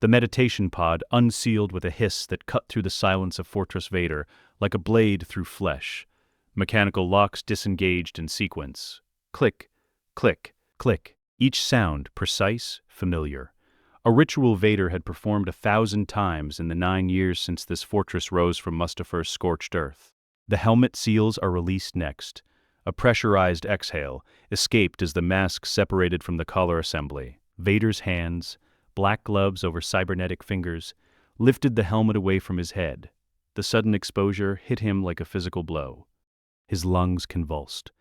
The meditation pod unsealed with a hiss that cut through the silence of Fortress Vader like a blade through flesh. Mechanical locks disengaged in sequence. Click, click, click. Each sound precise, familiar. A ritual Vader had performed 1,000 times in the 9 years since this fortress rose from Mustafar's scorched earth. The helmet seals are released next. A pressurized exhale escaped as the mask separated from the collar assembly. Vader's hands, black gloves over cybernetic fingers, lifted the helmet away from his head. The sudden exposure hit him like a physical blow. His lungs convulsed.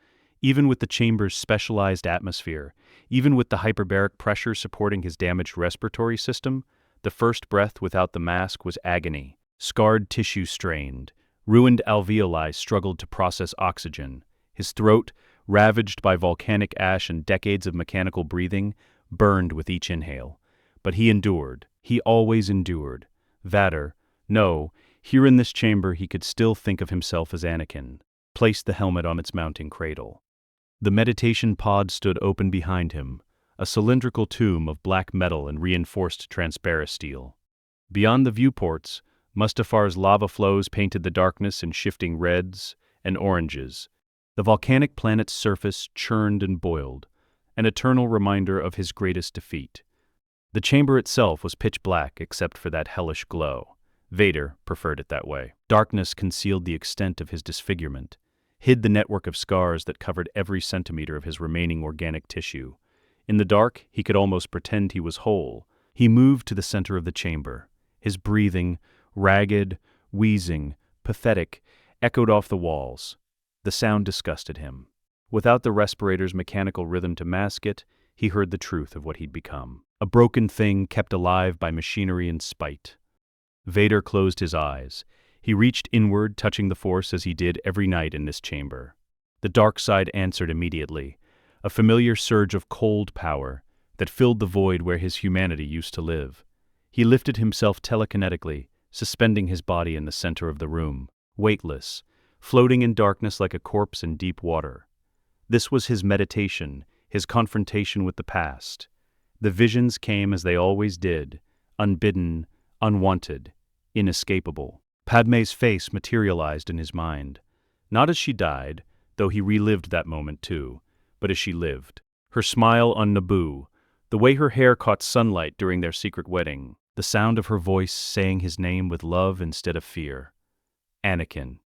Even with the chamber's specialized atmosphere, even with the hyperbaric pressure supporting his damaged respiratory system, the first breath without the mask was agony. Scarred tissue strained. Ruined alveoli struggled to process oxygen. His throat, ravaged by volcanic ash and decades of mechanical breathing, burned with each inhale. But he endured. He always endured. Vader, no, here in this chamber he could still think of himself as Anakin. Placed the helmet on its mounting cradle. The meditation pod stood open behind him, a cylindrical tomb of black metal and reinforced transparent steel. Beyond the viewports, Mustafar's lava flows painted the darkness in shifting reds and oranges. The volcanic planet's surface churned and boiled, an eternal reminder of his greatest defeat. The chamber itself was pitch black except for that hellish glow. Vader preferred it that way. Darkness concealed the extent of his disfigurement, hid the network of scars that covered every centimeter of his remaining organic tissue. In the dark, he could almost pretend he was whole. He moved to the center of the chamber. His breathing, ragged, wheezing, pathetic, echoed off the walls. The sound disgusted him. Without the respirator's mechanical rhythm to mask it, he heard the truth of what he'd become. A broken thing kept alive by machinery and spite. Vader closed his eyes. He reached inward, touching the Force as he did every night in this chamber. The dark side answered immediately, a familiar surge of cold power that filled the void where his humanity used to live. He lifted himself telekinetically, suspending his body in the center of the room, weightless, floating in darkness like a corpse in deep water. This was his meditation, his confrontation with the past. The visions came as they always did, unbidden, unwanted, inescapable. Padmé's face materialized in his mind, not as she died, though he relived that moment too, but as she lived. Her smile on Naboo, the way her hair caught sunlight during their secret wedding, the sound of her voice saying his name with love instead of fear. Anakin.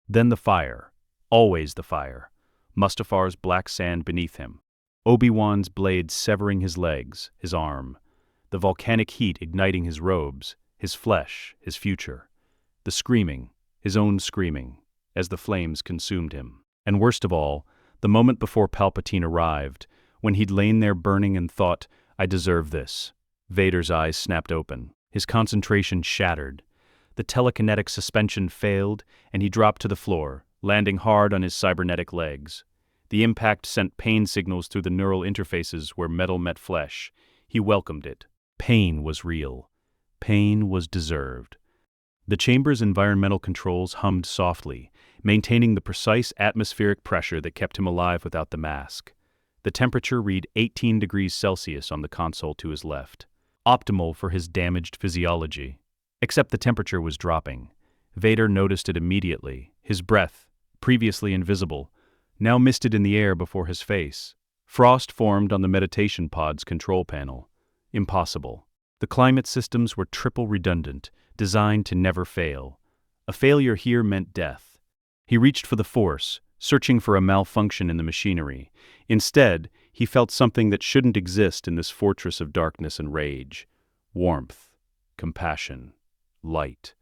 Then the fire, always the fire, Mustafar's black sand beneath him. Obi-Wan's blade severing his legs, his arm, the volcanic heat igniting his robes, his flesh, his future. The screaming, his own screaming, as the flames consumed him. And worst of all, the moment before Palpatine arrived, when he'd lain there burning and thought, "I deserve this." Vader's eyes snapped open. His concentration shattered. The telekinetic suspension failed, and he dropped to the floor, landing hard on his cybernetic legs. The impact sent pain signals through the neural interfaces where metal met flesh. He welcomed it. Pain was real. Pain was deserved. The chamber's environmental controls hummed softly, maintaining the precise atmospheric pressure that kept him alive without the mask. The temperature read 18 degrees Celsius on the console to his left, optimal for his damaged physiology. Except the temperature was dropping. Vader noticed it immediately. His breath, previously invisible, now misted in the air before his face. Frost formed on the meditation pod's control panel. Impossible. The climate systems were triple redundant, designed to never fail. A failure here meant death. He reached for the Force, searching for a malfunction in the machinery. Instead, he felt something that shouldn't exist in this fortress of darkness and rage. Warmth, compassion, light.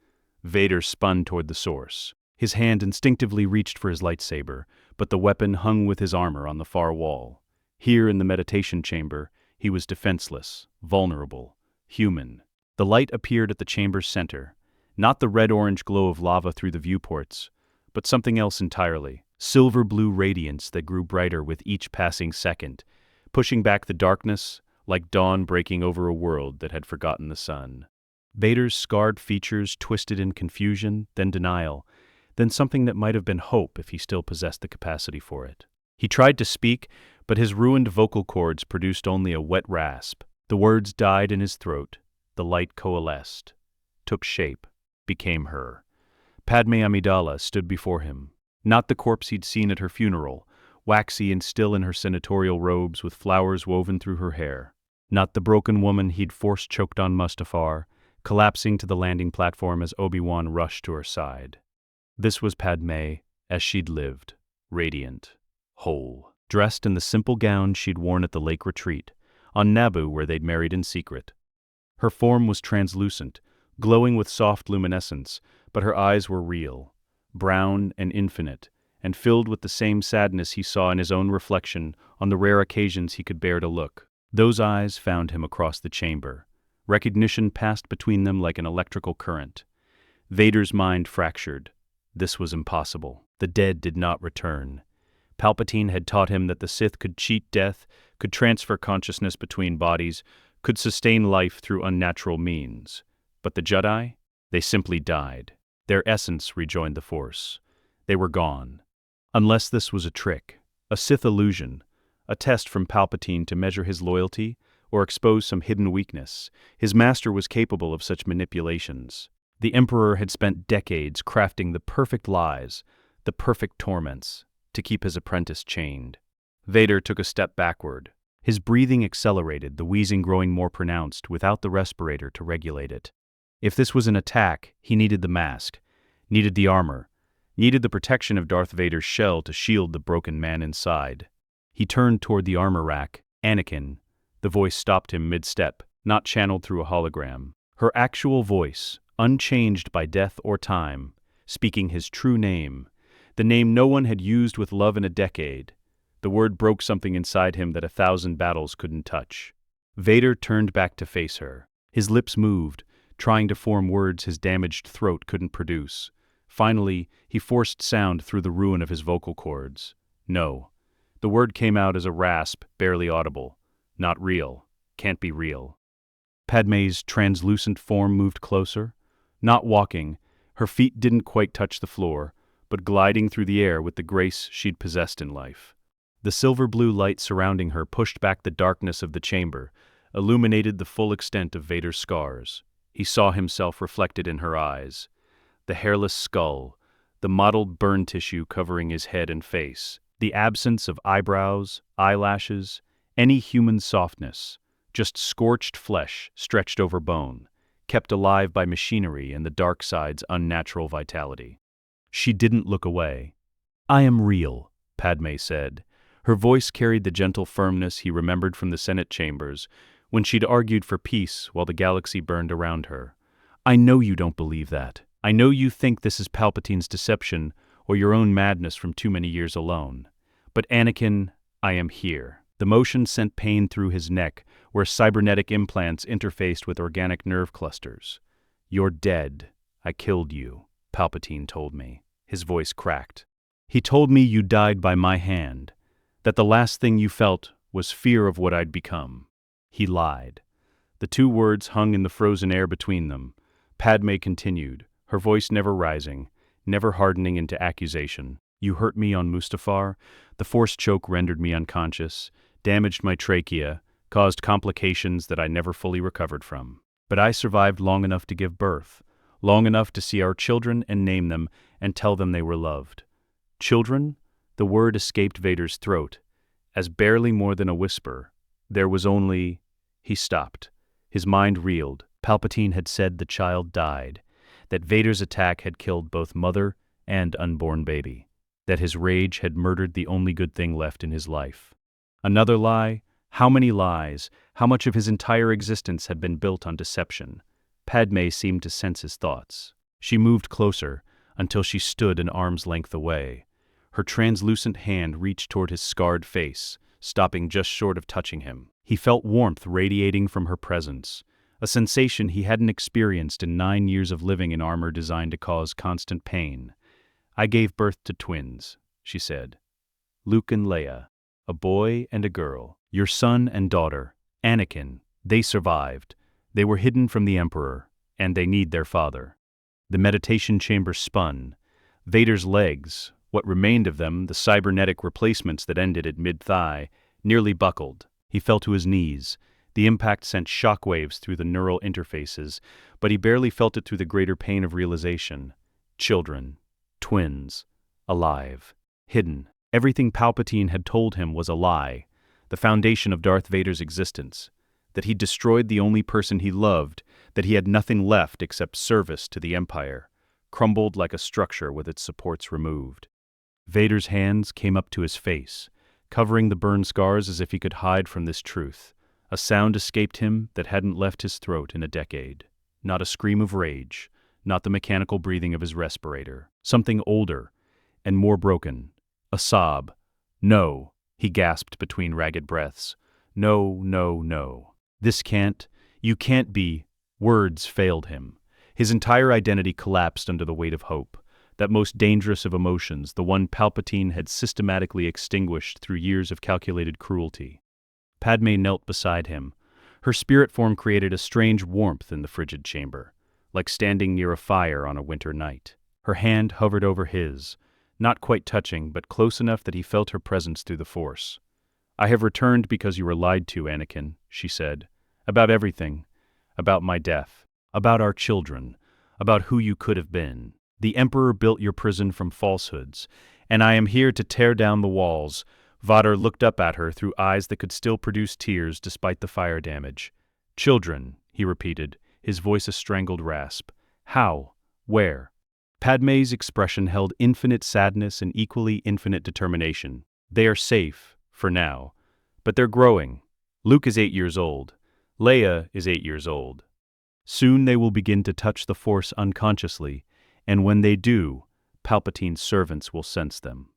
Vader spun toward the source. His hand instinctively reached for his lightsaber, but the weapon hung with his armor on the far wall. Here in the meditation chamber, he was defenseless, vulnerable, human. The light appeared at the chamber's center, not the red-orange glow of lava through the viewports, but something else entirely, silver-blue radiance that grew brighter with each passing second, pushing back the darkness like dawn breaking over a world that had forgotten the sun. Vader's scarred features twisted in confusion, then denial, then something that might have been hope if he still possessed the capacity for it. He tried to speak, but his ruined vocal cords produced only a wet rasp. The words died in his throat, the light coalesced, took shape, became her. Padmé Amidala stood before him, not the corpse he'd seen at her funeral, waxy and still in her senatorial robes with flowers woven through her hair. Not the broken woman he'd force-choked on Mustafar, collapsing to the landing platform as Obi-Wan rushed to her side. This was Padmé, as she'd lived, radiant, whole, dressed in the simple gown she'd worn at the lake retreat, on Naboo where they'd married in secret. Her form was translucent, glowing with soft luminescence, but her eyes were real, brown and infinite, and filled with the same sadness he saw in his own reflection on the rare occasions he could bear to look. Those eyes found him across the chamber. Recognition passed between them like an electrical current. Vader's mind fractured. This was impossible. The dead did not return. Palpatine had taught him that the Sith could cheat death, could transfer consciousness between bodies, could sustain life through unnatural means. But the Jedi? They simply died. Their essence rejoined the Force. They were gone. Unless this was a trick, a Sith illusion, a test from Palpatine to measure his loyalty or expose some hidden weakness, his master was capable of such manipulations. The Emperor had spent decades crafting the perfect lies, the perfect torments, to keep his apprentice chained. Vader took a step backward. His breathing accelerated, the wheezing growing more pronounced without the respirator to regulate it. If this was an attack, he needed the mask, needed the armor, needed the protection of Darth Vader's shell to shield the broken man inside. He turned toward the armor rack. Anakin. The voice stopped him mid-step, not channeled through a hologram. Her actual voice, unchanged by death or time, speaking his true name, the name no one had used with love in a decade. The word broke something inside him that 1,000 battles couldn't touch. Vader turned back to face her. His lips moved, trying to form words his damaged throat couldn't produce. Finally, he forced sound through the ruin of his vocal cords. No. The word came out as a rasp, barely audible. Not real. Can't be real. Padmé's translucent form moved closer. Not walking, her feet didn't quite touch the floor, but gliding through the air with the grace she'd possessed in life. The silver-blue light surrounding her pushed back the darkness of the chamber, illuminated the full extent of Vader's scars. He saw himself reflected in her eyes. The hairless skull, the mottled burn tissue covering his head and face, the absence of eyebrows, eyelashes, any human softness, just scorched flesh stretched over bone, kept alive by machinery and the dark side's unnatural vitality. She didn't look away. "I am real," Padmé said. Her voice carried the gentle firmness he remembered from the Senate chambers, when she'd argued for peace while the galaxy burned around her. "I know you don't believe that. I know you think this is Palpatine's deception or your own madness from too many years alone. But Anakin, I am here." The motion sent pain through his neck, where cybernetic implants interfaced with organic nerve clusters. "You're dead. I killed you," Palpatine told me. His voice cracked. "He told me you died by my hand, that the last thing you felt was fear of what I'd become." He lied. The two words hung in the frozen air between them. Padmé continued, her voice never rising, never hardening into accusation. "You hurt me on Mustafar. The force choke rendered me unconscious, damaged my trachea, caused complications that I never fully recovered from. But I survived long enough to give birth, long enough to see our children and name them and tell them they were loved." Children? The word escaped Vader's throat. As barely more than a whisper, there was only... He stopped. His mind reeled. Palpatine had said the child died, that Vader's attack had killed both mother and unborn baby, that his rage had murdered the only good thing left in his life. Another lie? How many lies? How much of his entire existence had been built on deception? Padmé seemed to sense his thoughts. She moved closer, until she stood an arm's length away. Her translucent hand reached toward his scarred face, stopping just short of touching him. He felt warmth radiating from her presence, a sensation he hadn't experienced in 9 years of living in armor designed to cause constant pain. "I gave birth to twins," she said. "Luke and Leia, a boy and a girl. Your son and daughter, Anakin, they survived. They were hidden from the Emperor, and they need their father." The meditation chamber spun. Vader's legs, what remained of them, the cybernetic replacements that ended at mid-thigh, nearly buckled. He fell to his knees, The impact sent shockwaves through the neural interfaces, but he barely felt it through the greater pain of realization. Children. Twins. Alive. Hidden. Everything Palpatine had told him was a lie, the foundation of Darth Vader's existence, that he'd destroyed the only person he loved, that he had nothing left except service to the Empire, crumbled like a structure with its supports removed. Vader's hands came up to his face, covering the burn scars as if he could hide from this truth. A sound escaped him that hadn't left his throat in a decade. Not a scream of rage, not the mechanical breathing of his respirator. Something older and more broken. A sob. "No," he gasped between ragged breaths. "No, no, no. You can't be." Words failed him. His entire identity collapsed under the weight of hope, that most dangerous of emotions, the one Palpatine had systematically extinguished through years of calculated cruelty. Padmé knelt beside him. Her spirit form created a strange warmth in the frigid chamber, like standing near a fire on a winter night. Her hand hovered over his, not quite touching, but close enough that he felt her presence through the Force. "I have returned because you were lied to, Anakin," she said. "About everything. About my death. About our children. About who you could have been. The Emperor built your prison from falsehoods, and I am here to tear down the walls." Vader looked up at her through eyes that could still produce tears despite the fire damage. "Children," he repeated, his voice a strangled rasp. "How? Where?" Padmé's expression held infinite sadness and equally infinite determination. "They are safe, for now. But they're growing. Luke is 8 years old. Leia is 8 years old. Soon they will begin to touch the Force unconsciously, and when they do, Palpatine's servants will sense them.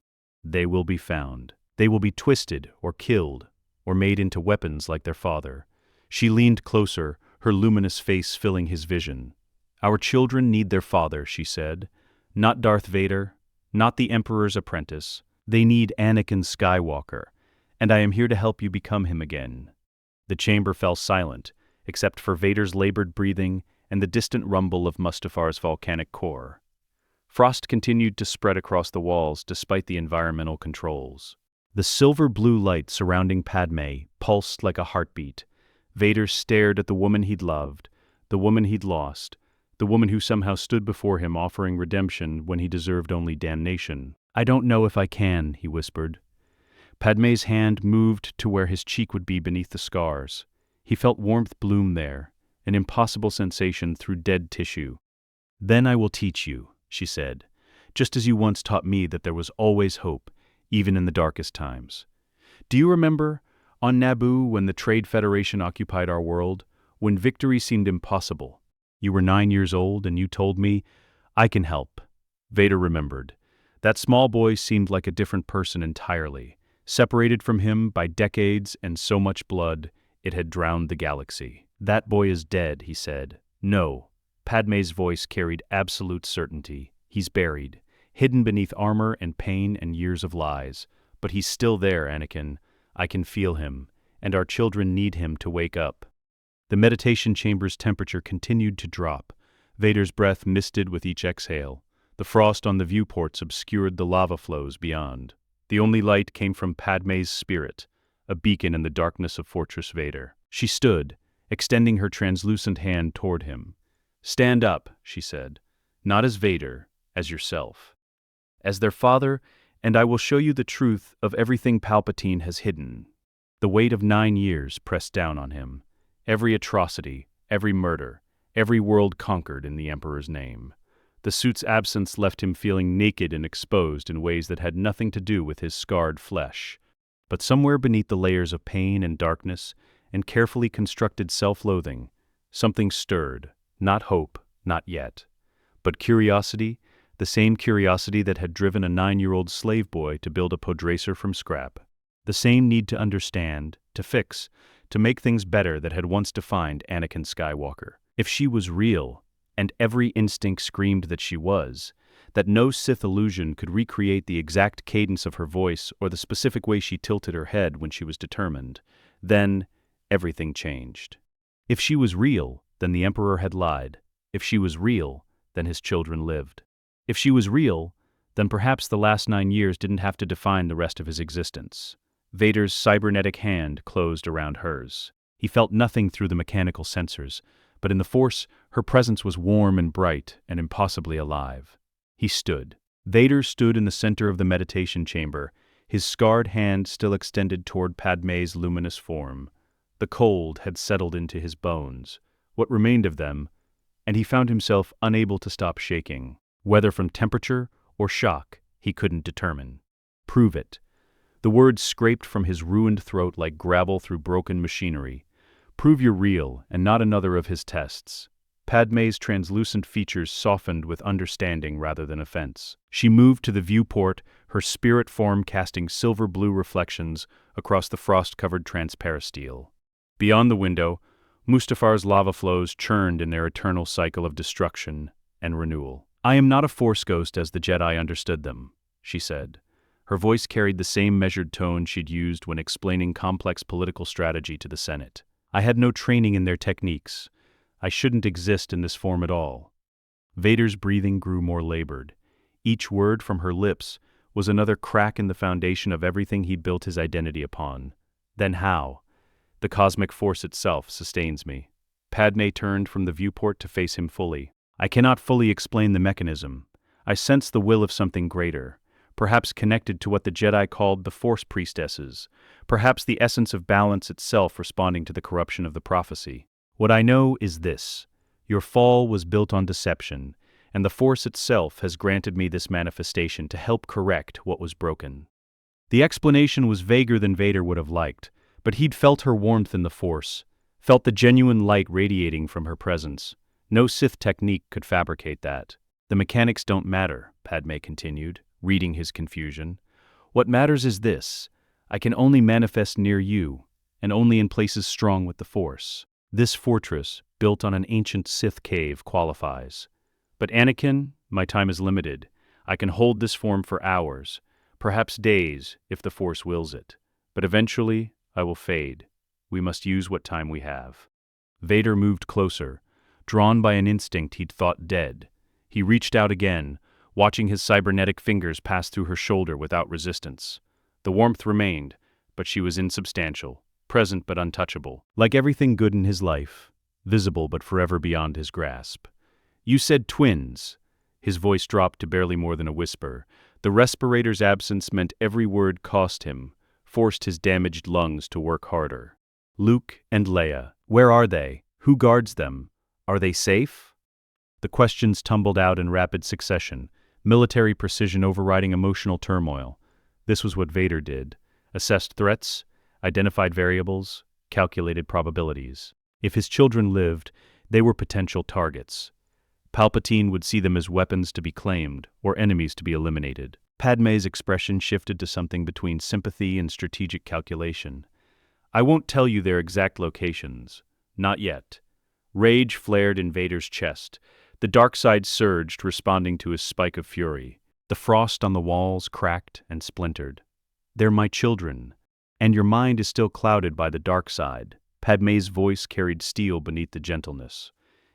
They will be found. They will be twisted or killed or made into weapons like their father." She leaned closer, her luminous face filling his vision. "Our children need their father," she said. "Not Darth Vader, not the Emperor's apprentice. They need Anakin Skywalker, and I am here to help you become him again." The chamber fell silent, except for Vader's labored breathing and the distant rumble of Mustafar's volcanic core. Frost continued to spread across the walls despite the environmental controls. The silver-blue light surrounding Padmé pulsed like a heartbeat. Vader stared at the woman he'd loved, the woman he'd lost, the woman who somehow stood before him offering redemption when he deserved only damnation. "I don't know if I can," he whispered. Padmé's hand moved to where his cheek would be beneath the scars. He felt warmth bloom there, an impossible sensation through dead tissue. "Then I will teach you," she said, "just as you once taught me that there was always hope, even in the darkest times. Do you remember, on Naboo, when the Trade Federation occupied our world, when victory seemed impossible? You were 9 years old and you told me, 'I can help.'" Vader remembered. That small boy seemed like a different person entirely, separated from him by decades and so much blood, it had drowned the galaxy. "That boy is dead," he said. "No." Padmé's voice carried absolute certainty. "He's buried, hidden beneath armor and pain and years of lies. But he's still there, Anakin. I can feel him, and our children need him to wake up." The meditation chamber's temperature continued to drop. Vader's breath misted with each exhale. The frost on the viewports obscured the lava flows beyond. The only light came from Padmé's spirit, a beacon in the darkness of Fortress Vader. She stood, extending her translucent hand toward him. "Stand up," she said. "Not as Vader, as yourself. As their father, and I will show you the truth of everything Palpatine has hidden." The weight of 9 years pressed down on him. Every atrocity, every murder, every world conquered in the Emperor's name. The suit's absence left him feeling naked and exposed in ways that had nothing to do with his scarred flesh. But somewhere beneath the layers of pain and darkness and carefully constructed self-loathing, something stirred, not hope, not yet, but curiosity, the same curiosity that had driven a 9-year-old slave boy to build a podracer from scrap. The same need to understand, to fix, to make things better that had once defined Anakin Skywalker. If she was real, and every instinct screamed that she was, that no Sith illusion could recreate the exact cadence of her voice or the specific way she tilted her head when she was determined, then everything changed. If she was real, then the Emperor had lied. If she was real, then his children lived. If she was real, then perhaps the last 9 years didn't have to define the rest of his existence. Vader's cybernetic hand closed around hers. He felt nothing through the mechanical sensors, but in the Force, her presence was warm and bright and impossibly alive. He stood. Vader stood in the center of the meditation chamber, his scarred hand still extended toward Padmé's luminous form. The cold had settled into his bones, what remained of them, and he found himself unable to stop shaking. Whether from temperature or shock, he couldn't determine. "Prove it." The words scraped from his ruined throat like gravel through broken machinery. "Prove you're real and not another of his tests." Padmé's translucent features softened with understanding rather than offense. She moved to the viewport, her spirit form casting silver-blue reflections across the frost-covered transparasteel. Beyond the window, Mustafar's lava flows churned in their eternal cycle of destruction and renewal. "I am not a Force ghost as the Jedi understood them," she said. Her voice carried the same measured tone she'd used when explaining complex political strategy to the Senate. "I had no training in their techniques. I shouldn't exist in this form at all." Vader's breathing grew more labored. Each word from her lips was another crack in the foundation of everything he'd built his identity upon. "Then how?" "The cosmic force itself sustains me." Padmé turned from the viewport to face him fully. "I cannot fully explain the mechanism. I sense the will of something greater, perhaps connected to what the Jedi called the Force priestesses, perhaps the essence of balance itself responding to the corruption of the prophecy. What I know is this: your fall was built on deception, and the Force itself has granted me this manifestation to help correct what was broken." The explanation was vaguer than Vader would have liked, but he'd felt her warmth in the Force, felt the genuine light radiating from her presence. No Sith technique could fabricate that. "The mechanics don't matter," Padmé continued, reading his confusion. "What matters is this: I can only manifest near you, and only in places strong with the Force. This fortress, built on an ancient Sith cave, qualifies. But Anakin, my time is limited. I can hold this form for hours, perhaps days, if the Force wills it. But eventually, I will fade. We must use what time we have." Vader moved closer, drawn by an instinct he'd thought dead. He reached out again, watching his cybernetic fingers pass through her shoulder without resistance. The warmth remained, but she was insubstantial, present but untouchable. Like everything good in his life, visible but forever beyond his grasp. "You said twins." His voice dropped to barely more than a whisper. The respirator's absence meant every word cost him, forced his damaged lungs to work harder. "Luke and Leia. Where are they? Who guards them? Are they safe?" The questions tumbled out in rapid succession, military precision overriding emotional turmoil. This was what Vader did: assessed threats, identified variables, calculated probabilities. If his children lived, they were potential targets. Palpatine would see them as weapons to be claimed, or enemies to be eliminated. Padmé's expression shifted to something between sympathy and strategic calculation. "I won't tell you their exact locations. Not yet." Rage flared in Vader's chest. The dark side surged, responding to his spike of fury. The frost on the walls cracked and splintered. "They're my children, and your mind is still clouded by the dark side." Padmé's voice carried steel beneath the gentleness.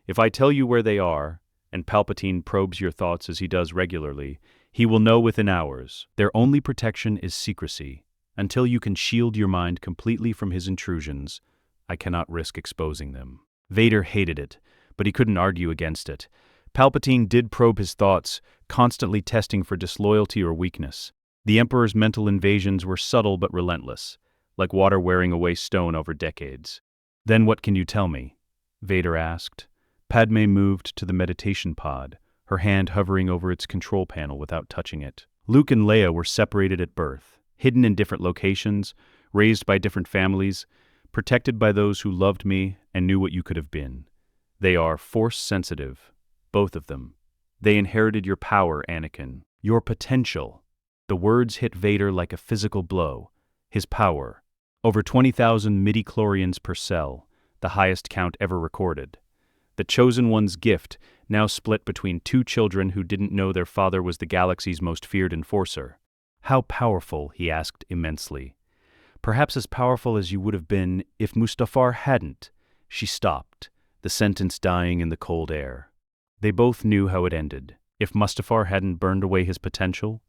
"If I tell you where they are, and Palpatine probes your thoughts as he does regularly, he will know within hours. Their only protection is secrecy. Until you can shield your mind completely from his intrusions, I cannot risk exposing them." Vader hated it, but he couldn't argue against it. Palpatine did probe his thoughts, constantly testing for disloyalty or weakness. The Emperor's mental invasions were subtle but relentless, like water wearing away stone over decades. "Then what can you tell me?" Vader asked. Padmé moved to the meditation pod, her hand hovering over its control panel without touching it. "Luke and Leia were separated at birth, hidden in different locations, raised by different families, protected by those who loved me and knew what you could have been. They are Force-sensitive, both of them. They inherited your power, Anakin, your potential." The words hit Vader like a physical blow. His power. Over 20,000 midi-chlorians per cell, the highest count ever recorded. The Chosen One's gift, now split between two children who didn't know their father was the galaxy's most feared enforcer. "How powerful?" he asked immensely. "Perhaps as powerful as you would have been if Mustafar hadn't." She stopped, the sentence dying in the cold air. They both knew how it ended. If Mustafar hadn't burned away his potential,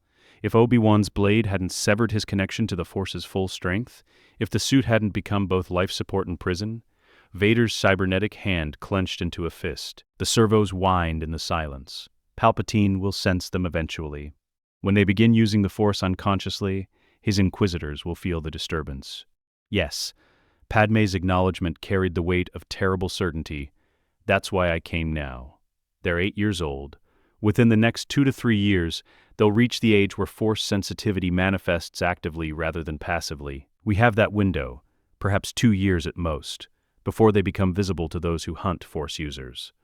If Obi-Wan's blade hadn't severed his connection to the Force's full strength, if the suit hadn't become both life support and prison, Vader's cybernetic hand clenched into a fist. The servos whined in the silence. Palpatine will sense them eventually. When they begin using the Force unconsciously, his inquisitors will feel the disturbance. Yes, Padmé's acknowledgement carried the weight of terrible certainty. That's why I came now. They're 8 years old. Within the next 2 to 3 years, they'll reach the age where Force sensitivity manifests actively rather than passively. We have that window, perhaps 2 years at most, before they become visible to those who hunt Force users.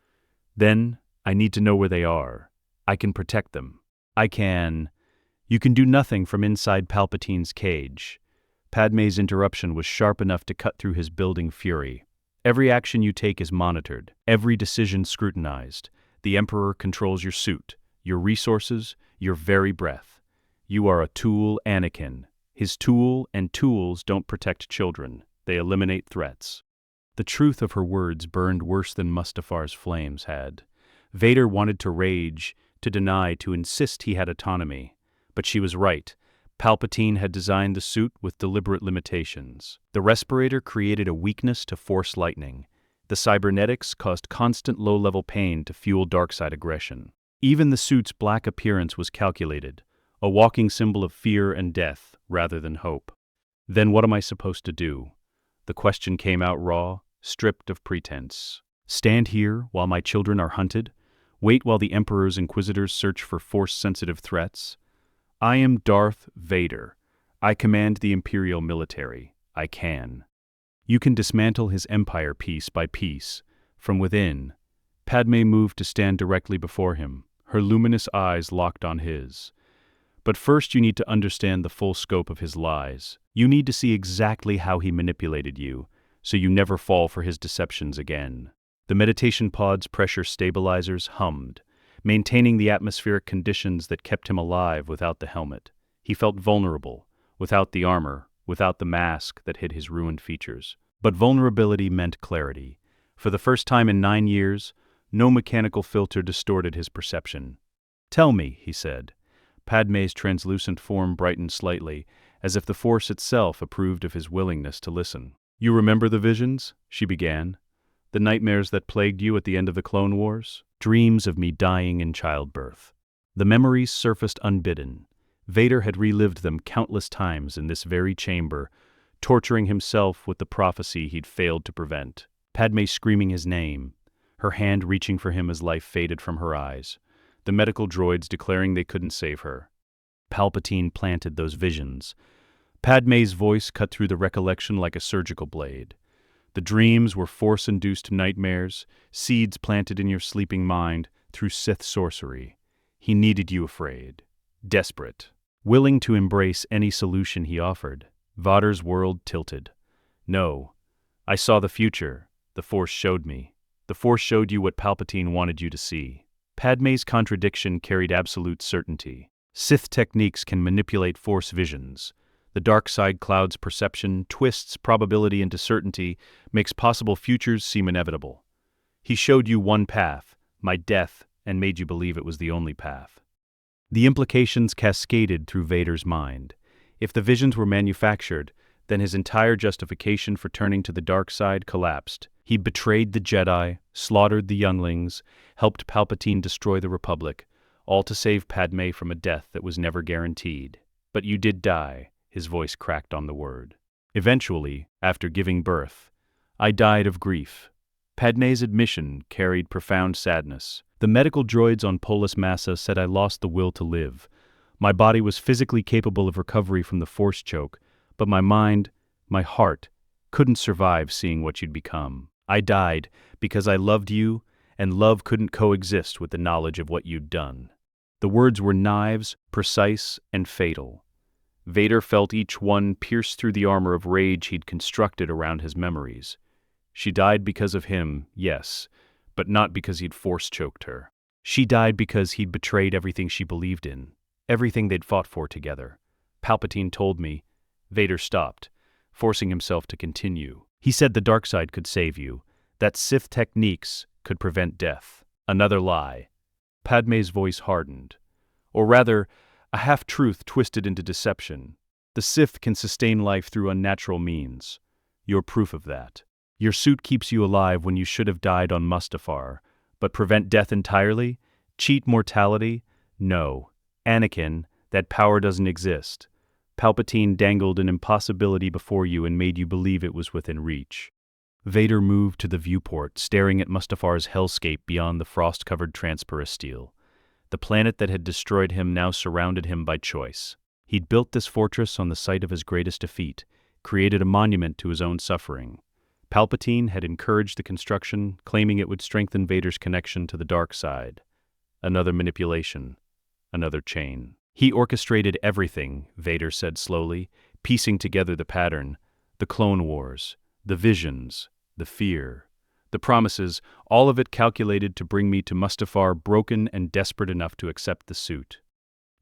Then, I need to know where they are. I can protect them. You can do nothing from inside Palpatine's cage. Padmé's interruption was sharp enough to cut through his building fury. Every action you take is monitored, every decision scrutinized. The Emperor controls your suit, your resources, your very breath. You are a tool, Anakin. His tool and tools don't protect children. They eliminate threats. The truth of her words burned worse than Mustafar's flames had. Vader wanted to rage, to deny, to insist he had autonomy. But she was right. Palpatine had designed the suit with deliberate limitations. The respirator created a weakness to Force lightning. The cybernetics caused constant low-level pain to fuel dark-side aggression. Even the suit's black appearance was calculated, a walking symbol of fear and death rather than hope. Then what am I supposed to do? The question came out raw, stripped of pretense. Stand here while my children are hunted? Wait while the Emperor's inquisitors search for Force-sensitive threats? I am Darth Vader. I command the Imperial military. I can. You can dismantle his empire piece by piece, from within. Padmé moved to stand directly before him, her luminous eyes locked on his. But first you need to understand the full scope of his lies. You need to see exactly how he manipulated you, so you never fall for his deceptions again. The meditation pod's pressure stabilizers hummed, maintaining the atmospheric conditions that kept him alive without the helmet. He felt vulnerable, without the armor, without the mask that hid his ruined features. But vulnerability meant clarity. For the first time in 9 years, no mechanical filter distorted his perception. "Tell me," he said. Padmé's translucent form brightened slightly, as if the Force itself approved of his willingness to listen. "You remember the visions?" she began. "The nightmares that plagued you at the end of the Clone Wars? Dreams of me dying in childbirth." The memories surfaced unbidden. Vader had relived them countless times in this very chamber, torturing himself with the prophecy he'd failed to prevent. Padmé screaming his name, her hand reaching for him as life faded from her eyes. The medical droids declaring they couldn't save her. Palpatine planted those visions. Padmé's voice cut through the recollection like a surgical blade. The dreams were Force-induced nightmares, seeds planted in your sleeping mind through Sith sorcery. He needed you afraid, desperate, willing to embrace any solution he offered. Vader's world tilted. "No, I saw the future. The Force showed me. The Force showed you what Palpatine wanted you to see." Padmé's contradiction carried absolute certainty. Sith techniques can manipulate Force visions. The dark side clouds perception, twists probability into certainty, makes possible futures seem inevitable. He showed you one path, my death, and made you believe it was the only path. The implications cascaded through Vader's mind. If the visions were manufactured, then his entire justification for turning to the dark side collapsed. He betrayed the Jedi, slaughtered the younglings, helped Palpatine destroy the Republic, all to save Padmé from a death that was never guaranteed. "But you did die," his voice cracked on the word. "Eventually, after giving birth, I died of grief." Padmé's admission carried profound sadness. "The medical droids on Polis Massa said I lost the will to live. My body was physically capable of recovery from the Force choke, but my mind, my heart, couldn't survive seeing what you'd become. I died because I loved you, and love couldn't coexist with the knowledge of what you'd done." The words were knives, precise and fatal. Vader felt each one pierce through the armor of rage he'd constructed around his memories. She died because of him, yes, but not because he'd force-choked her. She died because he'd betrayed everything she believed in, everything they'd fought for together. Palpatine told me. Vader stopped, forcing himself to continue. He said the dark side could save you, that Sith techniques could prevent death. Another lie. Padmé's voice hardened. "Or rather, A half-truth twisted into deception. The Sith can sustain life through unnatural means. You're proof of that. Your suit keeps you alive when you should have died on Mustafar, but prevent death entirely? Cheat mortality? No. Anakin, that power doesn't exist. Palpatine dangled an impossibility before you and made you believe it was within reach. Vader moved to the viewport, staring at Mustafar's hellscape beyond the frost-covered transparistile. The planet that had destroyed him now surrounded him by choice. He'd built this fortress on the site of his greatest defeat, created a monument to his own suffering. Palpatine had encouraged the construction, claiming it would strengthen Vader's connection to the dark side. Another manipulation. Another chain. He orchestrated everything, Vader said slowly, piecing together the pattern. The Clone Wars, the visions, the fear, the promises, all of it calculated to bring me to Mustafar broken and desperate enough to accept the suit.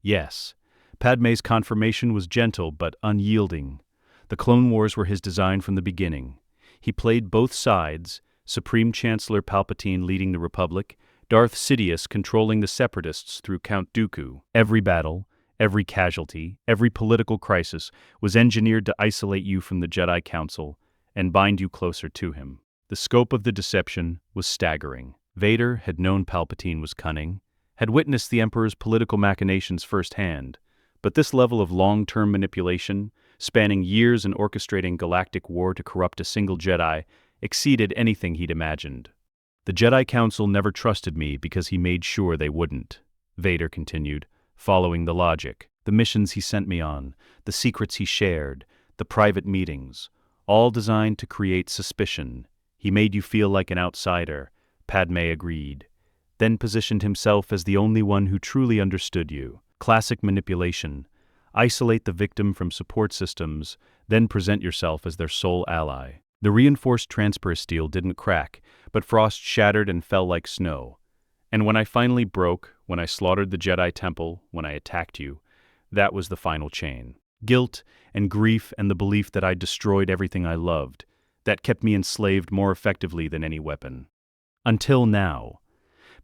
Yes, Padmé's confirmation was gentle but unyielding. The Clone Wars were his design from the beginning. He played both sides, Supreme Chancellor Palpatine leading the Republic, Darth Sidious controlling the Separatists through Count Dooku. Every battle, every casualty, every political crisis was engineered to isolate you from the Jedi Council and bind you closer to him. The scope of the deception was staggering. Vader had known Palpatine was cunning, had witnessed the Emperor's political machinations firsthand, but this level of long-term manipulation, spanning years and orchestrating galactic war to corrupt a single Jedi, exceeded anything he'd imagined. The Jedi Council never trusted me because he made sure they wouldn't, Vader continued, following the logic. The missions he sent me on, the secrets he shared, the private meetings, all designed to create suspicion. He made you feel like an outsider, Padmé agreed, then positioned himself as the only one who truly understood you. Classic manipulation. Isolate the victim from support systems, then present yourself as their sole ally. The reinforced transparistile didn't crack, but frost shattered and fell like snow. And when I finally broke, when I slaughtered the Jedi Temple, when I attacked you, that was the final chain. Guilt and grief and the belief that I'd destroyed everything I loved. That kept me enslaved more effectively than any weapon. Until now.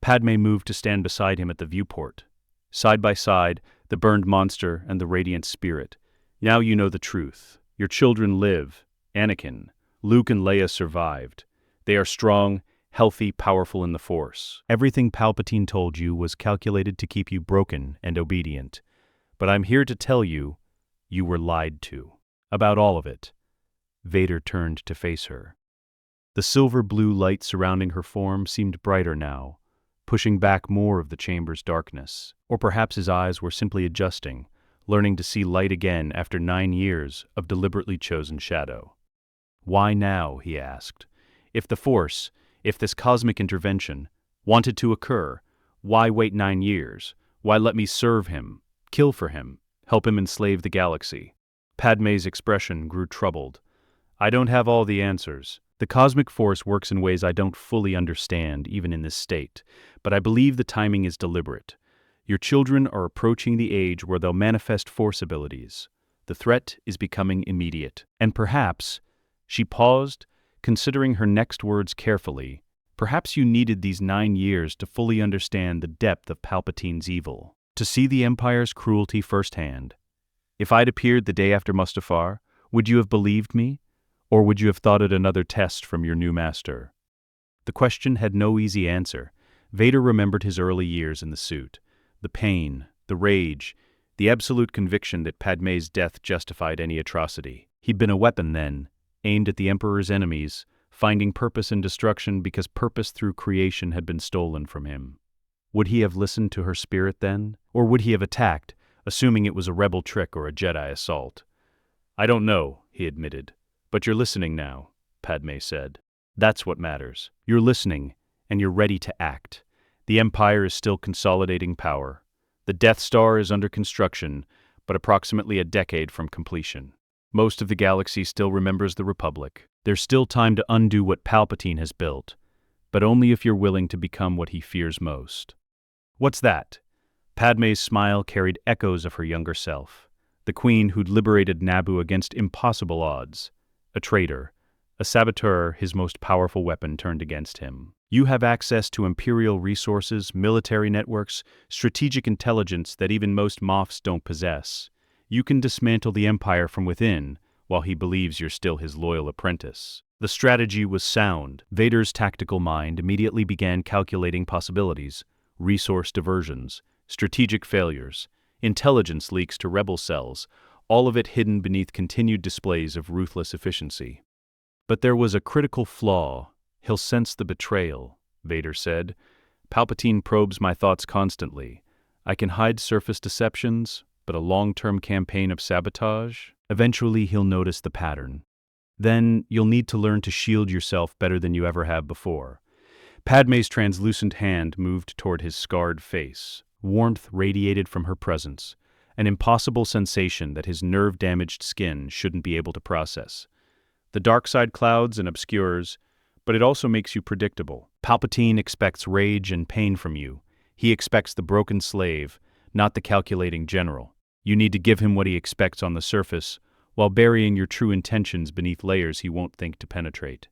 Padmé moved to stand beside him at the viewport. Side by side, the burned monster and the radiant spirit. Now you know the truth. Your children live. Anakin, Luke and Leia survived. They are strong, healthy, powerful in the Force. Everything Palpatine told you was calculated to keep you broken and obedient. But I'm here to tell you, you were lied to. About all of it. Vader turned to face her. The silver-blue light surrounding her form seemed brighter now, pushing back more of the chamber's darkness. Or perhaps his eyes were simply adjusting, learning to see light again after 9 years of deliberately chosen shadow. Why now, he asked. If the Force, if this cosmic intervention, wanted to occur, why wait 9 years? Why let me serve him, kill for him, help him enslave the galaxy? Padmé's expression grew troubled. I don't have all the answers. The cosmic force works in ways I don't fully understand, even in this state, but I believe the timing is deliberate. Your children are approaching the age where they'll manifest force abilities. The threat is becoming immediate. And perhaps, she paused, considering her next words carefully, perhaps you needed these 9 years to fully understand the depth of Palpatine's evil, to see the Empire's cruelty firsthand. If I'd appeared the day after Mustafar, would you have believed me? Or would you have thought it another test from your new master? The question had no easy answer. Vader remembered his early years in the suit. The pain, the rage, the absolute conviction that Padmé's death justified any atrocity. He'd been a weapon then, aimed at the Emperor's enemies, finding purpose in destruction because purpose through creation had been stolen from him. Would he have listened to her spirit then? Or would he have attacked, assuming it was a rebel trick or a Jedi assault? I don't know, he admitted. But you're listening now, Padmé said. That's what matters. You're listening, and you're ready to act. The Empire is still consolidating power. The Death Star is under construction, but approximately a decade from completion. Most of the galaxy still remembers the Republic. There's still time to undo what Palpatine has built, but only if you're willing to become what he fears most. What's that? Padmé's smile carried echoes of her younger self, the queen who'd liberated Naboo against impossible odds. A traitor, a saboteur, his most powerful weapon turned against him. You have access to imperial resources, military networks, strategic intelligence that even most Moffs don't possess. You can dismantle the Empire from within, while he believes you're still his loyal apprentice. The strategy was sound. Vader's tactical mind immediately began calculating possibilities, resource diversions, strategic failures, intelligence leaks to rebel cells, all of it hidden beneath continued displays of ruthless efficiency. But there was a critical flaw. He'll sense the betrayal, Vader said. Palpatine probes my thoughts constantly. I can hide surface deceptions, but a long-term campaign of sabotage? Eventually he'll notice the pattern. Then you'll need to learn to shield yourself better than you ever have before. Padmé's translucent hand moved toward his scarred face. Warmth radiated from her presence, an impossible sensation that his nerve-damaged skin shouldn't be able to process. The dark side clouds and obscures, but it also makes you predictable. Palpatine expects rage and pain from you. He expects the broken slave, not the calculating general. You need to give him what he expects on the surface, while burying your true intentions beneath layers he won't think to penetrate.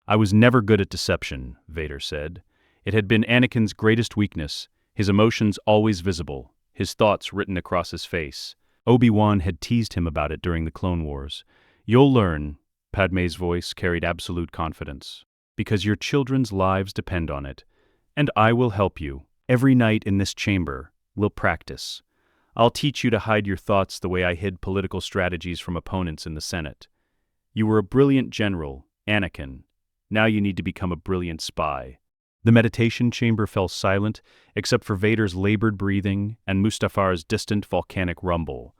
I was never good at deception, Vader said. It had been Anakin's greatest weakness, his emotions always visible, his thoughts written across his face. Obi-Wan had teased him about it during the Clone Wars. You'll learn, Padmé's voice carried absolute confidence, because your children's lives depend on it, and I will help you. Every night in this chamber, we'll practice. I'll teach you to hide your thoughts the way I hid political strategies from opponents in the Senate. You were a brilliant general, Anakin. Now you need to become a brilliant spy. The meditation chamber fell silent, except for Vader's labored breathing and Mustafar's distant volcanic rumble.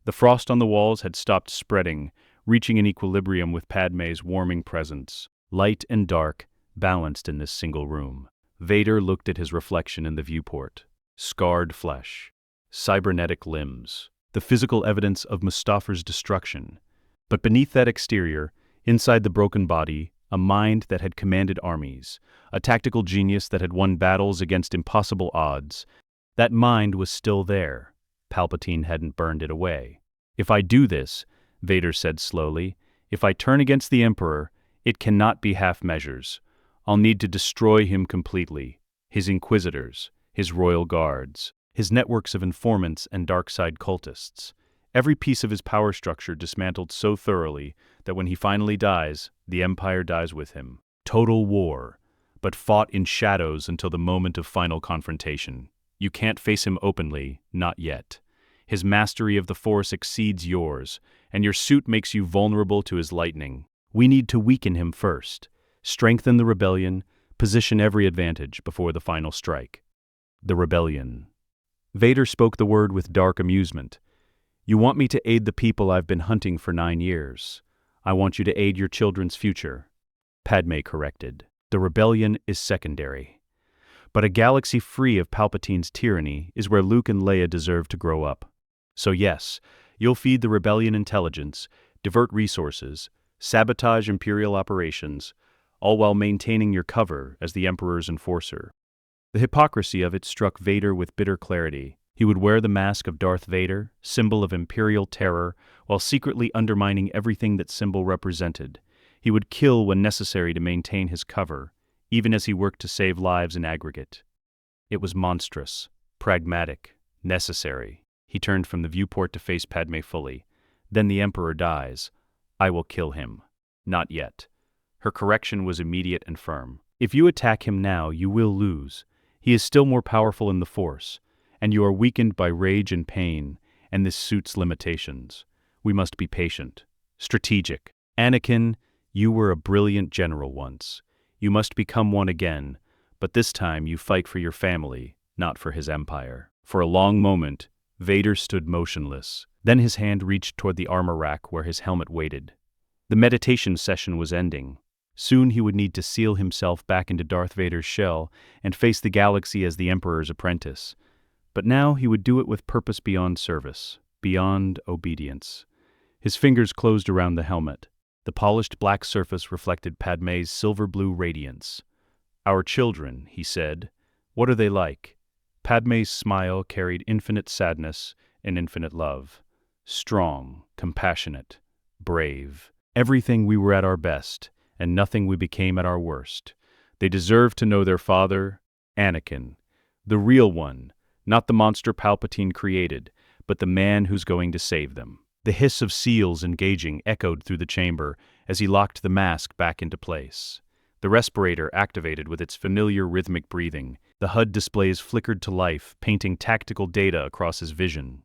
The frost on the walls had stopped spreading, reaching an equilibrium with Padmé's warming presence. Light and dark, balanced in this single room. Vader looked at his reflection in the viewport. Scarred flesh, cybernetic limbs, the physical evidence of Mustafar's destruction. But beneath that exterior, inside the broken body, a mind that had commanded armies, a tactical genius that had won battles against impossible odds. That mind was still there. Palpatine hadn't burned it away. If I do this, Vader said slowly, if I turn against the Emperor, it cannot be half measures. I'll need to destroy him completely. His inquisitors, his royal guards, his networks of informants and dark-side cultists. Every piece of his power structure dismantled so thoroughly that when he finally dies, the Empire dies with him. Total war, but fought in shadows until the moment of final confrontation. You can't face him openly, not yet. His mastery of the Force exceeds yours, and your suit makes you vulnerable to his lightning. We need to weaken him first, strengthen the rebellion, position every advantage before the final strike. The rebellion. Vader spoke the word with dark amusement. You want me to aid the people I've been hunting for 9 years. I want you to aid your children's future. Padmé corrected. The rebellion is secondary. But a galaxy free of Palpatine's tyranny is where Luke and Leia deserve to grow up. So yes, you'll feed the rebellion intelligence, divert resources, sabotage Imperial operations, all while maintaining your cover as the Emperor's enforcer. The hypocrisy of it struck Vader with bitter clarity. He would wear the mask of Darth Vader, symbol of Imperial terror, while secretly undermining everything that symbol represented. He would kill when necessary to maintain his cover, even as he worked to save lives in aggregate. It was monstrous, pragmatic, necessary. He turned from the viewport to face Padmé fully. Then the Emperor dies. I will kill him. Not yet. Her correction was immediate and firm. If you attack him now, you will lose. He is still more powerful in the Force, and you are weakened by rage and pain, and this suit's limitations. We must be patient, strategic. Anakin, you were a brilliant general once. You must become one again, but this time you fight for your family, not for his empire. For a long moment, Vader stood motionless. Then his hand reached toward the armor rack where his helmet waited. The meditation session was ending. Soon he would need to seal himself back into Darth Vader's shell and face the galaxy as the Emperor's apprentice. But now he would do it with purpose beyond service, beyond obedience. His fingers closed around the helmet. The polished black surface reflected Padmé's silver-blue radiance. Our children, he said. What are they like? Padmé's smile carried infinite sadness and infinite love. Strong, compassionate, brave. Everything we were at our best, and nothing we became at our worst. They deserve to know their father, Anakin, the real one, not the monster Palpatine created, but the man who's going to save them. The hiss of seals engaging echoed through the chamber as he locked the mask back into place. The respirator activated with its familiar rhythmic breathing. The HUD displays flickered to life, painting tactical data across his vision.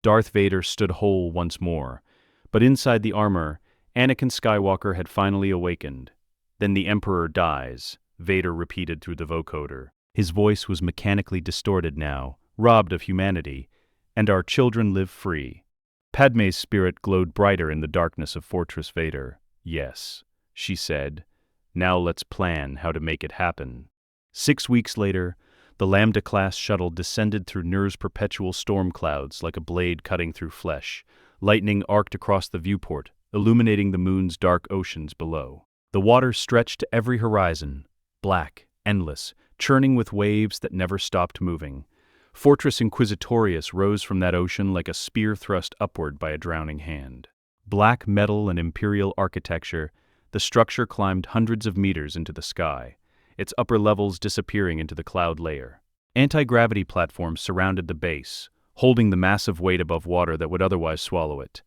Darth Vader stood whole once more, but inside the armor, Anakin Skywalker had finally awakened. Then the Emperor dies, Vader repeated through the vocoder. His voice was mechanically distorted now, robbed of humanity, and our children live free. Padmé's spirit glowed brighter in the darkness of Fortress Vader. Yes, she said. Now let's plan how to make it happen. 6 weeks later, the Lambda-class shuttle descended through Nur's perpetual storm clouds like a blade cutting through flesh. Lightning arced across the viewport, illuminating the moon's dark oceans below. The water stretched to every horizon, black, endless, churning with waves that never stopped moving. Fortress Inquisitorius rose from that ocean like a spear thrust upward by a drowning hand. Black metal and imperial architecture, the structure climbed hundreds of meters into the sky, its upper levels disappearing into the cloud layer. Anti-gravity platforms surrounded the base, holding the massive weight above water that would otherwise swallow it.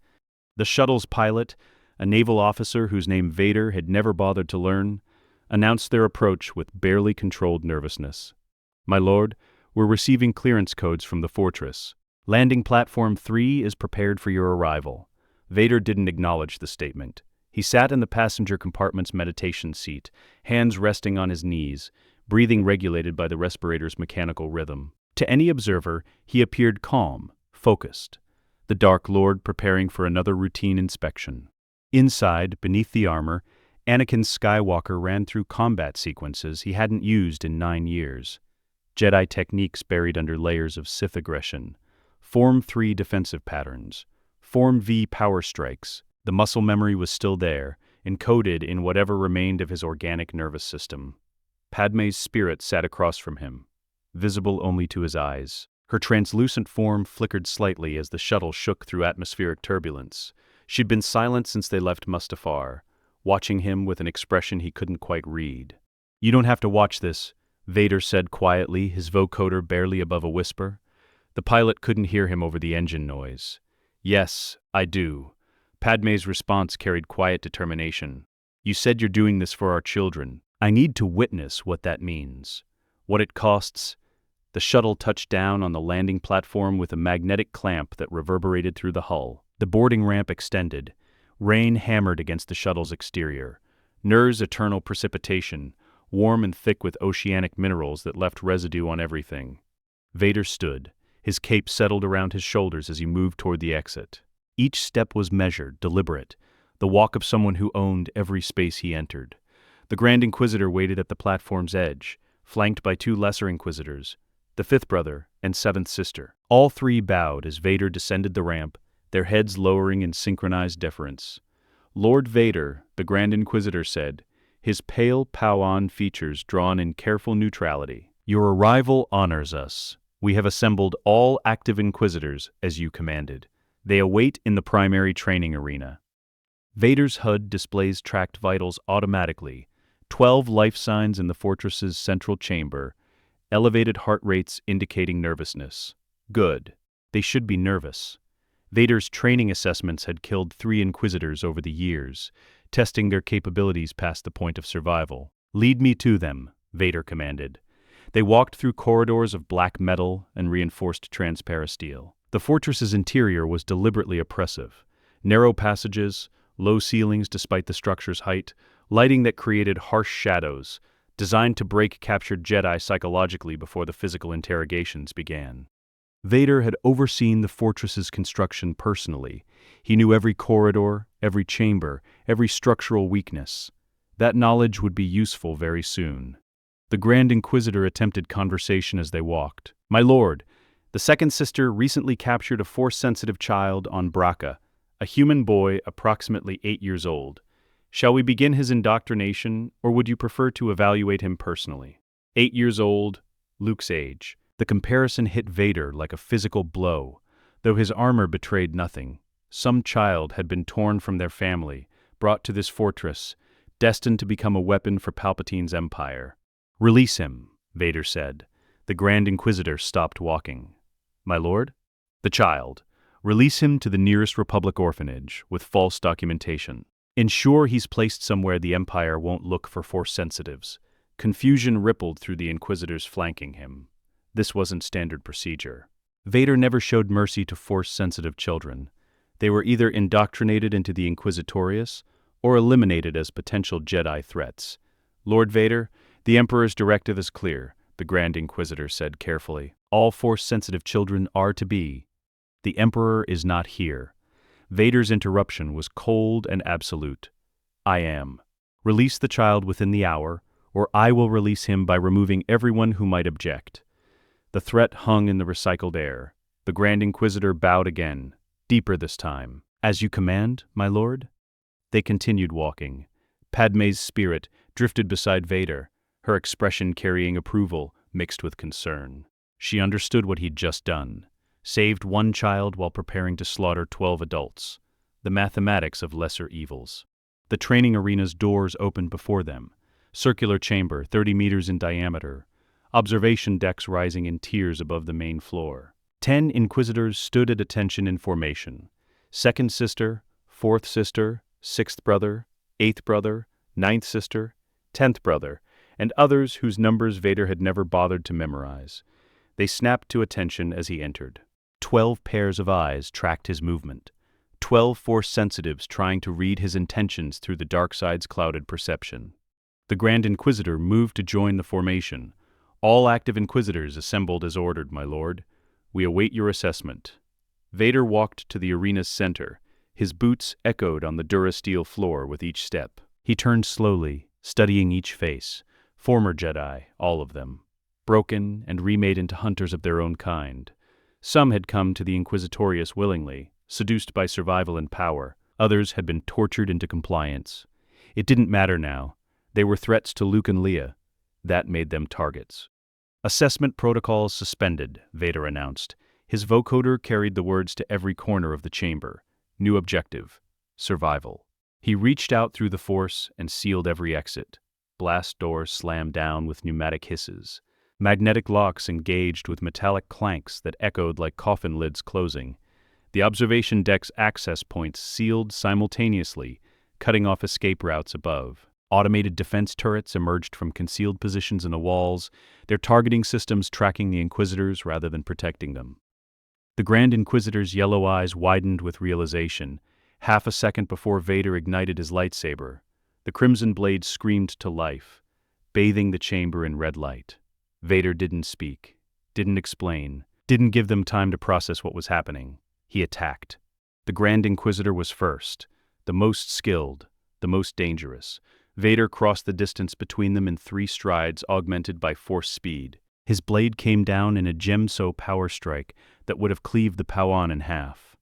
The shuttle's pilot, a naval officer whose name Vader had never bothered to learn, announced their approach with barely controlled nervousness. "My lord, we're receiving clearance codes from the fortress. Landing Platform 3 is prepared for your arrival." Vader didn't acknowledge the statement. He sat in the passenger compartment's meditation seat, hands resting on his knees, breathing regulated by the respirator's mechanical rhythm. To any observer, he appeared calm, focused, the Dark Lord preparing for another routine inspection. Inside, beneath the armor, Anakin Skywalker ran through combat sequences he hadn't used in 9 years. Jedi techniques buried under layers of Sith aggression, Form 3 defensive patterns, Form V power strikes. The muscle memory was still there, encoded in whatever remained of his organic nervous system. Padmé's spirit sat across from him, visible only to his eyes. Her translucent form flickered slightly as the shuttle shook through atmospheric turbulence. She'd been silent since they left Mustafar, watching him with an expression he couldn't quite read. "You don't have to watch this," Vader said quietly, his vocoder barely above a whisper. The pilot couldn't hear him over the engine noise. "Yes, I do." Padmé's response carried quiet determination. "You said you're doing this for our children. I need to witness what that means. What it costs." The shuttle touched down on the landing platform with a magnetic clamp that reverberated through the hull. The boarding ramp extended. Rain hammered against the shuttle's exterior. Nur's eternal precipitation, warm and thick with oceanic minerals that left residue on everything. Vader stood, his cape settled around his shoulders as he moved toward the exit. Each step was measured, deliberate, the walk of someone who owned every space he entered. The Grand Inquisitor waited at the platform's edge, flanked by 2 lesser Inquisitors, the 5th brother and 7th sister. All 3 bowed as Vader descended the ramp, their heads lowering in synchronized deference. "Lord Vader," the Grand Inquisitor said, his pale Pau'an features drawn in careful neutrality. "Your arrival honors us. We have assembled all active Inquisitors as you commanded. They await in the primary training arena." Vader's HUD displays tracked vitals automatically, 12 life signs in the fortress's central chamber, elevated heart rates indicating nervousness. Good. They should be nervous. Vader's training assessments had killed 3 Inquisitors over the years, testing their capabilities past the point of survival. "Lead me to them," Vader commanded. They walked through corridors of black metal and reinforced transparasteel. The fortress's interior was deliberately oppressive. Narrow passages, low ceilings despite the structure's height, lighting that created harsh shadows, designed to break captured Jedi psychologically before the physical interrogations began. Vader had overseen the fortress's construction personally. He knew every corridor, every chamber, every structural weakness. That knowledge would be useful very soon. The Grand Inquisitor attempted conversation as they walked. "My lord, the 2nd sister recently captured a Force-sensitive child on Braca, a human boy approximately 8 years old. Shall we begin his indoctrination, or would you prefer to evaluate him personally?" 8 years old, Luke's age. The comparison hit Vader like a physical blow, though his armor betrayed nothing. Some child had been torn from their family, brought to this fortress, destined to become a weapon for Palpatine's empire. "Release him," Vader said. The Grand Inquisitor stopped walking. "My lord?" "The child. Release him to the nearest Republic orphanage, with false documentation. Ensure he's placed somewhere the Empire won't look for Force sensitives." Confusion rippled through the Inquisitors flanking him. This wasn't standard procedure. Vader never showed mercy to Force-sensitive children. They were either indoctrinated into the Inquisitorius or eliminated as potential Jedi threats. "Lord Vader, the Emperor's directive is clear," the Grand Inquisitor said carefully. "All Force-sensitive children are to be. The Emperor is not here." Vader's interruption was cold and absolute. "I am. Release the child within the hour, or I will release him by removing everyone who might object." The threat hung in the recycled air. The Grand Inquisitor bowed again, deeper this time. "As you command, my lord?" They continued walking. Padmé's spirit drifted beside Vader, her expression carrying approval mixed with concern. She understood what he'd just done. Saved one child while preparing to slaughter 12 adults. The mathematics of lesser evils. The training arena's doors opened before them. Circular chamber, 30 meters in diameter. Observation decks rising in tiers above the main floor. 10 Inquisitors stood at attention in formation. Second sister, fourth sister, sixth brother, eighth brother, ninth sister, 10th brother, and others whose numbers Vader had never bothered to memorize. They snapped to attention as he entered. 12 pairs of eyes tracked his movement. 12 Force sensitives trying to read his intentions through the dark side's clouded perception. The Grand Inquisitor moved to join the formation. "All active Inquisitors assembled as ordered, my lord. We await your assessment." Vader walked to the arena's center. His boots echoed on the durasteel floor with each step. He turned slowly, studying each face. Former Jedi, all of them. Broken and remade into hunters of their own kind. Some had come to the Inquisitorius willingly, seduced by survival and power. Others had been tortured into compliance. It didn't matter now. They were threats to Luke and Leia. That made them targets. "Assessment protocols suspended," Vader announced. His vocoder carried the words to every corner of the chamber. New objective: survival. He reached out through the Force and sealed every exit. Blast doors slammed down with pneumatic hisses. Magnetic locks engaged with metallic clanks that echoed like coffin lids closing. The observation deck's access points sealed simultaneously, cutting off escape routes above. Automated defense turrets emerged from concealed positions in the walls, their targeting systems tracking the Inquisitors rather than protecting them. The Grand Inquisitor's yellow eyes widened with realization. Half a second before Vader ignited his lightsaber, the crimson blade screamed to life, bathing the chamber in red light. Vader didn't speak, didn't explain, didn't give them time to process what was happening. He attacked. The Grand Inquisitor was first, the most skilled, the most dangerous. Vader crossed the distance between them in 3 strides augmented by Force speed. His blade came down in a Gemso power strike that would have cleaved the Pau'an in half.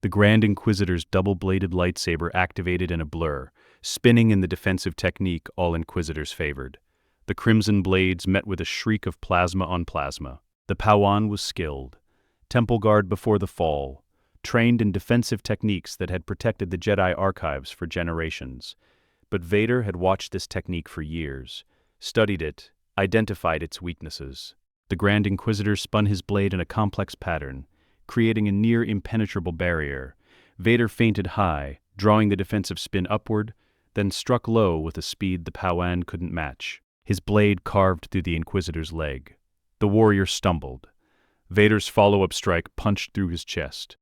The Grand Inquisitor's double-bladed lightsaber activated in a blur, spinning in the defensive technique all Inquisitors favored. The crimson blades met with a shriek of plasma on plasma. The Pau'an was skilled. Temple Guard before the fall, trained in defensive techniques that had protected the Jedi archives for generations. But Vader had watched this technique for years, studied it, identified its weaknesses. The Grand Inquisitor spun his blade in a complex pattern, creating a near-impenetrable barrier. Vader feinted high, drawing the defensive spin upward, then struck low with a speed the Pau'an couldn't match. His blade carved through the Inquisitor's leg. The warrior stumbled. Vader's follow-up strike punched through his chest.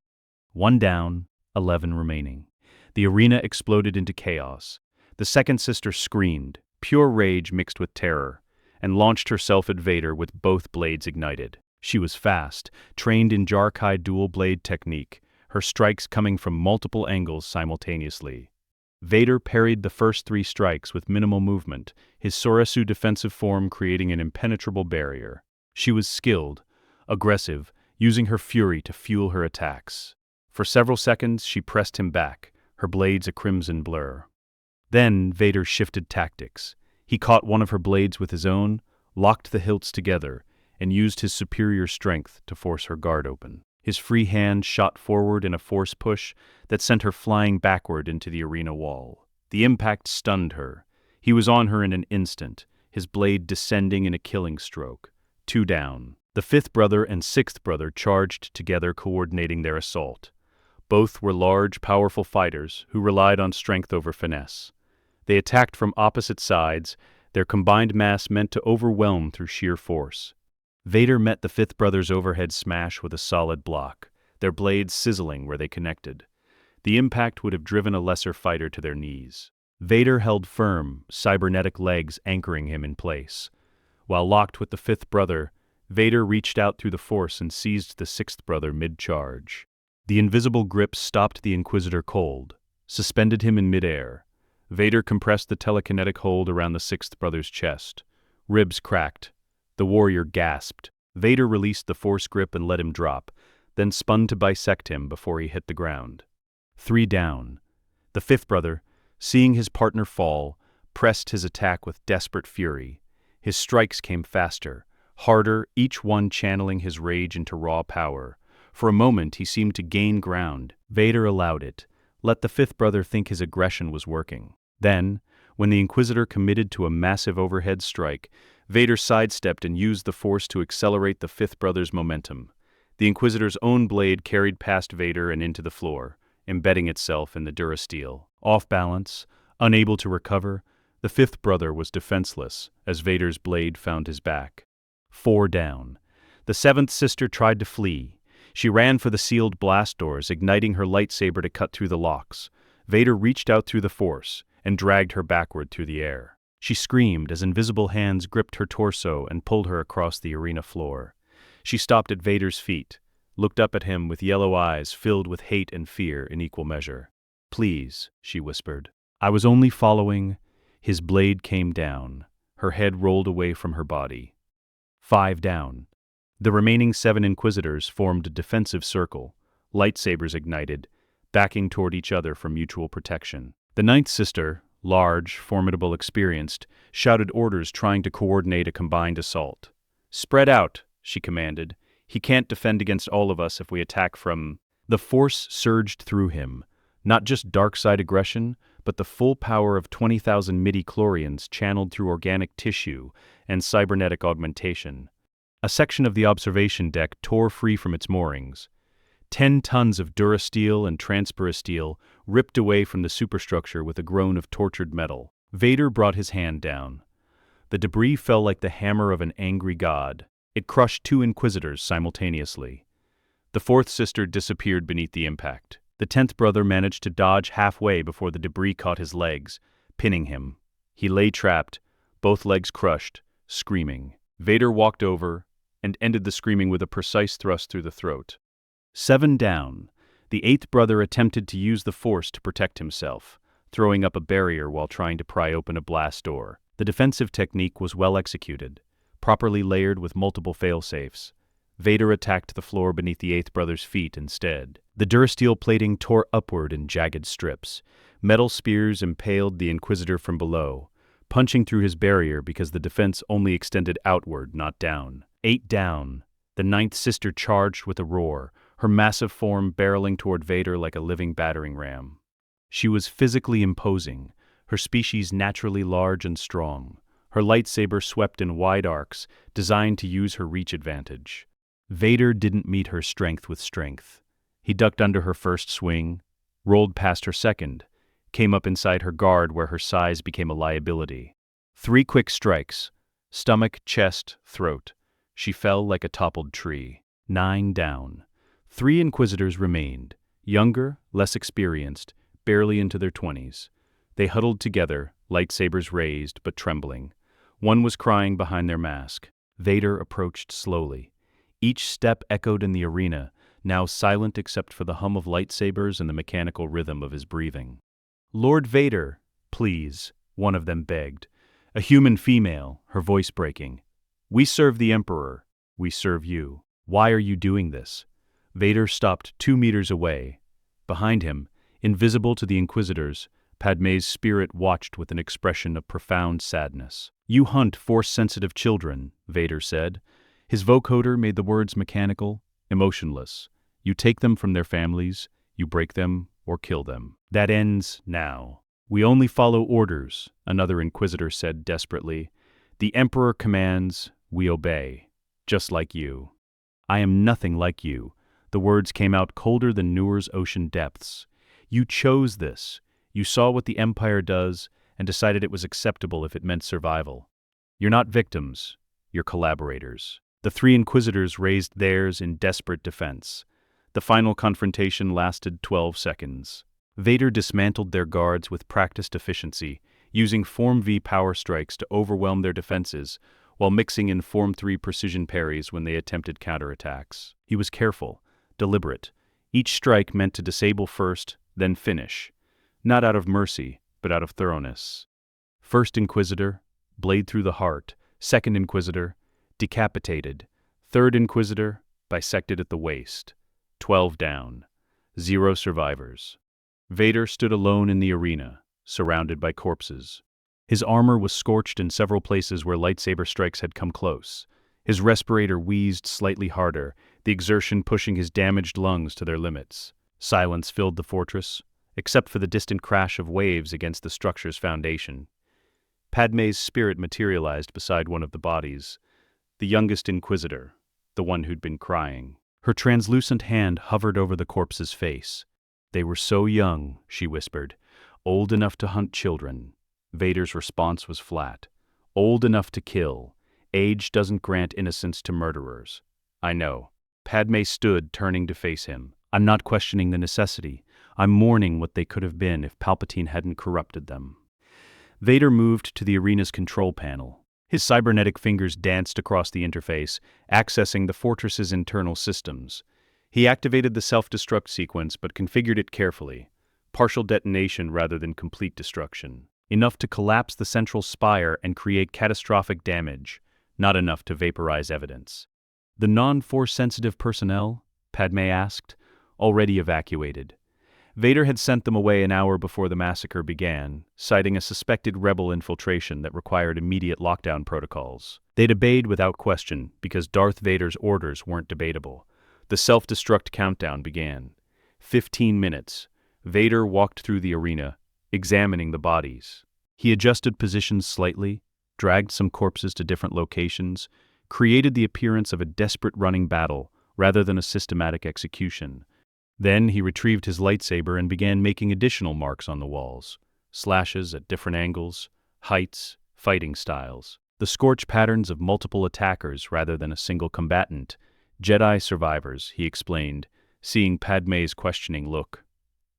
1 down, 11 remaining. The arena exploded into chaos. The second sister screamed, pure rage mixed with terror, and launched herself at Vader with both blades ignited. She was fast, trained in Jarkai dual-blade technique, her strikes coming from multiple angles simultaneously. Vader parried the first 3 strikes with minimal movement, his Soresu defensive form creating an impenetrable barrier. She was skilled, aggressive, using her fury to fuel her attacks. For several seconds, she pressed him back, her blades a crimson blur. Then Vader shifted tactics. He caught one of her blades with his own, locked the hilts together, and used his superior strength to force her guard open. His free hand shot forward in a force push that sent her flying backward into the arena wall. The impact stunned her. He was on her in an instant, his blade descending in a killing stroke. 2 down. The fifth brother and sixth brother charged together, coordinating their assault. Both were large, powerful fighters who relied on strength over finesse. They attacked from opposite sides, their combined mass meant to overwhelm through sheer force. Vader met the fifth brother's overhead smash with a solid block, their blades sizzling where they connected. The impact would have driven a lesser fighter to their knees. Vader held firm, cybernetic legs anchoring him in place. While locked with the fifth brother, Vader reached out through the Force and seized the sixth brother mid-charge. The invisible grip stopped the Inquisitor cold, suspended him in midair. Vader compressed the telekinetic hold around the sixth brother's chest. Ribs cracked. The warrior gasped. Vader released the Force grip and let him drop, then spun to bisect him before he hit the ground. 3 down. The fifth brother, seeing his partner fall, pressed his attack with desperate fury. His strikes came faster, harder, each one channeling his rage into raw power. For a moment he seemed to gain ground. Vader allowed it, let the fifth brother think his aggression was working. Then, when the Inquisitor committed to a massive overhead strike, Vader sidestepped and used the Force to accelerate the fifth brother's momentum. The Inquisitor's own blade carried past Vader and into the floor, embedding itself in the durasteel. Off balance, unable to recover, the fifth brother was defenseless as Vader's blade found his back. 4 down. The seventh sister tried to flee. She ran for the sealed blast doors, igniting her lightsaber to cut through the locks. Vader reached out through the Force and dragged her backward through the air. She screamed as invisible hands gripped her torso and pulled her across the arena floor. She stopped at Vader's feet, looked up at him with yellow eyes filled with hate and fear in equal measure. "Please," she whispered. "I was only following—" His blade came down. Her head rolled away from her body. 5 down. The remaining 7 Inquisitors formed a defensive circle, lightsabers ignited, backing toward each other for mutual protection. The ninth sister, large, formidable, experienced, shouted orders trying to coordinate a combined assault. "Spread out," she commanded. "He can't defend against all of us if we attack from—" The Force surged through him, not just dark side aggression, but the full power of 20,000 midi-chlorians channeled through organic tissue and cybernetic augmentation. A section of the observation deck tore free from its moorings. 10 tons of durasteel and transparasteel ripped away from the superstructure with a groan of tortured metal. Vader brought his hand down. The debris fell like the hammer of an angry god. It crushed 2 Inquisitors simultaneously. The fourth sister disappeared beneath the impact. The 10th brother managed to dodge halfway before the debris caught his legs, pinning him. He lay trapped, both legs crushed, screaming. Vader walked over and ended the screaming with a precise thrust through the throat. 7 down. The 8th brother attempted to use the Force to protect himself, throwing up a barrier while trying to pry open a blast door. The defensive technique was well executed, properly layered with multiple failsafes. Vader attacked the floor beneath the 8th brother's feet instead. The durasteel plating tore upward in jagged strips. Metal spears impaled the Inquisitor from below, punching through his barrier because the defense only extended outward, not down. 8 down. The ninth sister charged with a roar, her massive form barreling toward Vader like a living battering ram. She was physically imposing, her species naturally large and strong. Her lightsaber swept in wide arcs, designed to use her reach advantage. Vader didn't meet her strength with strength. He ducked under her first swing, rolled past her second, came up inside her guard where her size became a liability. 3 quick strikes, stomach, chest, throat. She fell like a toppled tree. 9 down. 3 Inquisitors remained, younger, less experienced, barely into their 20s. They huddled together, lightsabers raised but trembling. One was crying behind their mask. Vader approached slowly. Each step echoed in the arena, now silent except for the hum of lightsabers and the mechanical rhythm of his breathing. "Lord Vader, please," one of them begged. A human female, her voice breaking. "We serve the Emperor. We serve you. Why are you doing this?" Vader stopped 2 meters away. Behind him, invisible to the Inquisitors, Padmé's spirit watched with an expression of profound sadness. "You hunt Force-sensitive children," Vader said. His vocoder made the words mechanical, emotionless. "You take them from their families, you break them or kill them. That ends now." "We only follow orders," another Inquisitor said desperately. The Emperor commands, we obey. Just like you. I am nothing like you. The words came out colder than Noor's ocean depths. You chose this. You saw what the Empire does and decided it was acceptable if it meant survival. You're not victims. You're collaborators. The three Inquisitors raised theirs in desperate defense. The final confrontation lasted 12 seconds. Vader dismantled their guards with practiced efficiency, using Form V power strikes to overwhelm their defenses, while mixing in Form 3 precision parries when they attempted counterattacks. He was careful, deliberate. Each strike meant to disable first, then finish. Not out of mercy, but out of thoroughness. First Inquisitor, blade through the heart. Second Inquisitor, decapitated. Third Inquisitor, bisected at the waist. 12 down. 0 survivors. Vader stood alone in the arena, surrounded by corpses. His armor was scorched in several places where lightsaber strikes had come close. His respirator wheezed slightly harder, the exertion pushing his damaged lungs to their limits. Silence filled the fortress, except for the distant crash of waves against the structure's foundation. Padmé's spirit materialized beside one of the bodies, the youngest Inquisitor, the one who'd been crying. Her translucent hand hovered over the corpse's face. They were so young, she whispered, old enough to hunt children. Vader's response was flat. Old enough to kill. Age doesn't grant innocence to murderers. I know. Padmé stood, turning to face him. I'm not questioning the necessity. I'm mourning what they could have been if Palpatine hadn't corrupted them. Vader moved to the arena's control panel. His cybernetic fingers danced across the interface, accessing the fortress's internal systems. He activated the self-destruct sequence but configured it carefully. Partial detonation rather than complete destruction. Enough to collapse the central spire and create catastrophic damage, not enough to vaporize evidence. The non-Force-sensitive personnel, Padmé asked, already evacuated. Vader had sent them away an hour before the massacre began, citing a suspected rebel infiltration that required immediate lockdown protocols. They'd obeyed without question because Darth Vader's orders weren't debatable. The self-destruct countdown began. 15 minutes. Vader walked through the arena, examining the bodies. He adjusted positions slightly, dragged some corpses to different locations, created the appearance of a desperate running battle rather than a systematic execution. Then he retrieved his lightsaber and began making additional marks on the walls, slashes at different angles, heights, fighting styles. The scorch patterns of multiple attackers rather than a single combatant. Jedi survivors, he explained, seeing Padmé's questioning look.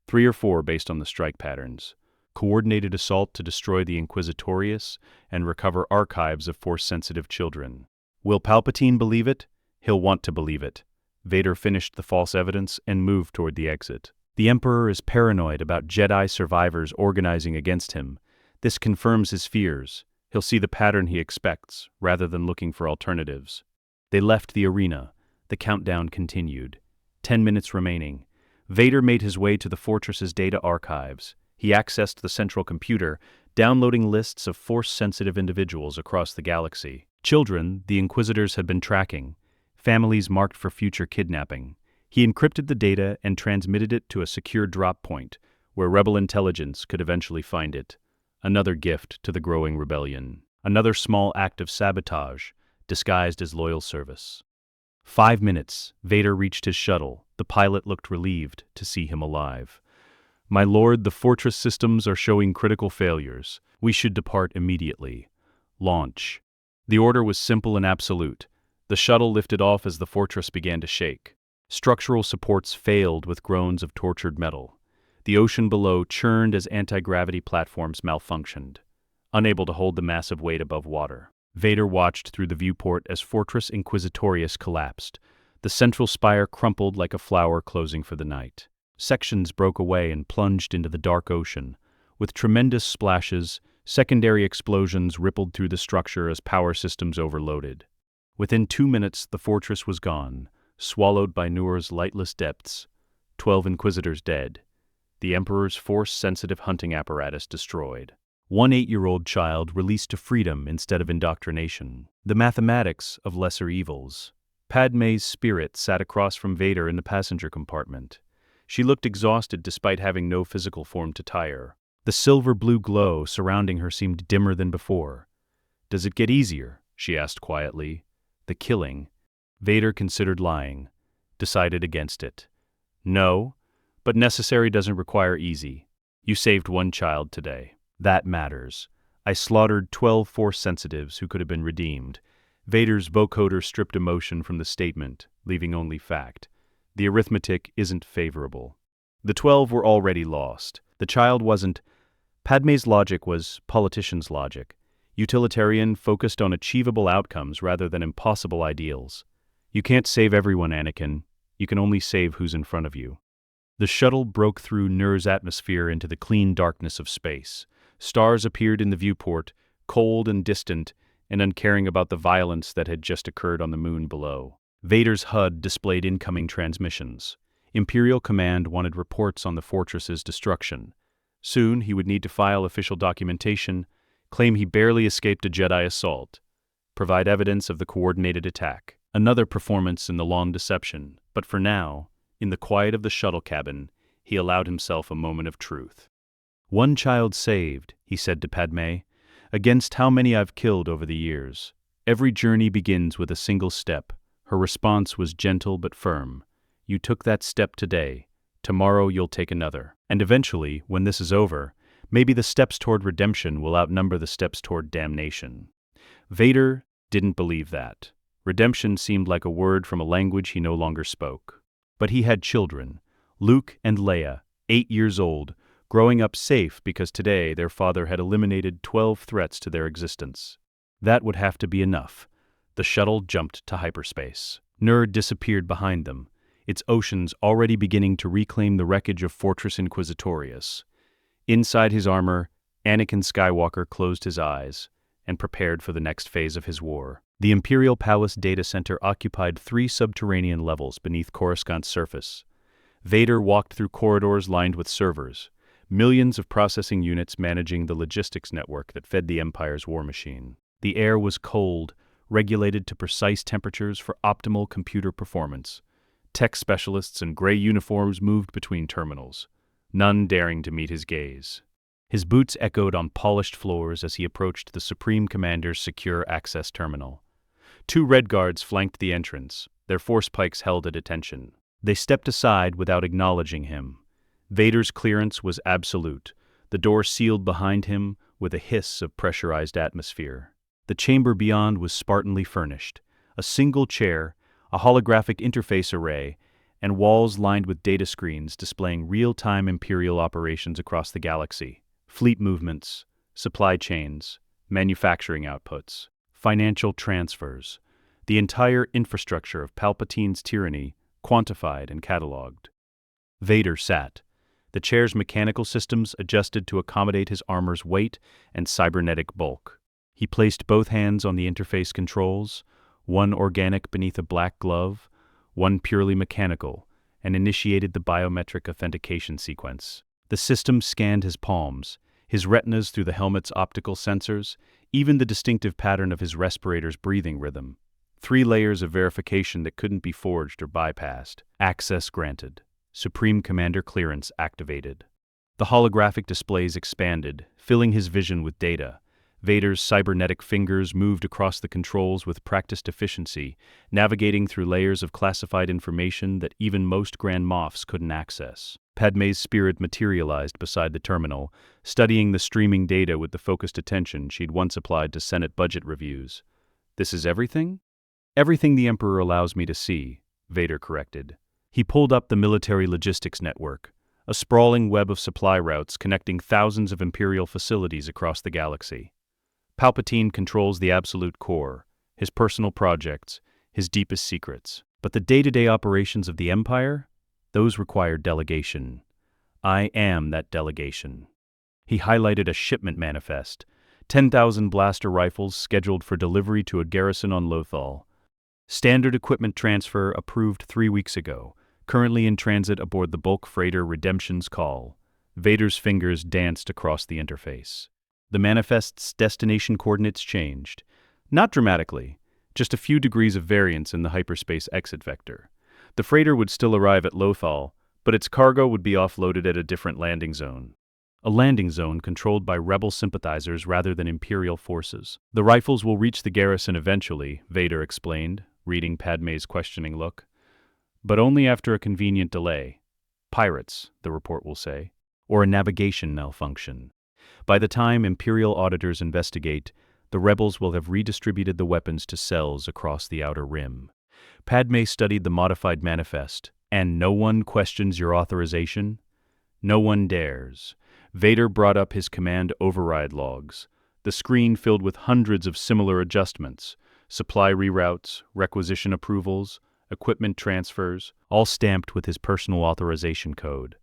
3 or 4 based on the strike patterns. Coordinated assault to destroy the Inquisitorius and recover archives of Force-sensitive children. Will Palpatine believe it? He'll want to believe it. Vader finished the false evidence and moved toward the exit. The Emperor is paranoid about Jedi survivors organizing against him. This confirms his fears. He'll see the pattern he expects, rather than looking for alternatives. They left the arena. The countdown continued. 10 minutes remaining. Vader made his way to the fortress's data archives. He accessed the central computer, downloading lists of Force-sensitive individuals across the galaxy. Children the Inquisitors had been tracking. Families marked for future kidnapping. He encrypted the data and transmitted it to a secure drop point, where rebel intelligence could eventually find it. Another gift to the growing rebellion. Another small act of sabotage, disguised as loyal service. 5 minutes. Vader reached his shuttle. The pilot looked relieved to see him alive. My lord, the fortress systems are showing critical failures. We should depart immediately. Launch. The order was simple and absolute. The shuttle lifted off as the fortress began to shake. Structural supports failed with groans of tortured metal. The ocean below churned as anti-gravity platforms malfunctioned, unable to hold the massive weight above water. Vader watched through the viewport as Fortress Inquisitorius collapsed. The central spire crumpled like a flower closing for the night. Sections broke away and plunged into the dark ocean. With tremendous splashes, secondary explosions rippled through the structure as power systems overloaded. Within 2 minutes, the fortress was gone, swallowed by Noor's lightless depths. 12 Inquisitors dead. The Emperor's Force-sensitive hunting apparatus destroyed. One 8-year-old child released to freedom instead of indoctrination. The mathematics of lesser evils. Padmé's spirit sat across from Vader in the passenger compartment. She looked exhausted despite having no physical form to tire. The silver-blue glow surrounding her seemed dimmer than before. Does it get easier? She asked quietly. The killing. Vader considered lying, decided against it. No, but necessary doesn't require easy. You saved one child today. That matters. I slaughtered 12 Force sensitives who could have been redeemed. Vader's vocoder stripped emotion from the statement, leaving only fact. The arithmetic isn't favorable. The 12 were already lost. The child wasn't. Padmé's logic was politician's logic. Utilitarian, focused on achievable outcomes rather than impossible ideals. You can't save everyone, Anakin. You can only save who's in front of you. The shuttle broke through Nur's atmosphere into the clean darkness of space. Stars appeared in the viewport, cold and distant, and uncaring about the violence that had just occurred on the moon below. Vader's HUD displayed incoming transmissions. Imperial Command wanted reports on the fortress's destruction. Soon he would need to file official documentation, claim he barely escaped a Jedi assault, provide evidence of the coordinated attack. Another performance in the long deception, but for now, in the quiet of the shuttle cabin, he allowed himself a moment of truth. One child saved, he said to Padmé, against how many I've killed over the years. Every journey begins with a single step. Her response was gentle but firm. You took that step today. Tomorrow you'll take another. And eventually, when this is over, maybe the steps toward redemption will outnumber the steps toward damnation. Vader didn't believe that. Redemption seemed like a word from a language he no longer spoke. But he had children, Luke and Leia, 8 years old, growing up safe because today their father had eliminated 12 threats to their existence. That would have to be enough. The shuttle jumped to hyperspace. Nur disappeared behind them, its oceans already beginning to reclaim the wreckage of Fortress Inquisitorius. Inside his armor, Anakin Skywalker closed his eyes and prepared for the next phase of his war. The Imperial Palace data center occupied 3 subterranean levels beneath Coruscant's surface. Vader walked through corridors lined with servers, millions of processing units managing the logistics network that fed the Empire's war machine. The air was cold, regulated to precise temperatures for optimal computer performance. Tech specialists in gray uniforms moved between terminals, none daring to meet his gaze. His boots echoed on polished floors as he approached the Supreme Commander's secure access terminal. 2 Red Guards flanked the entrance, their force pikes held at attention. They stepped aside without acknowledging him. Vader's clearance was absolute, the door sealed behind him with a hiss of pressurized atmosphere. The chamber beyond was spartanly furnished. A single chair, a holographic interface array, and walls lined with data screens displaying real-time Imperial operations across the galaxy. Fleet movements, supply chains, manufacturing outputs, financial transfers, the entire infrastructure of Palpatine's tyranny quantified and catalogued. Vader sat, the chair's mechanical systems adjusted to accommodate his armor's weight and cybernetic bulk. He placed both hands on the interface controls, one organic beneath a black glove, one purely mechanical, and initiated the biometric authentication sequence. The system scanned his palms, his retinas through the helmet's optical sensors, even the distinctive pattern of his respirator's breathing rhythm. 3 layers of verification that couldn't be forged or bypassed. Access granted. Supreme Commander clearance activated. The holographic displays expanded, filling his vision with data. Vader's cybernetic fingers moved across the controls with practiced efficiency, navigating through layers of classified information that even most Grand Moffs couldn't access. Padmé's spirit materialized beside the terminal, studying the streaming data with the focused attention she'd once applied to Senate budget reviews. This is everything? Everything the Emperor allows me to see, Vader corrected. He pulled up the military logistics network, a sprawling web of supply routes connecting thousands of Imperial facilities across the galaxy. Palpatine controls the absolute core, his personal projects, his deepest secrets. But the day-to-day operations of the Empire? Those require delegation. I am that delegation. He highlighted a shipment manifest, 10,000 blaster rifles scheduled for delivery to a garrison on Lothal. Standard equipment transfer approved 3 weeks ago, currently in transit aboard the bulk freighter Redemption's Call. Vader's fingers danced across the interface. The manifest's destination coordinates changed. Not dramatically, just a few degrees of variance in the hyperspace exit vector. The freighter would still arrive at Lothal, but its cargo would be offloaded at a different landing zone. A landing zone controlled by rebel sympathizers rather than Imperial forces. The rifles will reach the garrison eventually, Vader explained, reading Padmé's questioning look. But only after a convenient delay. Pirates, the report will say, or a navigation malfunction. By the time Imperial auditors investigate, the rebels will have redistributed the weapons to cells across the outer rim. Padmé studied the modified manifest. And no one questions your authorization? No one dares. Vader brought up his command override logs, the screen filled with hundreds of similar adjustments, supply reroutes, requisition approvals, equipment transfers, all stamped with his personal authorization code.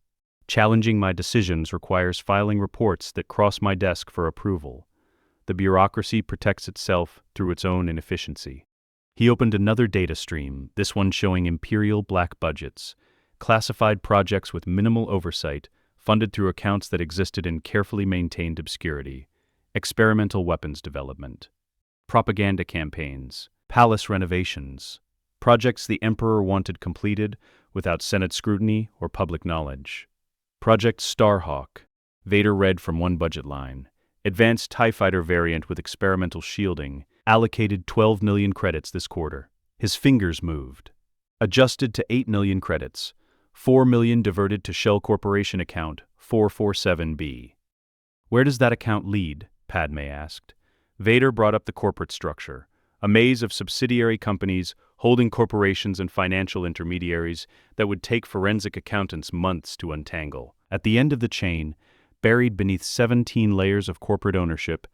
Challenging my decisions requires filing reports that cross my desk for approval. The bureaucracy protects itself through its own inefficiency. He opened another data stream, this one showing Imperial black budgets, classified projects with minimal oversight, funded through accounts that existed in carefully maintained obscurity, experimental weapons development, propaganda campaigns, palace renovations, projects the Emperor wanted completed without Senate scrutiny or public knowledge. Project Starhawk, Vader read from one budget line, advanced TIE fighter variant with experimental shielding, allocated 12 million credits this quarter. His fingers moved. Adjusted to 8 million credits. 4 million diverted to Shell Corporation account 447B. Where does that account lead? Padmé asked. Vader brought up the corporate structure, a maze of subsidiary companies, holding corporations and financial intermediaries that would take forensic accountants months to untangle. At the end of the chain, buried beneath 17 layers of corporate ownership,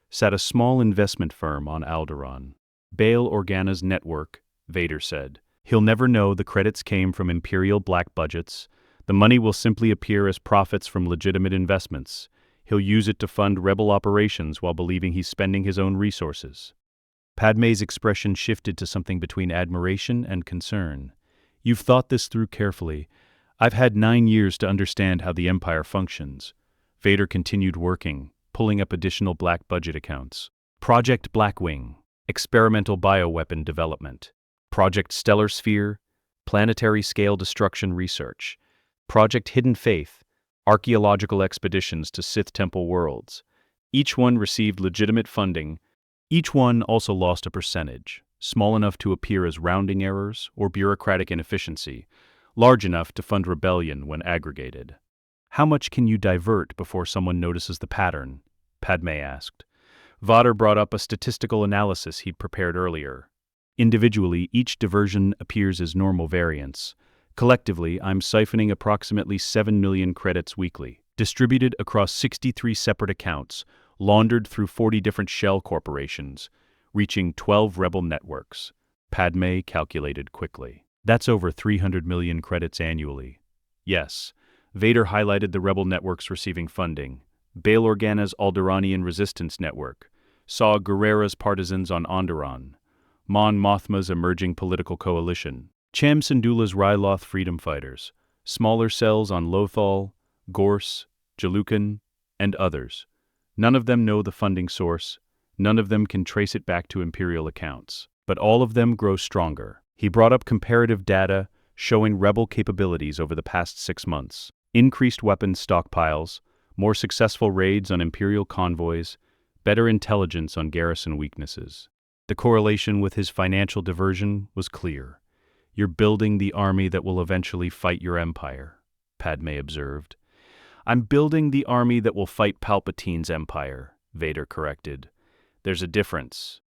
sat a small investment firm on Alderaan. Bail Organa's network, Vader said. He'll never know the credits came from Imperial black budgets. The money will simply appear as profits from legitimate investments. He'll use it to fund rebel operations while believing he's spending his own resources. Padmé's expression shifted to something between admiration and concern. You've thought this through carefully. I've had 9 years to understand how the Empire functions. Vader continued working, pulling up additional black budget accounts. Project Blackwing, experimental bioweapon development. Project Stellar Sphere, planetary scale destruction research. Project Hidden Faith, archaeological expeditions to Sith temple worlds. Each one received legitimate funding. Each one also lost a percentage, small enough to appear as rounding errors or bureaucratic inefficiency, large enough to fund rebellion when aggregated. How much can you divert before someone notices the pattern? Padmé asked. Vader brought up a statistical analysis he'd prepared earlier. Individually, each diversion appears as normal variance. Collectively, I'm siphoning approximately 7 million credits weekly, distributed across 63 separate accounts, laundered through 40 different shell corporations, reaching 12 rebel networks. Padmé calculated quickly. That's over 300 million credits annually. Yes. Vader highlighted the rebel networks receiving funding. Bail Organa's Alderaanian Resistance Network, Saw Gerrera's Partisans on Onderon, Mon Mothma's Emerging Political Coalition, Cham Syndulla's Ryloth Freedom Fighters, smaller cells on Lothal, Gorse, Jalukan, and others. None of them know the funding source, none of them can trace it back to Imperial accounts, but all of them grow stronger. He brought up comparative data showing rebel capabilities over the past 6 months. Increased weapons stockpiles, more successful raids on Imperial convoys, better intelligence on garrison weaknesses. The correlation with his financial diversion was clear. You're building the army that will eventually fight your empire, Padmé observed. I'm building the army that will fight Palpatine's empire, Vader corrected. There's a difference.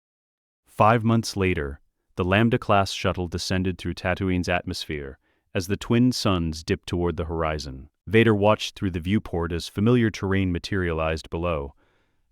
5 months later, the Lambda-class shuttle descended through Tatooine's atmosphere as the twin suns dipped toward the horizon. Vader watched through the viewport as familiar terrain materialized below.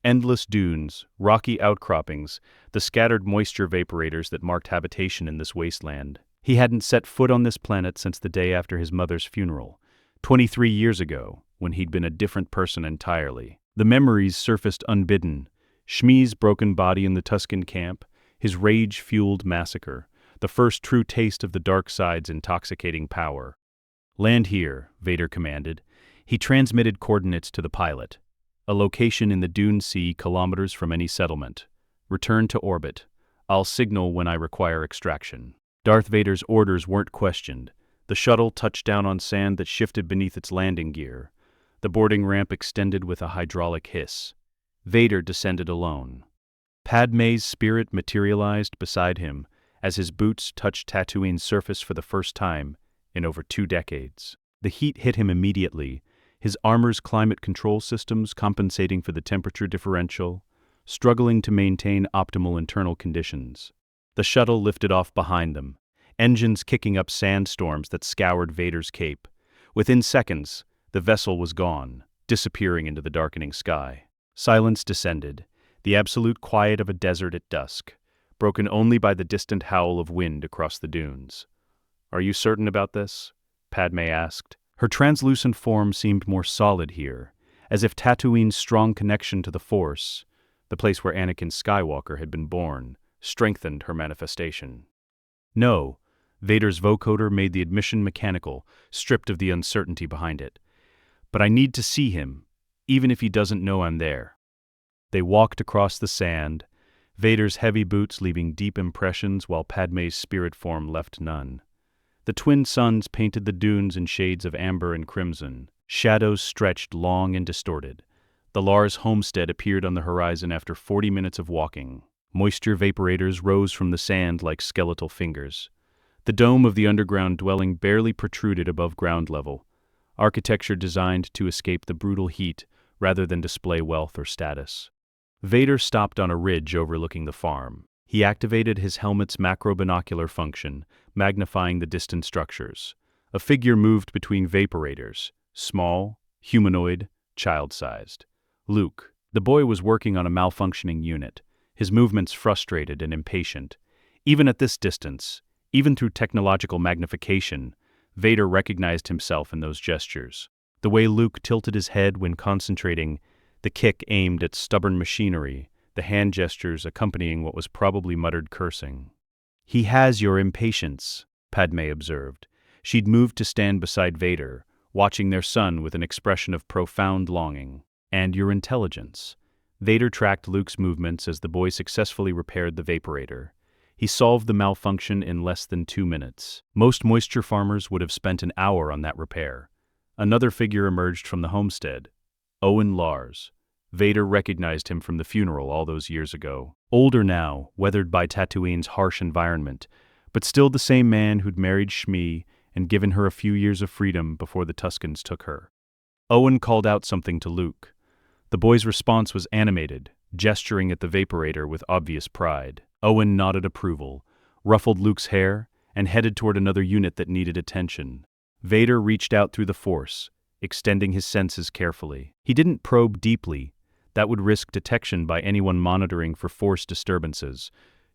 Endless dunes, rocky outcroppings, the scattered moisture vaporators that marked habitation in this wasteland. He hadn't set foot on this planet since the day after his mother's funeral, 23 years ago, when he'd been a different person entirely. The memories surfaced unbidden. Shmi's broken body in the Tusken camp, his rage-fueled massacre, the first true taste of the dark side's intoxicating power. Land here, Vader commanded. He transmitted coordinates to the pilot. A location in the Dune Sea kilometers from any settlement. Return to orbit. I'll signal when I require extraction. Darth Vader's orders weren't questioned. The shuttle touched down on sand that shifted beneath its landing gear. The boarding ramp extended with a hydraulic hiss. Vader descended alone. Padmé's spirit materialized beside him as his boots touched Tatooine's surface for the first time in over 2 decades. The heat hit him immediately, his armor's climate control systems compensating for the temperature differential, struggling to maintain optimal internal conditions. The shuttle lifted off behind them, engines kicking up sandstorms that scoured Vader's cape. Within seconds, the vessel was gone, disappearing into the darkening sky. Silence descended, the absolute quiet of a desert at dusk, broken only by the distant howl of wind across the dunes. "Are you certain about this?" Padmé asked. Her translucent form seemed more solid here, as if Tatooine's strong connection to the Force, the place where Anakin Skywalker had been born, strengthened her manifestation. "No," Vader's vocoder made the admission mechanical, stripped of the uncertainty behind it. "But I need to see him, even if he doesn't know I'm there." They walked across the sand, Vader's heavy boots leaving deep impressions while Padmé's spirit form left none. The twin suns painted the dunes in shades of amber and crimson. Shadows stretched long and distorted. The Lars homestead appeared on the horizon after 40 minutes of walking. Moisture vaporators rose from the sand like skeletal fingers. The dome of the underground dwelling barely protruded above ground level, architecture designed to escape the brutal heat rather than display wealth or status. Vader stopped on a ridge overlooking the farm. He activated his helmet's macro-binocular function, magnifying the distant structures. A figure moved between vaporators, small, humanoid, child-sized. Luke. The boy was working on a malfunctioning unit, his movements frustrated and impatient. Even at this distance, even through technological magnification, Vader recognized himself in those gestures. The way Luke tilted his head when concentrating, the kick aimed at stubborn machinery, the hand gestures accompanying what was probably muttered cursing. "He has your impatience," Padmé observed. She'd moved to stand beside Vader, watching their son with an expression of profound longing. "And your intelligence." Vader tracked Luke's movements as the boy successfully repaired the vaporator. He solved the malfunction in less than 2 minutes. Most moisture farmers would have spent an hour on that repair. Another figure emerged from the homestead. Owen Lars. Vader recognized him from the funeral all those years ago. Older now, weathered by Tatooine's harsh environment, but still the same man who'd married Shmi and given her a few years of freedom before the Tuskens took her. Owen called out something to Luke. The boy's response was animated, gesturing at the vaporator with obvious pride. Owen nodded approval, ruffled Luke's hair, and headed toward another unit that needed attention. Vader reached out through the Force, extending his senses carefully. He didn't probe deeply. That would risk detection by anyone monitoring for Force disturbances.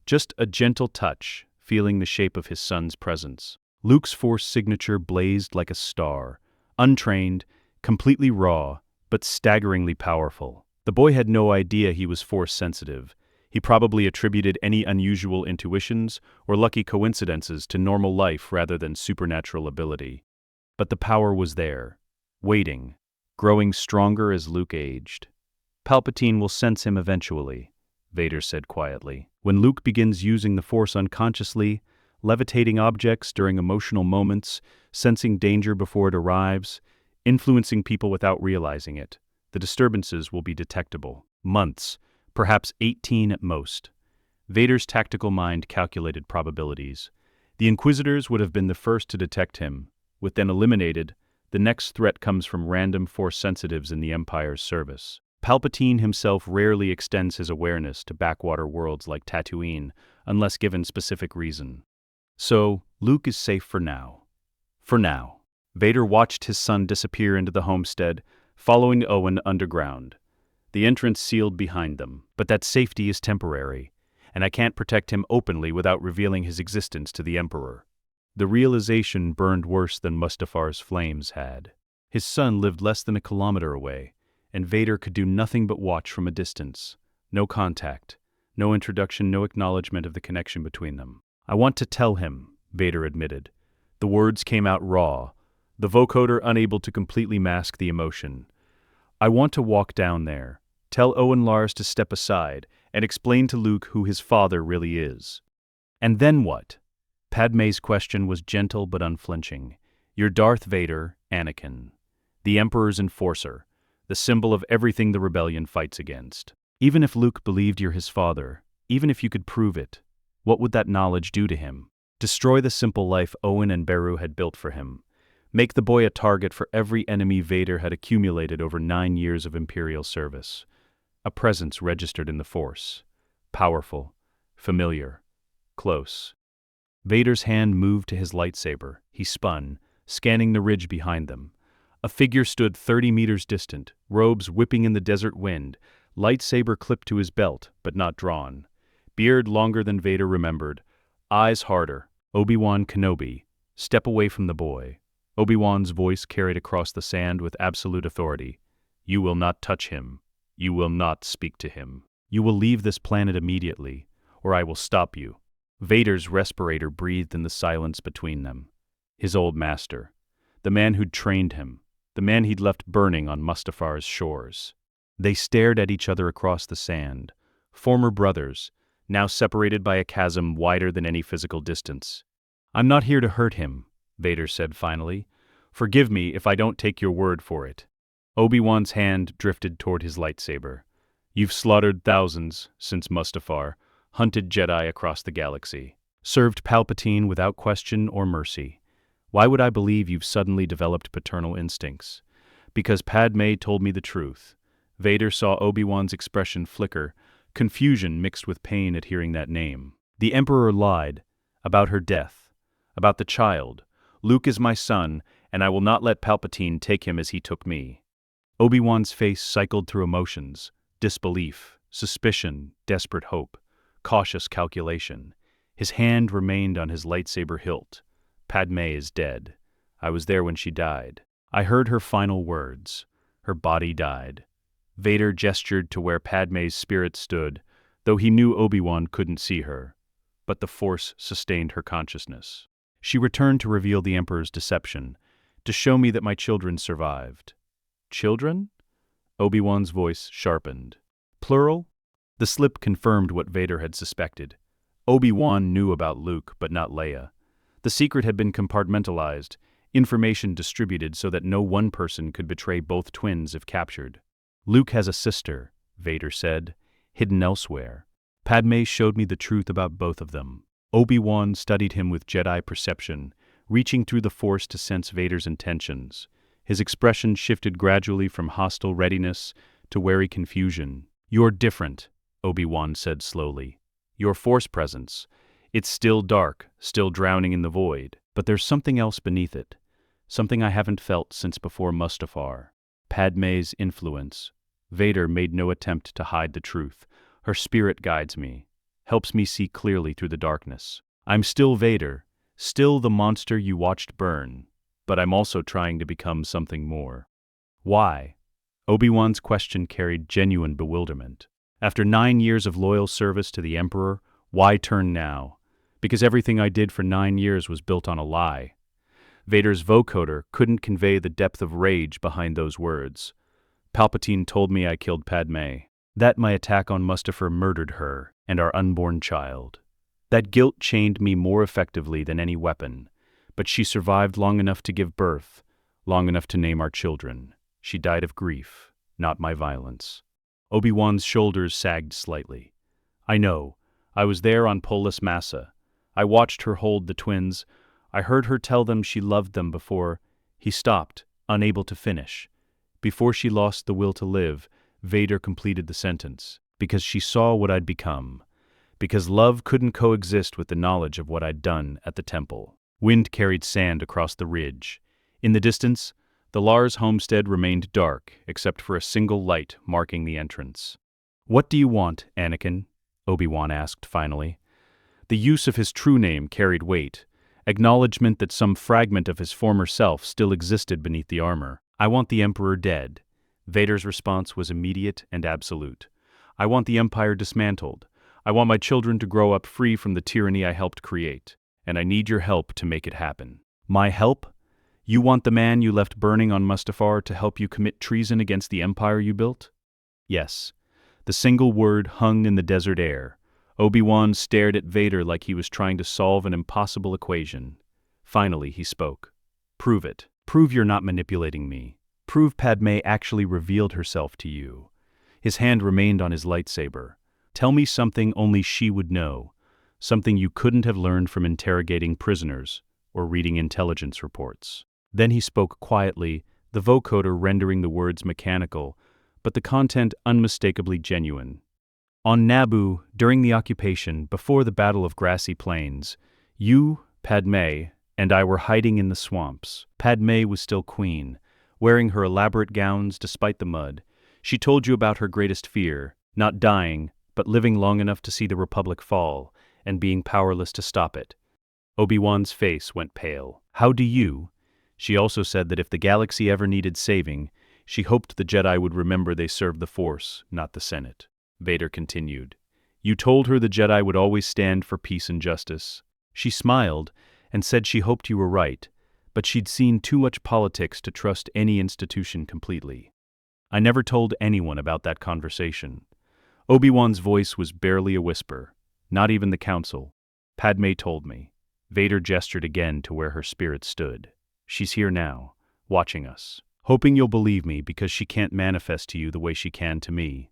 Just a gentle touch, feeling the shape of his son's presence. Luke's Force signature blazed like a star, untrained, completely raw, but staggeringly powerful. The boy had no idea he was Force-sensitive. He probably attributed any unusual intuitions or lucky coincidences to normal life rather than supernatural ability. But the power was there, waiting, growing stronger as Luke aged. "Palpatine will sense him eventually," Vader said quietly. "When Luke begins using the Force unconsciously, levitating objects during emotional moments, sensing danger before it arrives, influencing people without realizing it, the disturbances will be detectable. Months, perhaps 18 at most." Vader's tactical mind calculated probabilities. The Inquisitors would have been the first to detect him. With them eliminated, the next threat comes from random Force sensitives in the Empire's service. Palpatine himself rarely extends his awareness to backwater worlds like Tatooine, unless given specific reason. So, Luke is safe for now. For now. Vader watched his son disappear into the homestead, following Owen underground. The entrance sealed behind them, but that safety is temporary, and I can't protect him openly without revealing his existence to the Emperor. The realization burned worse than Mustafar's flames had. His son lived less than a kilometer away, and Vader could do nothing but watch from a distance. No contact, no introduction, no acknowledgement of the connection between them. "I want to tell him," Vader admitted. The words came out raw, the vocoder unable to completely mask the emotion. "I want to walk down there, tell Owen Lars to step aside, and explain to Luke who his father really is." "And then what?" Padmé's question was gentle but unflinching. "You're Darth Vader, Anakin. The Emperor's enforcer, the symbol of everything the rebellion fights against. Even if Luke believed you're his father, even if you could prove it, what would that knowledge do to him? Destroy the simple life Owen and Beru had built for him. Make the boy a target for every enemy Vader had accumulated over 9 years of Imperial service. A presence registered in the Force. Powerful, familiar, close. Vader's hand moved to his lightsaber. He spun, scanning the ridge behind them. A figure stood 30 meters distant, robes whipping in the desert wind, lightsaber clipped to his belt, but not drawn. Beard longer than Vader remembered, eyes harder. Obi-Wan Kenobi. Step away from the boy. Obi-Wan's voice carried across the sand with absolute authority. You will not touch him. You will not speak to him. You will leave this planet immediately, or I will stop you. Vader's respirator breathed in the silence between them. His old master. The man who'd trained him. The man he'd left burning on Mustafar's shores. They stared at each other across the sand. Former brothers, now separated by a chasm wider than any physical distance. I'm not here to hurt him, Vader said finally. Forgive me if I don't take your word for it. Obi-Wan's hand drifted toward his lightsaber. You've slaughtered thousands since Mustafar, hunted Jedi across the galaxy, served Palpatine without question or mercy. Why would I believe you've suddenly developed paternal instincts? Because Padmé told me the truth. Vader saw Obi-Wan's expression flicker, confusion mixed with pain at hearing that name. The Emperor lied about her death, about the child. Luke is my son, and I will not let Palpatine take him as he took me. Obi-Wan's face cycled through emotions, disbelief, suspicion, desperate hope, cautious calculation. His hand remained on his lightsaber hilt. Padmé is dead. I was there when she died. I heard her final words. Her body died. Vader gestured to where Padmé's spirit stood, though he knew Obi-Wan couldn't see her. But the Force sustained her consciousness. She returned to reveal the Emperor's deception, to show me that my children survived. Children? Obi-Wan's voice sharpened. Plural? The slip confirmed what Vader had suspected. Obi-Wan knew about Luke, but not Leia. The secret had been compartmentalized, information distributed so that no one person could betray both twins if captured. Luke has a sister, Vader said, hidden elsewhere. Padmé showed me the truth about both of them. Obi-Wan studied him with Jedi perception, reaching through the Force to sense Vader's intentions. His expression shifted gradually from hostile readiness to wary confusion. You're different, Obi-Wan said slowly. Your Force presence. It's still dark, still drowning in the void, but there's something else beneath it. Something I haven't felt since before Mustafar. Padmé's influence. Vader made no attempt to hide the truth. Her spirit guides me, helps me see clearly through the darkness. I'm still Vader, still the monster you watched burn, but I'm also trying to become something more. Why? Obi-Wan's question carried genuine bewilderment. After 9 years of loyal service to the Emperor, why turn now? Because everything I did for 9 years was built on a lie. Vader's vocoder couldn't convey the depth of rage behind those words. Palpatine told me I killed Padmé, that my attack on Mustafar murdered her and our unborn child. That guilt chained me more effectively than any weapon, but she survived long enough to give birth, long enough to name our children. She died of grief, not my violence. Obi-Wan's shoulders sagged slightly. I know. I was there on Polis Massa. I watched her hold the twins. I heard her tell them she loved them before. He stopped, unable to finish. Before she lost the will to live, Vader completed the sentence. Because she saw what I'd become. Because love couldn't coexist with the knowledge of what I'd done at the temple. Wind carried sand across the ridge. In the distance, the Lars homestead remained dark, except for a single light marking the entrance. What do you want, Anakin? Obi-Wan asked finally. The use of his true name carried weight, acknowledgement that some fragment of his former self still existed beneath the armor. I want the Emperor dead. Vader's response was immediate and absolute. I want the Empire dismantled. I want my children to grow up free from the tyranny I helped create, and I need your help to make it happen. My help? You want the man you left burning on Mustafar to help you commit treason against the Empire you built? Yes. The single word hung in the desert air. Obi-Wan stared at Vader like he was trying to solve an impossible equation. Finally, he spoke. Prove it. Prove you're not manipulating me. Prove Padmé actually revealed herself to you." His hand remained on his lightsaber. "Tell me something only she would know, something you couldn't have learned from interrogating prisoners or reading intelligence reports." Then he spoke quietly, the vocoder rendering the words mechanical, but the content unmistakably genuine. "On Naboo, during the occupation, before the Battle of Grassy Plains, you, Padmé, and I were hiding in the swamps. Padmé was still queen, wearing her elaborate gowns despite the mud. She told you about her greatest fear, not dying, but living long enough to see the Republic fall, and being powerless to stop it." Obi-Wan's face went pale. "How do you?" She also said that if the galaxy ever needed saving, she hoped the Jedi would remember they served the Force, not the Senate. Vader continued. "You told her the Jedi would always stand for peace and justice. She smiled and said she hoped you were right, but she'd seen too much politics to trust any institution completely." I never told anyone about that conversation. Obi-Wan's voice was barely a whisper, not even the council. "Padmé told me." Vader gestured again to where her spirit stood. "She's here now, watching us, hoping you'll believe me because she can't manifest to you the way she can to me."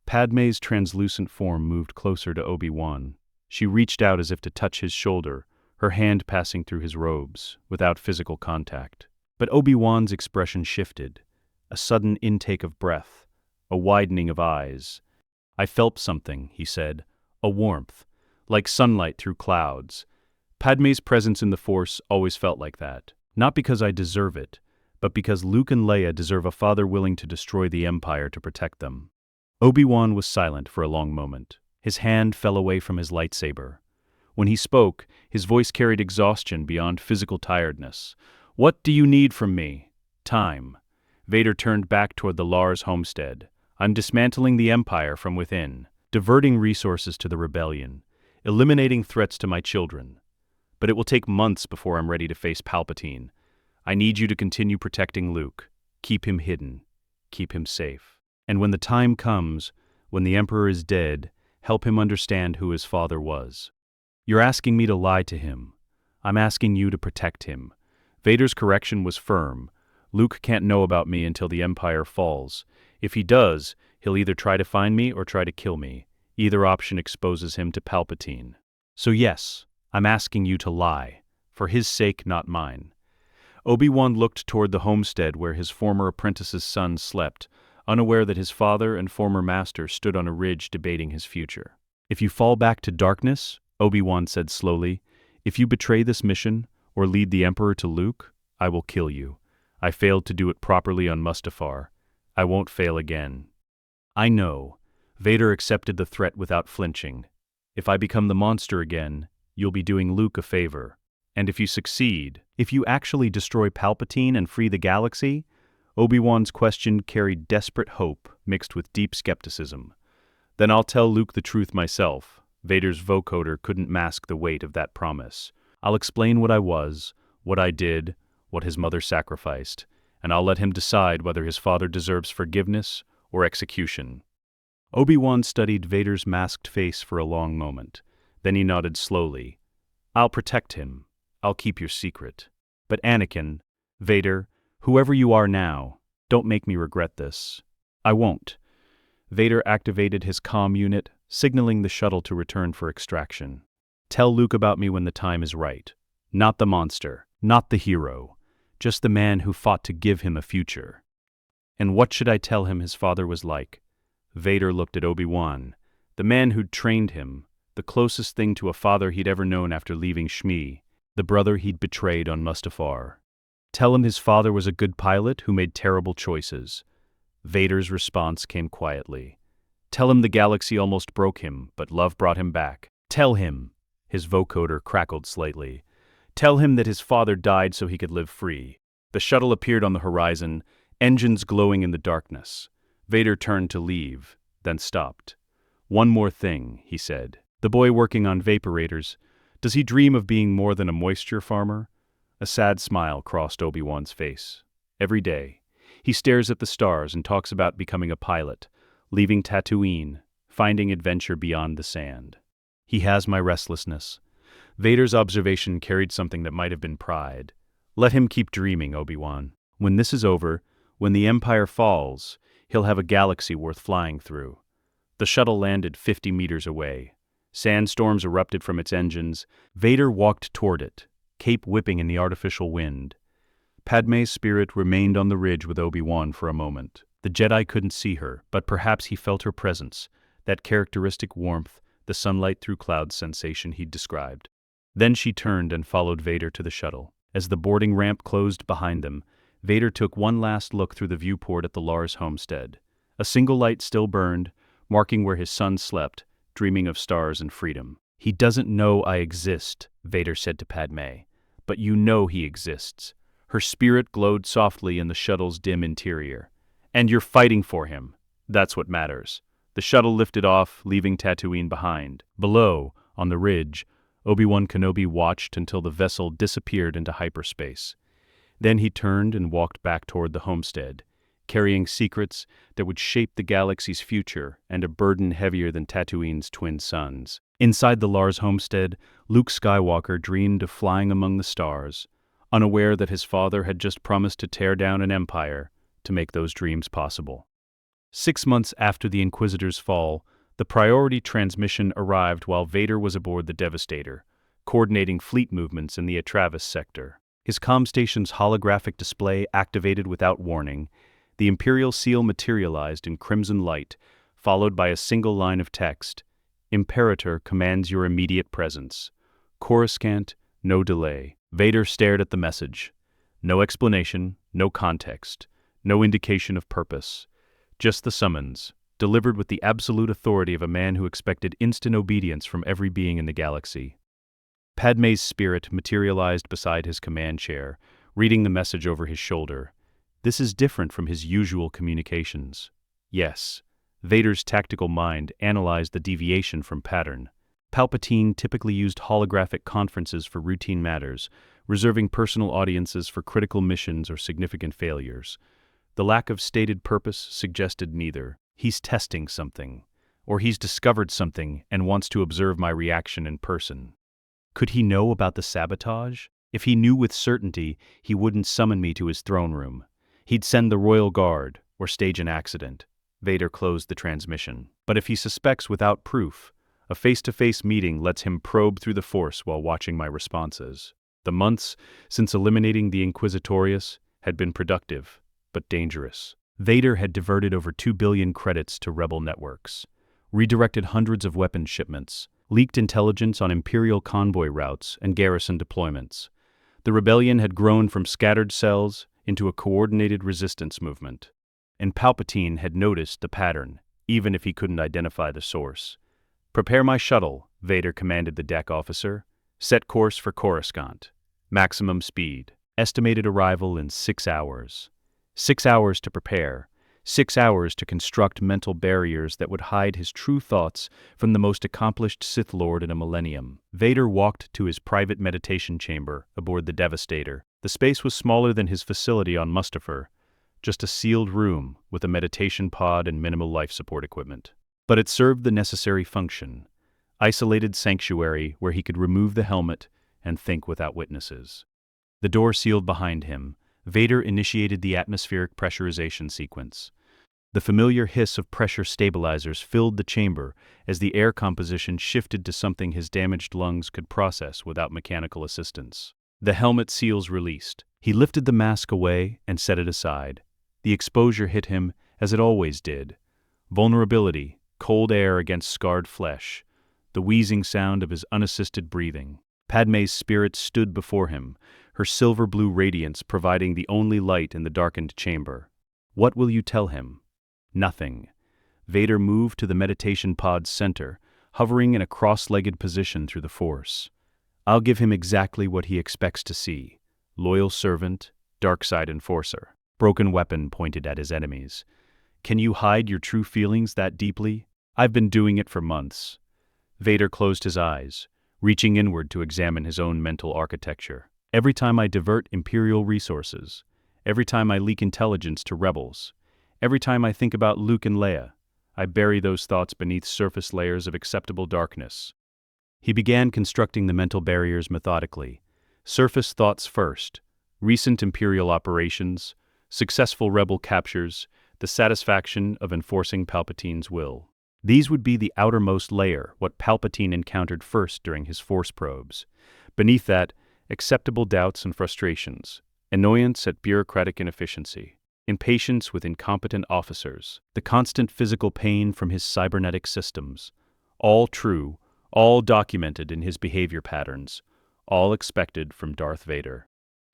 Padmé's translucent form moved closer to Obi-Wan. She reached out as if to touch his shoulder, her hand passing through his robes, without physical contact. But Obi-Wan's expression shifted, a sudden intake of breath, a widening of eyes. "I felt something," he said, "a warmth, like sunlight through clouds." Padmé's presence in the Force always felt like that. Not because I deserve it, but because Luke and Leia deserve a father willing to destroy the Empire to protect them. Obi-Wan was silent for a long moment. His hand fell away from his lightsaber. When he spoke, his voice carried exhaustion beyond physical tiredness. "What do you need from me?" "Time." Vader turned back toward the Lars homestead. "I'm dismantling the Empire from within, diverting resources to the rebellion, eliminating threats to my children. But it will take months before I'm ready to face Palpatine. I need you to continue protecting Luke. Keep him hidden. Keep him safe. And when the time comes, when the Emperor is dead, help him understand who his father was." "You're asking me to lie to him. I'm asking you to protect him." Vader's correction was firm. "Luke can't know about me until the Empire falls. If he does, he'll either try to find me or try to kill me. Either option exposes him to Palpatine. So yes, I'm asking you to lie. For his sake, not mine." Obi-Wan looked toward the homestead where his former apprentice's son slept, unaware that his father and former master stood on a ridge debating his future. "If you fall back to darkness," Obi-Wan said slowly, "if you betray this mission, or lead the Emperor to Luke, I will kill you. I failed to do it properly on Mustafar. I won't fail again." "I know." Vader accepted the threat without flinching. "If I become the monster again, you'll be doing Luke a favor. And if you succeed, if you actually destroy Palpatine and free the galaxy," Obi-Wan's question carried desperate hope mixed with deep skepticism. "Then I'll tell Luke the truth myself." Vader's vocoder couldn't mask the weight of that promise. "I'll explain what I was, what I did, what his mother sacrificed, and I'll let him decide whether his father deserves forgiveness or execution." Obi-Wan studied Vader's masked face for a long moment. Then he nodded slowly. "I'll protect him. I'll keep your secret. But Anakin, Vader, whoever you are now, don't make me regret this." "I won't." Vader activated his comm unit, signaling the shuttle to return for extraction. "Tell Luke about me when the time is right. Not the monster, not the hero, just the man who fought to give him a future." "And what should I tell him his father was like?" Vader looked at Obi-Wan, the man who'd trained him, the closest thing to a father he'd ever known after leaving Shmi, the brother he'd betrayed on Mustafar. "Tell him his father was a good pilot who made terrible choices." Vader's response came quietly. "Tell him the galaxy almost broke him, but love brought him back. Tell him," his vocoder crackled slightly, "tell him that his father died so he could live free." The shuttle appeared on the horizon, engines glowing in the darkness. Vader turned to leave, then stopped. "One more thing," he said. "The boy working on vaporators, does he dream of being more than a moisture farmer?" A sad smile crossed Obi-Wan's face. "Every day, he stares at the stars and talks about becoming a pilot, leaving Tatooine, finding adventure beyond the sand. He has my restlessness." Vader's observation carried something that might have been pride. "Let him keep dreaming, Obi-Wan. When this is over, When the Empire falls, he'll have a galaxy worth flying through. The shuttle landed 50 meters away. Sandstorms erupted from its engines. Vader walked toward it, cape whipping in the artificial wind. Padmé's spirit remained on the ridge with Obi-Wan for a moment. The Jedi couldn't see her, but perhaps he felt her presence, that characteristic warmth, the sunlight through clouds sensation he'd described. Then she turned and followed Vader to the shuttle. As the boarding ramp closed behind them, Vader took one last look through the viewport at the Lars homestead. A single light still burned, marking where his son slept, dreaming of stars and freedom. "He doesn't know I exist," Vader said to Padmé, "but you know he exists." Her spirit glowed softly in the shuttle's dim interior. "And you're fighting for him. That's what matters." The shuttle lifted off, leaving Tatooine behind. Below, on the ridge, Obi-Wan Kenobi watched until the vessel disappeared into hyperspace. Then he turned and walked back toward the homestead, carrying secrets that would shape the galaxy's future and a burden heavier than Tatooine's twin suns. Inside the Lars homestead, Luke Skywalker dreamed of flying among the stars, unaware that his father had just promised to tear down an empire to make those dreams possible. 6 months after the Inquisitor's fall, the priority transmission arrived while Vader was aboard the Devastator, coordinating fleet movements in the Atravis sector. His comm station's holographic display activated without warning. The Imperial seal materialized in crimson light, followed by a single line of text. "Imperator commands your immediate presence. Coruscant, no delay." Vader stared at the message. No explanation, no context, no indication of purpose. Just the summons, delivered with the absolute authority of a man who expected instant obedience from every being in the galaxy. Padmé's spirit materialized beside his command chair, reading the message over his shoulder. This is different from his usual communications. Yes, Vader's tactical mind analyzed the deviation from pattern. Palpatine typically used holographic conferences for routine matters, reserving personal audiences for critical missions or significant failures. The lack of stated purpose suggested neither. He's testing something, or he's discovered something and wants to observe my reaction in person. Could he know about the sabotage? If he knew with certainty, he wouldn't summon me to his throne room. He'd send the Royal Guard, or stage an accident. Vader closed the transmission. But if he suspects without proof, a face-to-face meeting lets him probe through the Force while watching my responses. The months since eliminating the Inquisitorius had been productive, but dangerous. Vader had diverted over 2 billion credits to rebel networks, redirected hundreds of weapons shipments, leaked intelligence on Imperial convoy routes and garrison deployments. The rebellion had grown from scattered cells into a coordinated resistance movement. And Palpatine had noticed the pattern, even if he couldn't identify the source. "Prepare my shuttle," Vader commanded the deck officer. "Set course for Coruscant. Maximum speed. Estimated arrival in 6 hours. 6 hours to prepare. 6 hours to construct mental barriers that would hide his true thoughts from the most accomplished Sith Lord in a millennium." Vader walked to his private meditation chamber aboard the Devastator. The space was smaller than his facility on Mustafar, just a sealed room with a meditation pod and minimal life support equipment. But it served the necessary function: isolated sanctuary where he could remove the helmet and think without witnesses. The door sealed behind him. Vader initiated the atmospheric pressurization sequence. The familiar hiss of pressure stabilizers filled the chamber as the air composition shifted to something his damaged lungs could process without mechanical assistance. The helmet seals released. He lifted the mask away and set it aside. The exposure hit him as it always did. Vulnerability, cold air against scarred flesh, the wheezing sound of his unassisted breathing. Padmé's spirit stood before him, her silver-blue radiance providing the only light in the darkened chamber. "What will you tell him?" "Nothing." Vader moved to the meditation pod's center, hovering in a cross-legged position through the Force. "I'll give him exactly what he expects to see. Loyal servant, dark side enforcer. Broken weapon pointed at his enemies. Can you hide your true feelings that deeply? I've been doing it for months." Vader closed his eyes, reaching inward to examine his own mental architecture. "Every time I divert Imperial resources, every time I leak intelligence to rebels, every time I think about Luke and Leia, I bury those thoughts beneath surface layers of acceptable darkness." He began constructing the mental barriers methodically. Surface thoughts first: recent Imperial operations, successful rebel captures, the satisfaction of enforcing Palpatine's will. These would be the outermost layer, what Palpatine encountered first during his Force probes. Beneath that, acceptable doubts and frustrations, annoyance at bureaucratic inefficiency, impatience with incompetent officers, the constant physical pain from his cybernetic systems. All true, all documented in his behavior patterns, all expected from Darth Vader.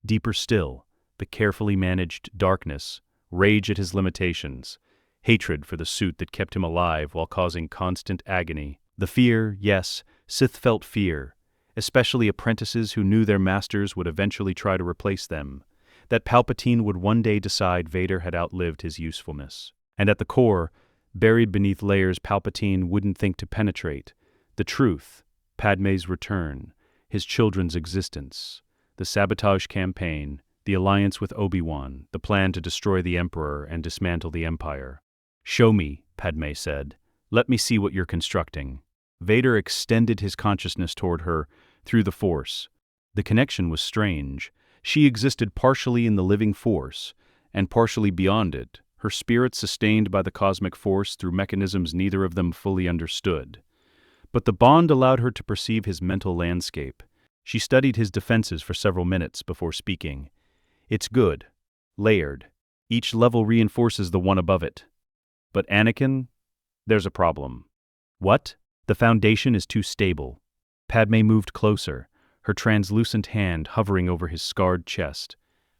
Deeper still, the carefully managed darkness, rage at his limitations, hatred for the suit that kept him alive while causing constant agony. The fear, yes, Sith felt fear, especially apprentices who knew their masters would eventually try to replace them, that Palpatine would one day decide Vader had outlived his usefulness. And at the core, buried beneath layers Palpatine wouldn't think to penetrate, the truth, Padmé's return, his children's existence, the sabotage campaign, the alliance with Obi-Wan, the plan to destroy the Emperor and dismantle the Empire. "Show me," Padmé said. "Let me see what you're constructing." Vader extended his consciousness toward her, through the Force. The connection was strange. She existed partially in the living Force, and partially beyond it, her spirit sustained by the cosmic force through mechanisms neither of them fully understood. But the bond allowed her to perceive his mental landscape. She studied his defenses for several minutes before speaking. "It's good. Layered. Each level reinforces the one above it. But Anakin? There's a problem." "What?" "The foundation is too stable." Padmé moved closer, her translucent hand hovering over his scarred chest.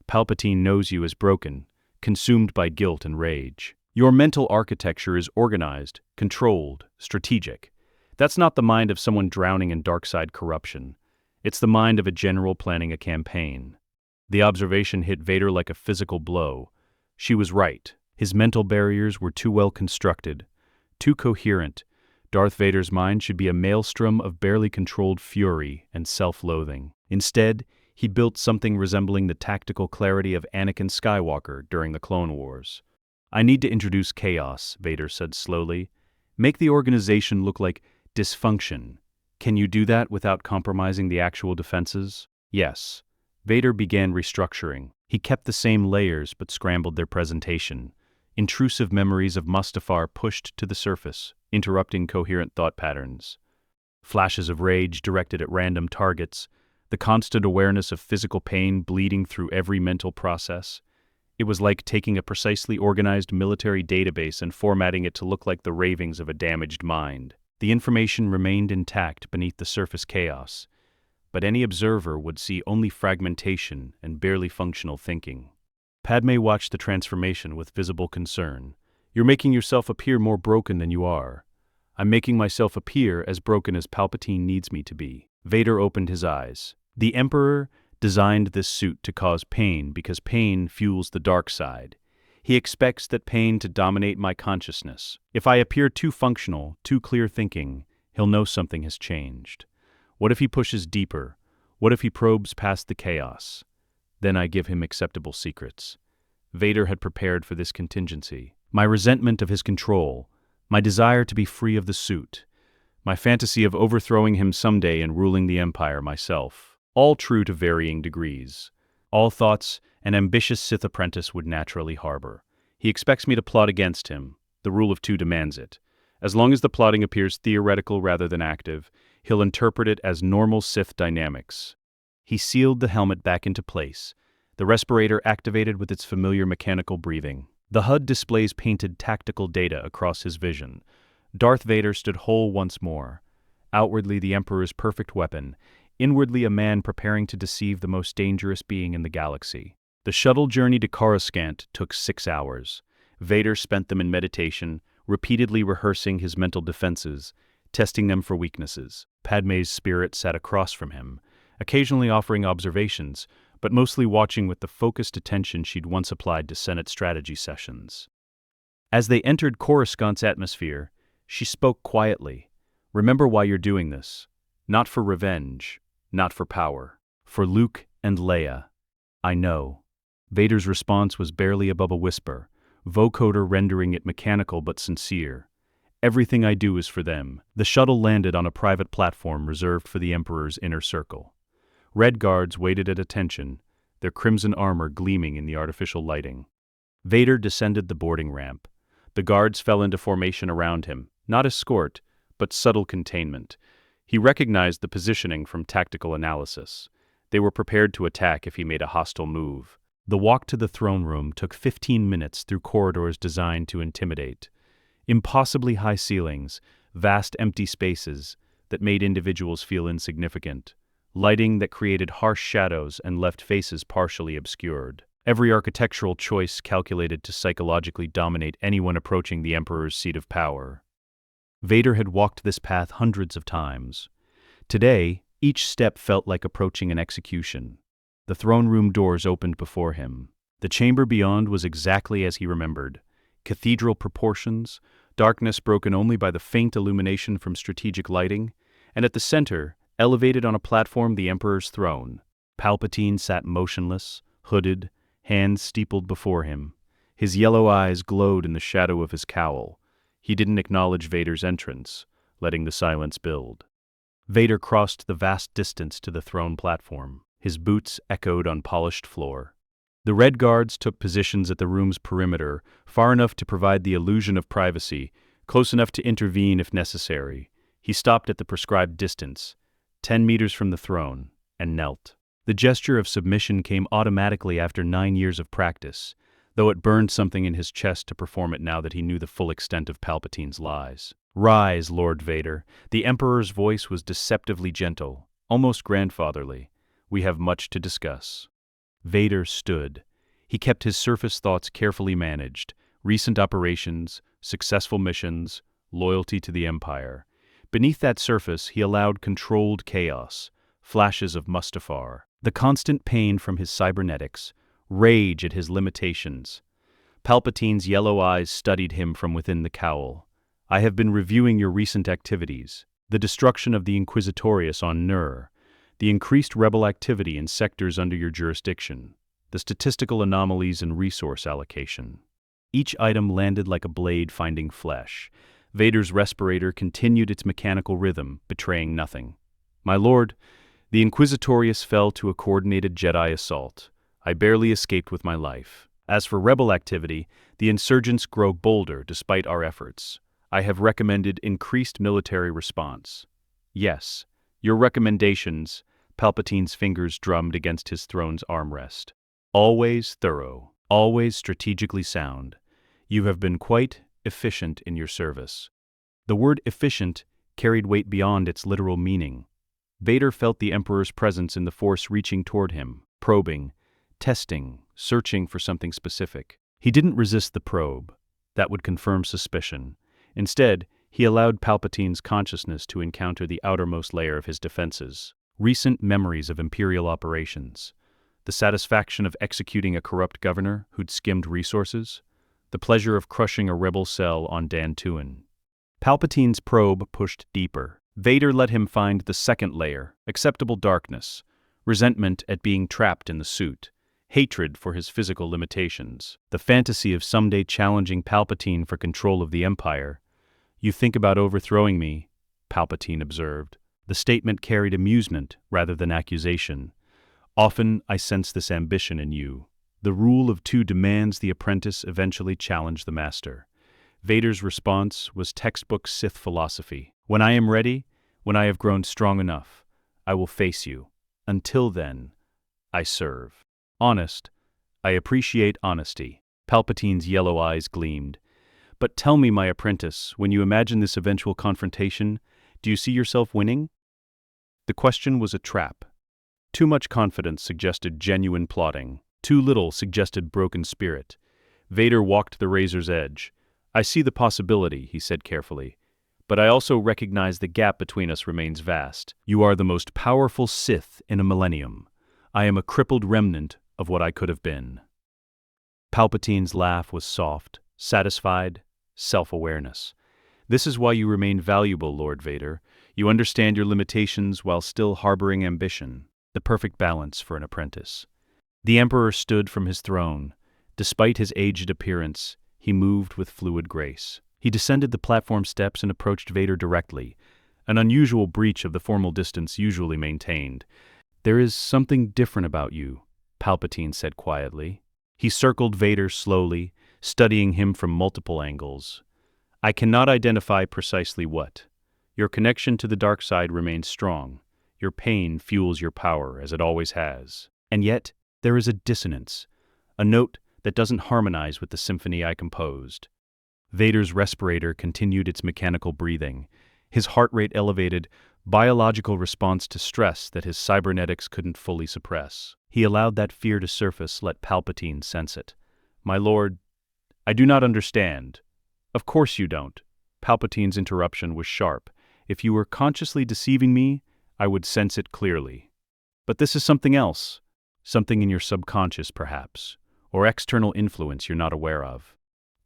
"Palpatine knows you as broken, consumed by guilt and rage. Your mental architecture is organized, controlled, strategic. That's not the mind of someone drowning in dark-side corruption. It's the mind of a general planning a campaign." The observation hit Vader like a physical blow. She was right. His mental barriers were too well constructed, too coherent. Darth Vader's mind should be a maelstrom of barely controlled fury and self-loathing. Instead, he built something resembling the tactical clarity of Anakin Skywalker during the Clone Wars. "I need to introduce chaos," Vader said slowly. "Make the organization look like dysfunction. Can you do that without compromising the actual defenses?" "Yes." Vader began restructuring. He kept the same layers but scrambled their presentation. Intrusive memories of Mustafar pushed to the surface, interrupting coherent thought patterns. Flashes of rage directed at random targets, the constant awareness of physical pain bleeding through every mental process. It was like taking a precisely organized military database and formatting it to look like the ravings of a damaged mind. The information remained intact beneath the surface chaos, but any observer would see only fragmentation and barely functional thinking. Padmé watched the transformation with visible concern. "You're making yourself appear more broken than you are." "I'm making myself appear as broken as Palpatine needs me to be." Vader opened his eyes. "The Emperor designed this suit to cause pain because pain fuels the dark side. He expects that pain to dominate my consciousness. If I appear too functional, too clear thinking, he'll know something has changed. What if he pushes deeper? What if he probes past the chaos? Then I give him acceptable secrets." Vader had prepared for this contingency. My resentment of his control, my desire to be free of the suit, my fantasy of overthrowing him someday and ruling the Empire myself. All true to varying degrees. All thoughts an ambitious Sith apprentice would naturally harbor. He expects me to plot against him. The rule of two demands it. As long as the plotting appears theoretical rather than active, he'll interpret it as normal Sith dynamics. He sealed the helmet back into place, the respirator activated with its familiar mechanical breathing. The HUD displays painted tactical data across his vision. Darth Vader stood whole once more. Outwardly the Emperor's perfect weapon, inwardly a man preparing to deceive the most dangerous being in the galaxy. The shuttle journey to Coruscant took 6 hours. Vader spent them in meditation, repeatedly rehearsing his mental defenses, testing them for weaknesses. Padmé's spirit sat across from him, occasionally offering observations, but mostly watching with the focused attention she'd once applied to Senate strategy sessions. As they entered Coruscant's atmosphere, she spoke quietly. "Remember why you're doing this. Not for revenge, not for power. For Luke and Leia." "I know." Vader's response was barely above a whisper, vocoder rendering it mechanical but sincere. "Everything I do is for them." The shuttle landed on a private platform reserved for the Emperor's inner circle. Red guards waited at attention, their crimson armor gleaming in the artificial lighting. Vader descended the boarding ramp. The guards fell into formation around him, not escort, but subtle containment. He recognized the positioning from tactical analysis. They were prepared to attack if he made a hostile move. The walk to the throne room took 15 minutes through corridors designed to intimidate. Impossibly high ceilings, vast empty spaces that made individuals feel insignificant. Lighting that created harsh shadows and left faces partially obscured. Every architectural choice calculated to psychologically dominate anyone approaching the Emperor's seat of power. Vader had walked this path hundreds of times. Today, each step felt like approaching an execution. The throne room doors opened before him. The chamber beyond was exactly as he remembered. Cathedral proportions, darkness broken only by the faint illumination from strategic lighting, and at the center, elevated on a platform, the Emperor's throne. Palpatine sat motionless, hooded, hands steepled before him. His yellow eyes glowed in the shadow of his cowl. He didn't acknowledge Vader's entrance, letting the silence build. Vader crossed the vast distance to the throne platform. His boots echoed on polished floor. The Red Guards took positions at the room's perimeter, far enough to provide the illusion of privacy, close enough to intervene if necessary. He stopped at the prescribed distance, 10 meters from the throne, and knelt. The gesture of submission came automatically after 9 years of practice, though it burned something in his chest to perform it now that he knew the full extent of Palpatine's lies. "Rise, Lord Vader." The Emperor's voice was deceptively gentle, almost grandfatherly. "We have much to discuss." Vader stood. He kept his surface thoughts carefully managed: recent operations, successful missions, loyalty to the Empire. Beneath that surface, he allowed controlled chaos, flashes of Mustafar, the constant pain from his cybernetics, rage at his limitations. Palpatine's yellow eyes studied him from within the cowl. "I have been reviewing your recent activities, the destruction of the Inquisitorius on Nur, the increased rebel activity in sectors under your jurisdiction, the statistical anomalies in resource allocation." Each item landed like a blade finding flesh. Vader's respirator continued its mechanical rhythm, betraying nothing. "My lord, the Inquisitorius fell to a coordinated Jedi assault. I barely escaped with my life. As for rebel activity, the insurgents grow bolder despite our efforts. I have recommended increased military response." "Yes, your recommendations," Palpatine's fingers drummed against his throne's armrest. "Always thorough, always strategically sound. You have been quite efficient in your service." The word efficient carried weight beyond its literal meaning. Vader felt the Emperor's presence in the Force reaching toward him, probing, testing, searching for something specific. He didn't resist the probe. That would confirm suspicion. Instead, he allowed Palpatine's consciousness to encounter the outermost layer of his defenses. Recent memories of Imperial operations. The satisfaction of executing a corrupt governor who'd skimmed resources. The pleasure of crushing a rebel cell on Dantooine. Palpatine's probe pushed deeper. Vader let him find the second layer, acceptable darkness, resentment at being trapped in the suit, hatred for his physical limitations, the fantasy of someday challenging Palpatine for control of the Empire. "You think about overthrowing me," Palpatine observed. The statement carried amusement rather than accusation. "Often I sense this ambition in you. The rule of two demands the apprentice eventually challenge the master." Vader's response was textbook Sith philosophy. "When I am ready, when I have grown strong enough, I will face you. Until then, I serve." Honest. I appreciate honesty. Palpatine's yellow eyes gleamed. "But tell me, my apprentice, when you imagine this eventual confrontation, do you see yourself winning?" The question was a trap. Too much confidence suggested genuine plotting. Too little suggested broken spirit. Vader walked the razor's edge. "I see the possibility," he said carefully, "but I also recognize the gap between us remains vast. You are the most powerful Sith in a millennium. I am a crippled remnant of what I could have been." Palpatine's laugh was soft, satisfied, self-awareness. "This is why you remain valuable, Lord Vader. You understand your limitations while still harboring ambition. The perfect balance for an apprentice." The Emperor stood from his throne. Despite his aged appearance, he moved with fluid grace. He descended the platform steps and approached Vader directly, an unusual breach of the formal distance usually maintained. "There is something different about you," Palpatine said quietly. He circled Vader slowly, studying him from multiple angles. "I cannot identify precisely what. Your connection to the dark side remains strong. Your pain fuels your power, as it always has. And yet, there is a dissonance, a note that doesn't harmonize with the symphony I composed." Vader's respirator continued its mechanical breathing, his heart rate elevated, biological response to stress that his cybernetics couldn't fully suppress. He allowed that fear to surface, let Palpatine sense it. "My lord, I do not understand." "Of course you don't." Palpatine's interruption was sharp. "If you were consciously deceiving me, I would sense it clearly. But this is something else. Something in your subconscious, perhaps, or external influence you're not aware of."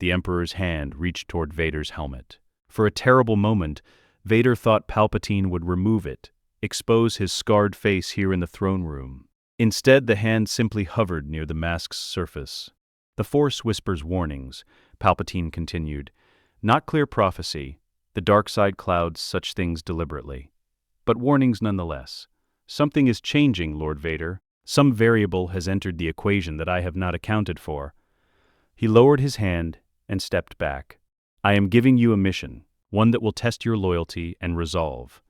The Emperor's hand reached toward Vader's helmet. For a terrible moment, Vader thought Palpatine would remove it, expose his scarred face here in the throne room. Instead, the hand simply hovered near the mask's surface. "The Force whispers warnings," Palpatine continued. "Not clear prophecy. The dark side clouds such things deliberately. But warnings nonetheless. Something is changing, Lord Vader. Some variable has entered the equation that I have not accounted for." He lowered his hand and stepped back. "I am giving you a mission, one that will test your loyalty and resolve.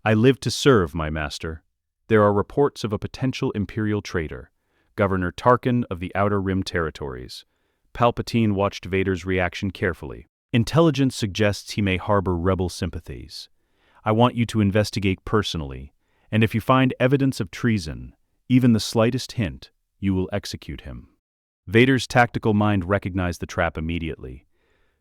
I live to serve, my master. There are reports of a potential Imperial traitor, Governor Tarkin of the Outer Rim Territories." Palpatine watched Vader's reaction carefully. "Intelligence suggests he may harbor rebel sympathies. I want you to investigate personally, and if you find evidence of treason, even the slightest hint, you will execute him." Vader's tactical mind recognized the trap immediately.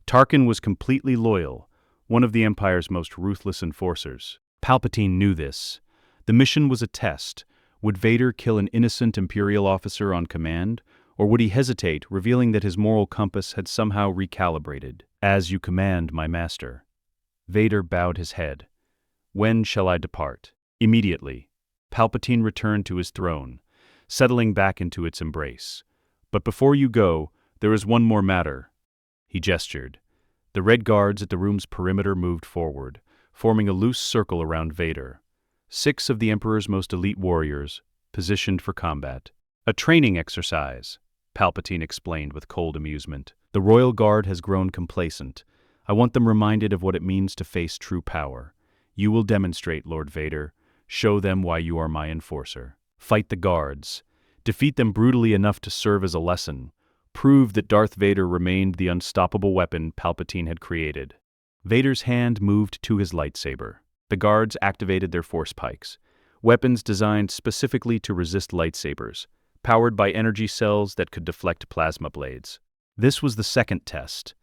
Tarkin was completely loyal, one of the Empire's most ruthless enforcers. Palpatine knew this. The mission was a test. Would Vader kill an innocent Imperial officer on command, or would he hesitate, revealing that his moral compass had somehow recalibrated? "As you command, my master." Vader bowed his head. "When shall I depart?" "Immediately." Palpatine returned to his throne, settling back into its embrace. "But before you go, there is one more matter." He gestured. The Red Guards at the room's perimeter moved forward, forming a loose circle around Vader. 6 of the Emperor's most elite warriors, positioned for combat. "A training exercise," Palpatine explained with cold amusement. "The Royal Guard has grown complacent. I want them reminded of what it means to face true power. You will demonstrate, Lord Vader. Show them why you are my enforcer. Fight the guards. Defeat them brutally enough to serve as a lesson. Prove that Darth Vader remained the unstoppable weapon Palpatine had created." Vader's hand moved to his lightsaber. The guards activated their force pikes, weapons designed specifically to resist lightsabers, powered by energy cells that could deflect plasma blades. This was the second test.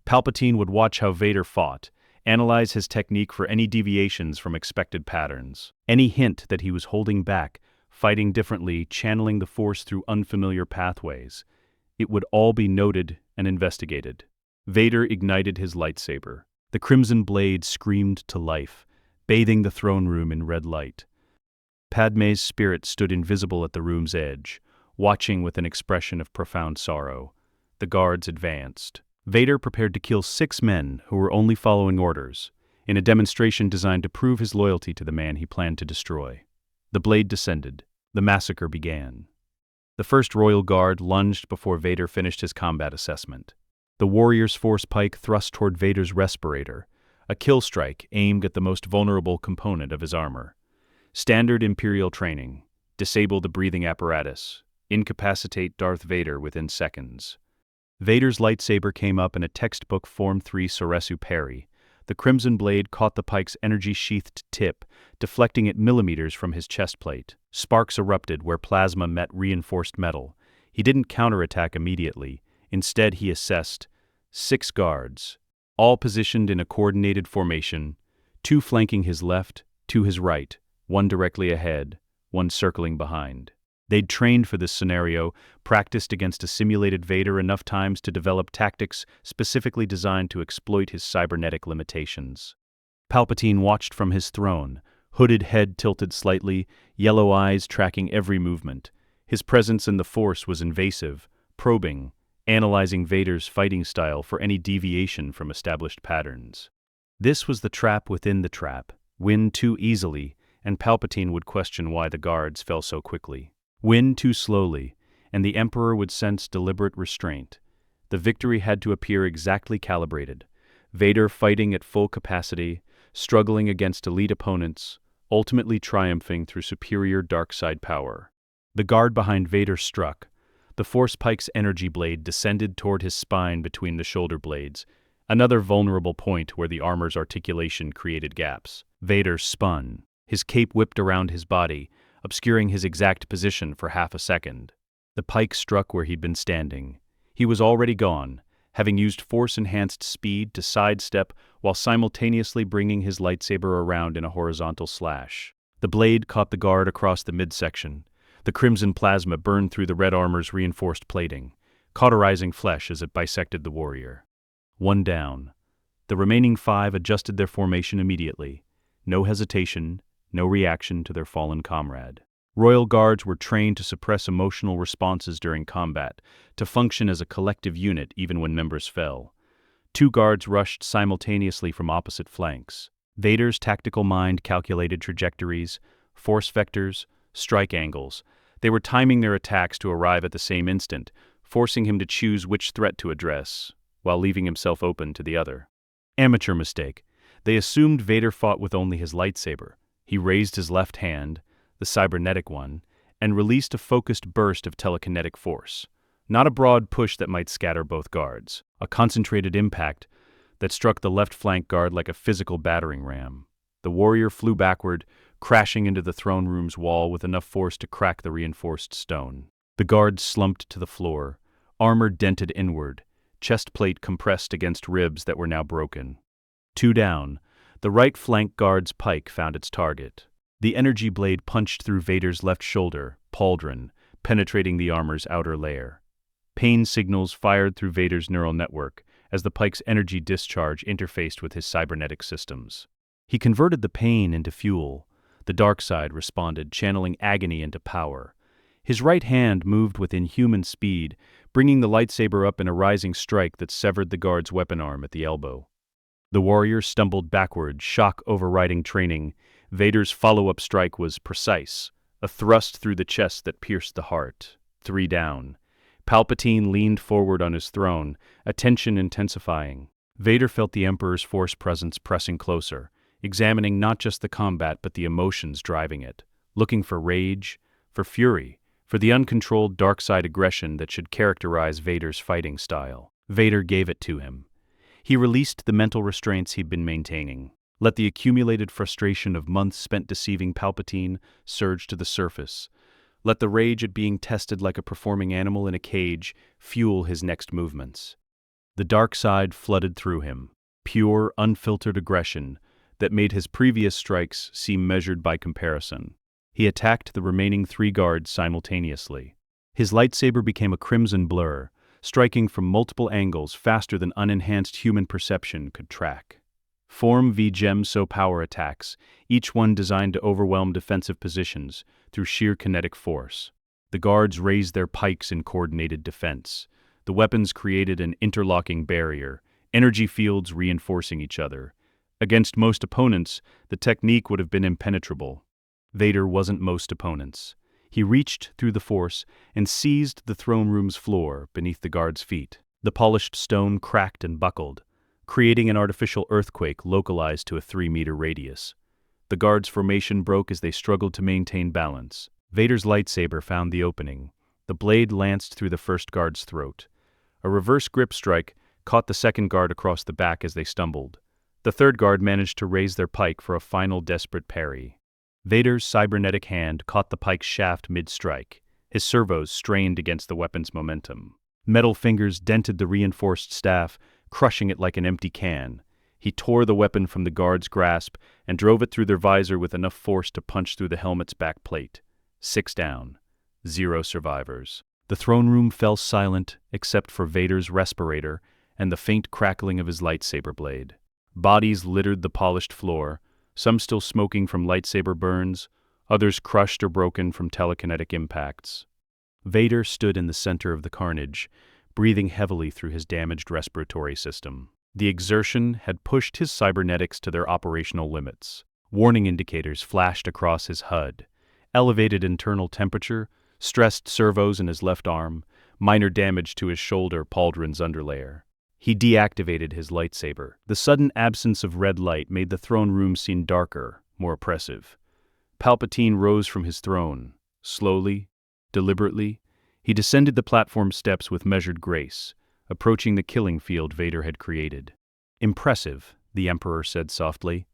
Palpatine would watch how Vader fought, analyze his technique for any deviations from expected patterns. Any hint that he was holding back, fighting differently, channeling the Force through unfamiliar pathways. It would all be noted and investigated. Vader ignited his lightsaber. The crimson blade screamed to life, bathing the throne room in red light. Padmé's spirit stood invisible at the room's edge, watching with an expression of profound sorrow. The guards advanced. Vader prepared to kill 6 men who were only following orders, in a demonstration designed to prove his loyalty to the man he planned to destroy. The blade descended. The massacre began. The first Royal Guard lunged before Vader finished his combat assessment. The warrior's force pike thrust toward Vader's respirator, a kill strike aimed at the most vulnerable component of his armor. Standard Imperial training: disable the breathing apparatus, incapacitate Darth Vader within seconds. Vader's lightsaber came up in a textbook Form 3 Soresu parry. The crimson blade caught the pike's energy-sheathed tip, deflecting it millimeters from his chest plate. Sparks erupted where plasma met reinforced metal. He didn't counterattack immediately. Instead, he assessed 6 guards, all positioned in a coordinated formation, 2 flanking his left, 2 his right, 1 directly ahead, 1 circling behind. They'd trained for this scenario, practiced against a simulated Vader enough times to develop tactics specifically designed to exploit his cybernetic limitations. Palpatine watched from his throne, hooded head tilted slightly, yellow eyes tracking every movement. His presence in the Force was invasive, probing, analyzing Vader's fighting style for any deviation from established patterns. This was the trap within the trap. Win too easily, and Palpatine would question why the guards fell so quickly. Win too slowly, and the Emperor would sense deliberate restraint. The victory had to appear exactly calibrated. Vader fighting at full capacity, struggling against elite opponents, ultimately triumphing through superior dark side power. The guard behind Vader struck. The Force Pike's energy blade descended toward his spine between the shoulder blades, another vulnerable point where the armor's articulation created gaps. Vader spun. His cape whipped around his body, obscuring his exact position for half a second. The pike struck where he'd been standing. He was already gone, having used force-enhanced speed to sidestep while simultaneously bringing his lightsaber around in a horizontal slash. The blade caught the guard across the midsection. The crimson plasma burned through the red armor's reinforced plating, cauterizing flesh as it bisected the warrior. One down. The remaining 5 adjusted their formation immediately. No hesitation, no reaction to their fallen comrade. Royal Guards were trained to suppress emotional responses during combat, to function as a collective unit even when members fell. 2 guards rushed simultaneously from opposite flanks. Vader's tactical mind calculated trajectories, force vectors, strike angles. They were timing their attacks to arrive at the same instant, forcing him to choose which threat to address, while leaving himself open to the other. Amateur mistake. They assumed Vader fought with only his lightsaber. He raised his left hand, the cybernetic one, and released a focused burst of telekinetic force. Not a broad push that might scatter both guards. A concentrated impact that struck the left flank guard like a physical battering ram. The warrior flew backward, crashing into the throne room's wall with enough force to crack the reinforced stone. The guard slumped to the floor, armor dented inward, chest plate compressed against ribs that were now broken. 2 down. The right flank guard's pike found its target. The energy blade punched through Vader's left shoulder, pauldron, penetrating the armor's outer layer. Pain signals fired through Vader's neural network as the pike's energy discharge interfaced with his cybernetic systems. He converted the pain into fuel. The dark side responded, channeling agony into power. His right hand moved with inhuman speed, bringing the lightsaber up in a rising strike that severed the guard's weapon arm at the elbow. The warrior stumbled backward, shock overriding training. Vader's follow-up strike was precise, a thrust through the chest that pierced the heart. 3 down. Palpatine leaned forward on his throne, attention intensifying. Vader felt the Emperor's force presence pressing closer, examining not just the combat but the emotions driving it, looking for rage, for fury, for the uncontrolled dark side aggression that should characterize Vader's fighting style. Vader gave it to him. He released the mental restraints he'd been maintaining. Let the accumulated frustration of months spent deceiving Palpatine surge to the surface. Let the rage at being tested like a performing animal in a cage fuel his next movements. The dark side flooded through him, pure, unfiltered aggression that made his previous strikes seem measured by comparison. He attacked the remaining 3 guards simultaneously. His lightsaber became a crimson blur, striking from multiple angles faster than unenhanced human perception could track. Form v Gem-So power attacks, each one designed to overwhelm defensive positions through sheer kinetic force. The guards raised their pikes in coordinated defense. The weapons created an interlocking barrier, energy fields reinforcing each other. Against most opponents, the technique would have been impenetrable. Vader wasn't most opponents. He reached through the force and seized the throne room's floor beneath the guard's feet. The polished stone cracked and buckled, creating an artificial earthquake localized to a 3-meter radius. The guards' formation broke as they struggled to maintain balance. Vader's lightsaber found the opening. The blade lanced through the first guard's throat. A reverse grip strike caught the second guard across the back as they stumbled. The third guard managed to raise their pike for a final desperate parry. Vader's cybernetic hand caught the pike's shaft mid-strike. His servos strained against the weapon's momentum. Metal fingers dented the reinforced staff, crushing it like an empty can. He tore the weapon from the guard's grasp and drove it through their visor with enough force to punch through the helmet's back plate. 6 down. 0 survivors. The throne room fell silent except for Vader's respirator and the faint crackling of his lightsaber blade. Bodies littered the polished floor, some still smoking from lightsaber burns, others crushed or broken from telekinetic impacts. Vader stood in the center of the carnage, breathing heavily through his damaged respiratory system. The exertion had pushed his cybernetics to their operational limits. Warning indicators flashed across his HUD. Elevated internal temperature, stressed servos in his left arm, minor damage to his shoulder pauldron's underlayer. He deactivated his lightsaber. The sudden absence of red light made the throne room seem darker, more oppressive. Palpatine rose from his throne. Slowly, deliberately, he descended the platform steps with measured grace, approaching the killing field Vader had created. "Impressive," the Emperor said softly.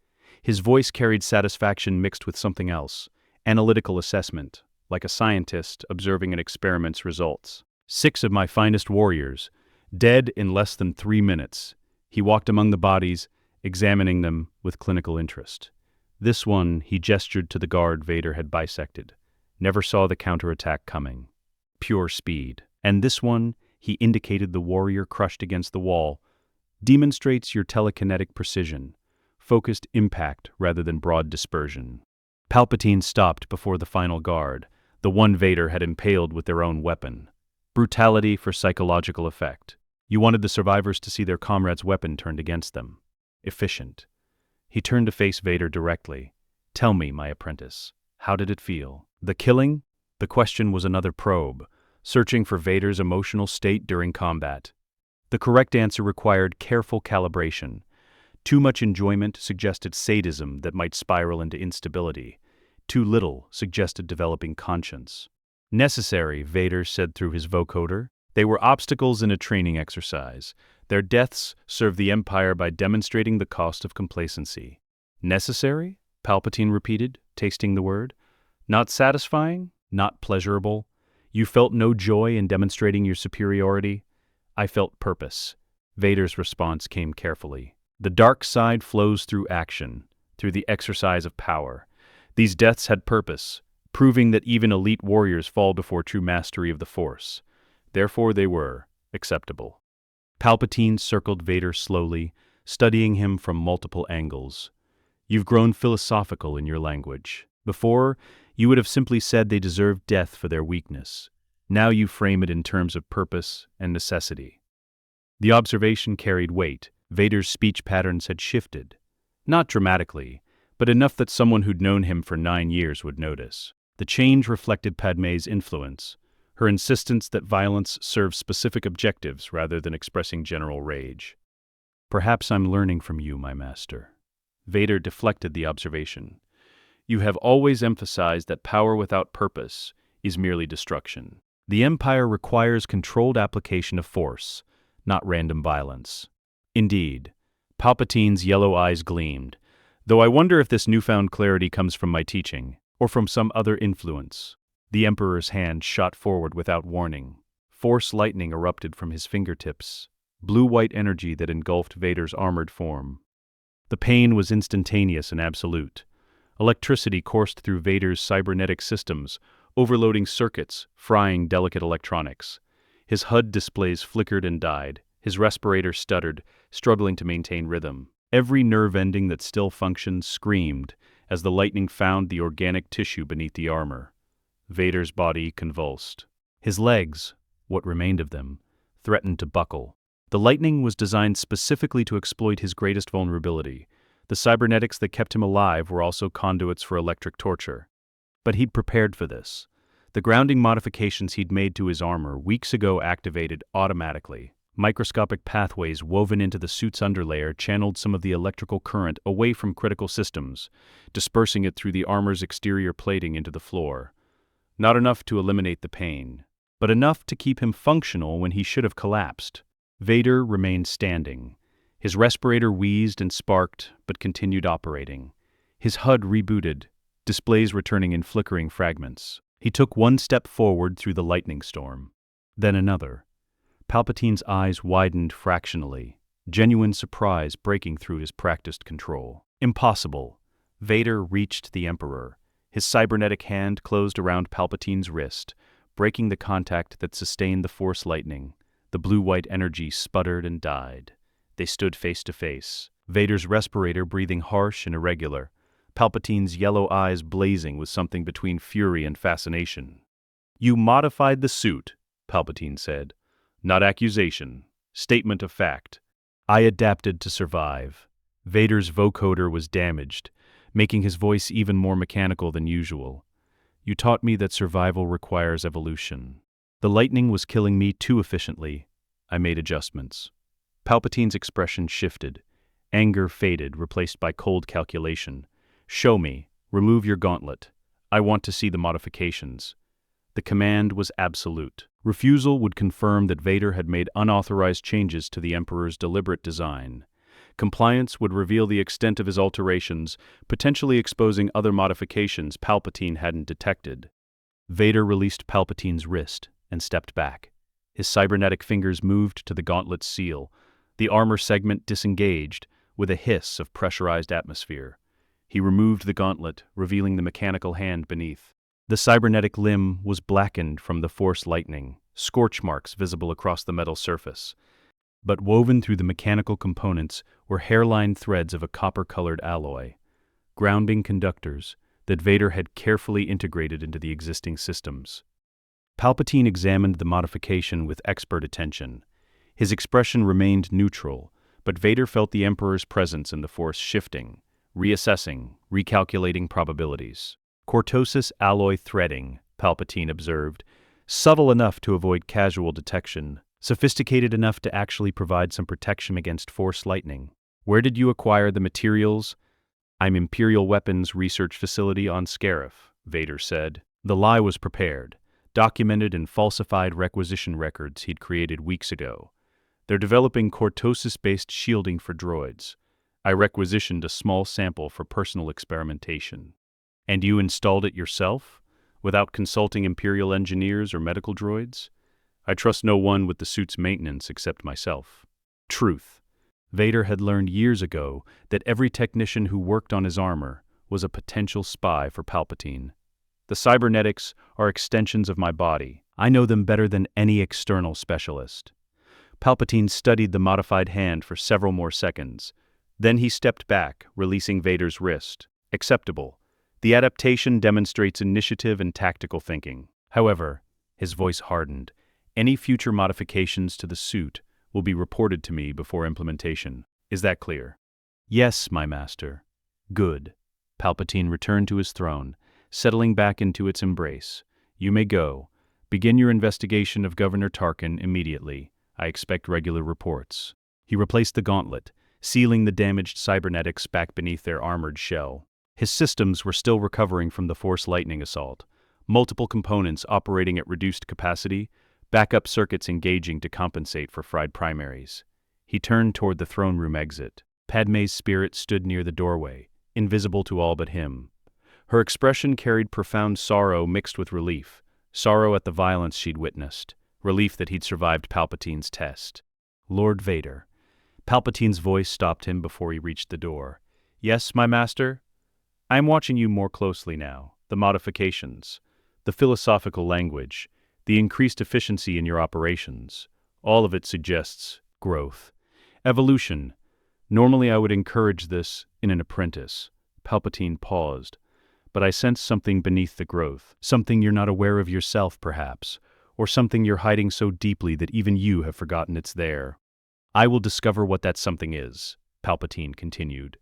His voice carried satisfaction mixed with something else, analytical assessment, like a scientist observing an experiment's results. "6 of my finest warriors, dead in less than 3 minutes." He walked among the bodies, examining them with clinical interest. This one, he gestured to the guard Vader had bisected. Never saw the counterattack coming. Pure speed. And this one, he indicated the warrior crushed against the wall, demonstrates your telekinetic precision, focused impact rather than broad dispersion. Palpatine stopped before the final guard, the one Vader had impaled with their own weapon. Brutality for psychological effect. You wanted the survivors to see their comrade's weapon turned against them. Efficient. He turned to face Vader directly. "Tell me, my apprentice, how did it feel?" The killing? The question was another probe, searching for Vader's emotional state during combat. The correct answer required careful calibration. Too much enjoyment suggested sadism that might spiral into instability. Too little suggested developing conscience. "Necessary," Vader said through his vocoder. "They were obstacles in a training exercise. Their deaths served the Empire by demonstrating the cost of complacency." "Necessary?" Palpatine repeated, tasting the word. "Not satisfying? Not pleasurable? You felt no joy in demonstrating your superiority?" "I felt purpose." Vader's response came carefully. "The dark side flows through action, through the exercise of power. These deaths had purpose, proving that even elite warriors fall before true mastery of the Force. Therefore they were acceptable." Palpatine circled Vader slowly, studying him from multiple angles. "You've grown philosophical in your language. Before, you would have simply said they deserved death for their weakness. Now you frame it in terms of purpose and necessity." The observation carried weight. Vader's speech patterns had shifted. Not dramatically, but enough that someone who'd known him for 9 years would notice. The change reflected Padmé's influence, her insistence that violence serves specific objectives rather than expressing general rage. "Perhaps I'm learning from you, my master." Vader deflected the observation. "You have always emphasized that power without purpose is merely destruction. The Empire requires controlled application of force, not random violence." "Indeed." Palpatine's yellow eyes gleamed. "Though I wonder if this newfound clarity comes from my teaching, or from some other influence." The Emperor's hand shot forward without warning. Force lightning erupted from his fingertips, blue-white energy that engulfed Vader's armored form. The pain was instantaneous and absolute. Electricity coursed through Vader's cybernetic systems, overloading circuits, frying delicate electronics. His HUD displays flickered and died. His respirator stuttered, struggling to maintain rhythm. Every nerve ending that still functioned screamed as the lightning found the organic tissue beneath the armor. Vader's body convulsed. His legs, what remained of them, threatened to buckle. The lightning was designed specifically to exploit his greatest vulnerability. The cybernetics that kept him alive were also conduits for electric torture. But he'd prepared for this. The grounding modifications he'd made to his armor weeks ago activated automatically. Microscopic pathways woven into the suit's underlayer channeled some of the electrical current away from critical systems, dispersing it through the armor's exterior plating into the floor. Not enough to eliminate the pain, but enough to keep him functional when he should have collapsed. Vader remained standing. His respirator wheezed and sparked, but continued operating. His HUD rebooted, displays returning in flickering fragments. He took one step forward through the lightning storm, then another. Palpatine's eyes widened fractionally, genuine surprise breaking through his practiced control. "Impossible." Vader reached the Emperor. His cybernetic hand closed around Palpatine's wrist, breaking the contact that sustained the Force lightning. The blue-white energy sputtered and died. They stood face to face, Vader's respirator breathing harsh and irregular, Palpatine's yellow eyes blazing with something between fury and fascination. "You modified the suit," Palpatine said. "Not accusation. Statement of fact." "I adapted to survive." Vader's vocoder was damaged, making his voice even more mechanical than usual. You taught me that survival requires evolution. The lightning was killing me too efficiently. I made adjustments. Palpatine's expression shifted. Anger faded, replaced by cold calculation. Show me. Remove your gauntlet. I want to see the modifications. The command was absolute. Refusal would confirm that Vader had made unauthorized changes to the Emperor's deliberate design. Compliance would reveal the extent of his alterations, potentially exposing other modifications Palpatine hadn't detected. Vader released Palpatine's wrist and stepped back. His cybernetic fingers moved to the gauntlet's seal. The armor segment disengaged, with a hiss of pressurized atmosphere. He removed the gauntlet, revealing the mechanical hand beneath. The cybernetic limb was blackened from the Force lightning, scorch marks visible across the metal surface. But woven through the mechanical components were hairline threads of a copper-colored alloy, grounding conductors that Vader had carefully integrated into the existing systems. Palpatine examined the modification with expert attention. His expression remained neutral, but Vader felt the Emperor's presence in the Force shifting, reassessing, recalculating probabilities. Cortosis alloy threading, Palpatine observed, subtle enough to avoid casual detection, sophisticated enough to actually provide some protection against Force lightning. Where did you acquire the materials? I'm Imperial Weapons Research Facility on Scarif, Vader said. The lie was prepared, documented in falsified requisition records he'd created weeks ago. They're developing cortosis-based shielding for droids. I requisitioned a small sample for personal experimentation. And you installed it yourself, without consulting Imperial engineers or medical droids? I trust no one with the suit's maintenance except myself. Truth. Vader had learned years ago that every technician who worked on his armor was a potential spy for Palpatine. The cybernetics are extensions of my body. I know them better than any external specialist. Palpatine studied the modified hand for several more seconds. Then he stepped back, releasing Vader's wrist. Acceptable. The adaptation demonstrates initiative and tactical thinking. However, his voice hardened. Any future modifications to the suit will be reported to me before implementation. Is that clear? Yes, my master. Good. Palpatine returned to his throne, settling back into its embrace. You may go. Begin your investigation of Governor Tarkin immediately. I expect regular reports. He replaced the gauntlet, sealing the damaged cybernetics back beneath their armored shell. His systems were still recovering from the Force lightning assault. Multiple components operating at reduced capacity, backup circuits engaging to compensate for fried primaries. He turned toward the throne room exit. Padmé's spirit stood near the doorway, invisible to all but him. Her expression carried profound sorrow mixed with relief. Sorrow at the violence she'd witnessed. Relief that he'd survived Palpatine's test. Lord Vader. Palpatine's voice stopped him before he reached the door. Yes, my master? I am watching you more closely now. The modifications, the philosophical language, the increased efficiency in your operations. All of it suggests growth. Evolution. Normally I would encourage this in an apprentice. Palpatine paused. But I sense something beneath the growth. Something you're not aware of yourself, perhaps. Or something you're hiding so deeply that even you have forgotten it's there. I will discover what that something is, Palpatine continued.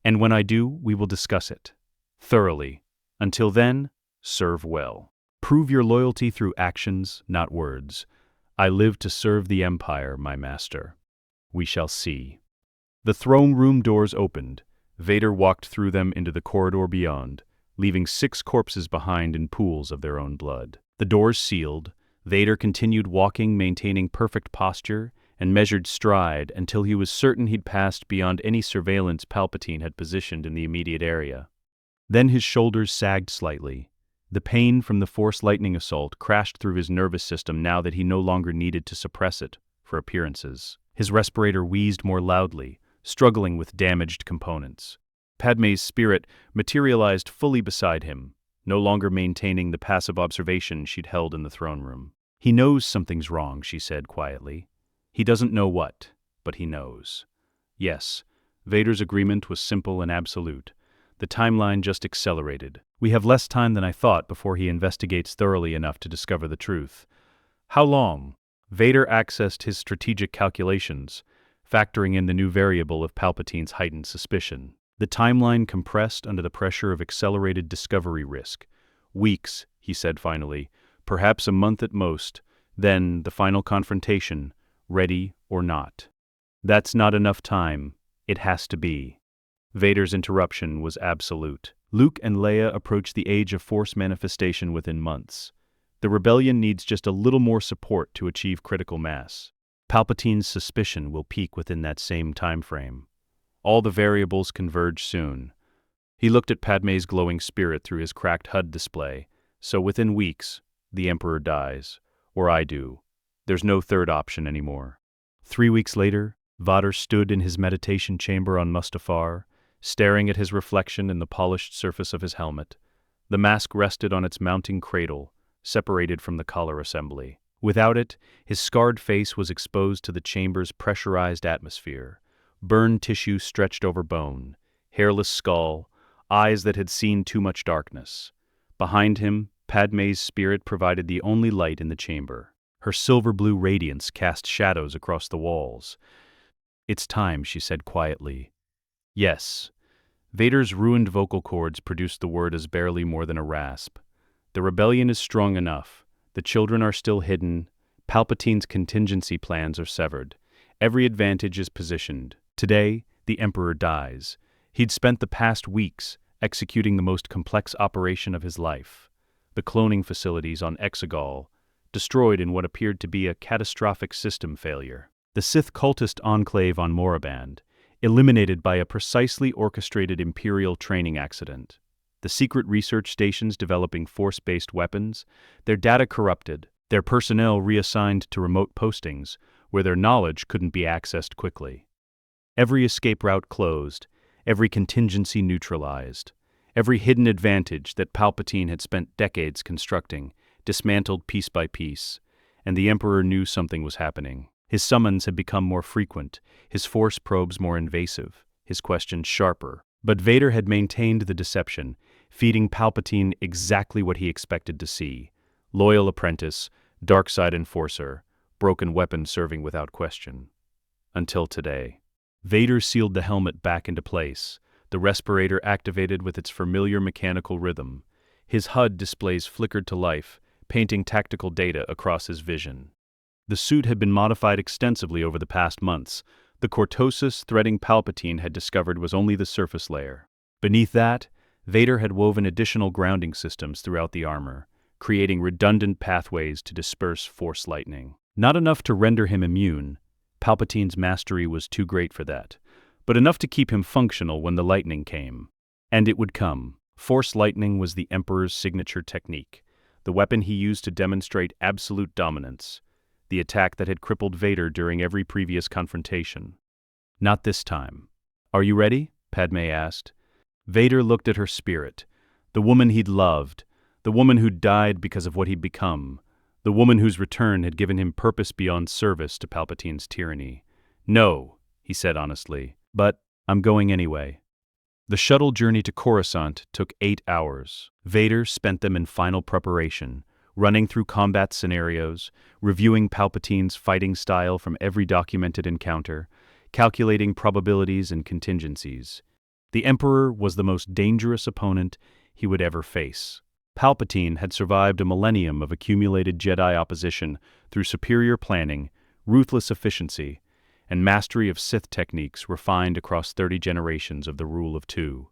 And when I do, we will discuss it. Thoroughly. Until then, serve well. Prove your loyalty through actions, not words. I live to serve the Empire, my master. We shall see. The throne room doors opened. Vader walked through them into the corridor beyond, leaving 6 corpses behind in pools of their own blood. The doors sealed, Vader continued walking, maintaining perfect posture and measured stride until he was certain he'd passed beyond any surveillance Palpatine had positioned in the immediate area. Then his shoulders sagged slightly. The pain from the Force lightning assault crashed through his nervous system now that he no longer needed to suppress it for appearances. His respirator wheezed more loudly, struggling with damaged components. Padmé's spirit materialized fully beside him, no longer maintaining the passive observation she'd held in the throne room. He knows something's wrong, she said quietly. He doesn't know what, but he knows. Yes, Vader's agreement was simple and absolute. The timeline just accelerated. We have less time than I thought before he investigates thoroughly enough to discover the truth. How long? Vader accessed his strategic calculations, factoring in the new variable of Palpatine's heightened suspicion. The timeline compressed under the pressure of accelerated discovery risk. Weeks, he said finally. Perhaps a month at most. Then, the final confrontation, ready or not. That's not enough time. It has to be. Vader's interruption was absolute. Luke and Leia approach the age of Force manifestation within months. The rebellion needs just a little more support to achieve critical mass. Palpatine's suspicion will peak within that same time frame. All the variables converge soon. He looked at Padmé's glowing spirit through his cracked HUD display. So within weeks, the Emperor dies. Or I do. There's no third option anymore. 3 weeks later, Vader stood in his meditation chamber on Mustafar, staring at his reflection in the polished surface of his helmet. The mask rested on its mounting cradle, separated from the collar assembly. Without it, his scarred face was exposed to the chamber's pressurized atmosphere. Burned tissue stretched over bone, hairless skull, eyes that had seen too much darkness. Behind him, Padmé's spirit provided the only light in the chamber. Her silver-blue radiance cast shadows across the walls. "It's time," she said quietly. "Yes." Vader's ruined vocal cords produced the word as barely more than a rasp. "The rebellion is strong enough. The children are still hidden. Palpatine's contingency plans are severed. Every advantage is positioned. Today, the Emperor dies. He'd spent the past weeks executing the most complex operation of his life. The cloning facilities on Exegol, destroyed in what appeared to be a catastrophic system failure. The Sith cultist enclave on Moraband, eliminated by a precisely orchestrated Imperial training accident. The secret research stations developing Force-based weapons, their data corrupted, their personnel reassigned to remote postings where their knowledge couldn't be accessed quickly. Every escape route closed, every contingency neutralized, every hidden advantage that Palpatine had spent decades constructing, dismantled piece by piece, and the Emperor knew something was happening. His summons had become more frequent, his Force probes more invasive, his questions sharper. But Vader had maintained the deception, feeding Palpatine exactly what he expected to see: loyal apprentice, dark side enforcer, broken weapon serving without question. Until today. Vader sealed the helmet back into place, the respirator activated with its familiar mechanical rhythm. His HUD displays flickered to life, painting tactical data across his vision. The suit had been modified extensively over the past months. The cortosis threading Palpatine had discovered was only the surface layer. Beneath that, Vader had woven additional grounding systems throughout the armor, creating redundant pathways to disperse Force lightning. Not enough to render him immune. Palpatine's mastery was too great for that, but enough to keep him functional when the lightning came. And it would come. Force lightning was the Emperor's signature technique, the weapon he used to demonstrate absolute dominance, the attack that had crippled Vader during every previous confrontation. Not this time. "Are you ready?" Padmé asked. Vader looked at her spirit, the woman he'd loved, the woman who'd died because of what he'd become, the woman whose return had given him purpose beyond service to Palpatine's tyranny. "No," he said honestly, "but I'm going anyway." The shuttle journey to Coruscant took 8 hours. Vader spent them in final preparation, running through combat scenarios, reviewing Palpatine's fighting style from every documented encounter, calculating probabilities and contingencies. The Emperor was the most dangerous opponent he would ever face. Palpatine had survived a millennium of accumulated Jedi opposition through superior planning, ruthless efficiency, and mastery of Sith techniques refined across 30 generations of the Rule of Two.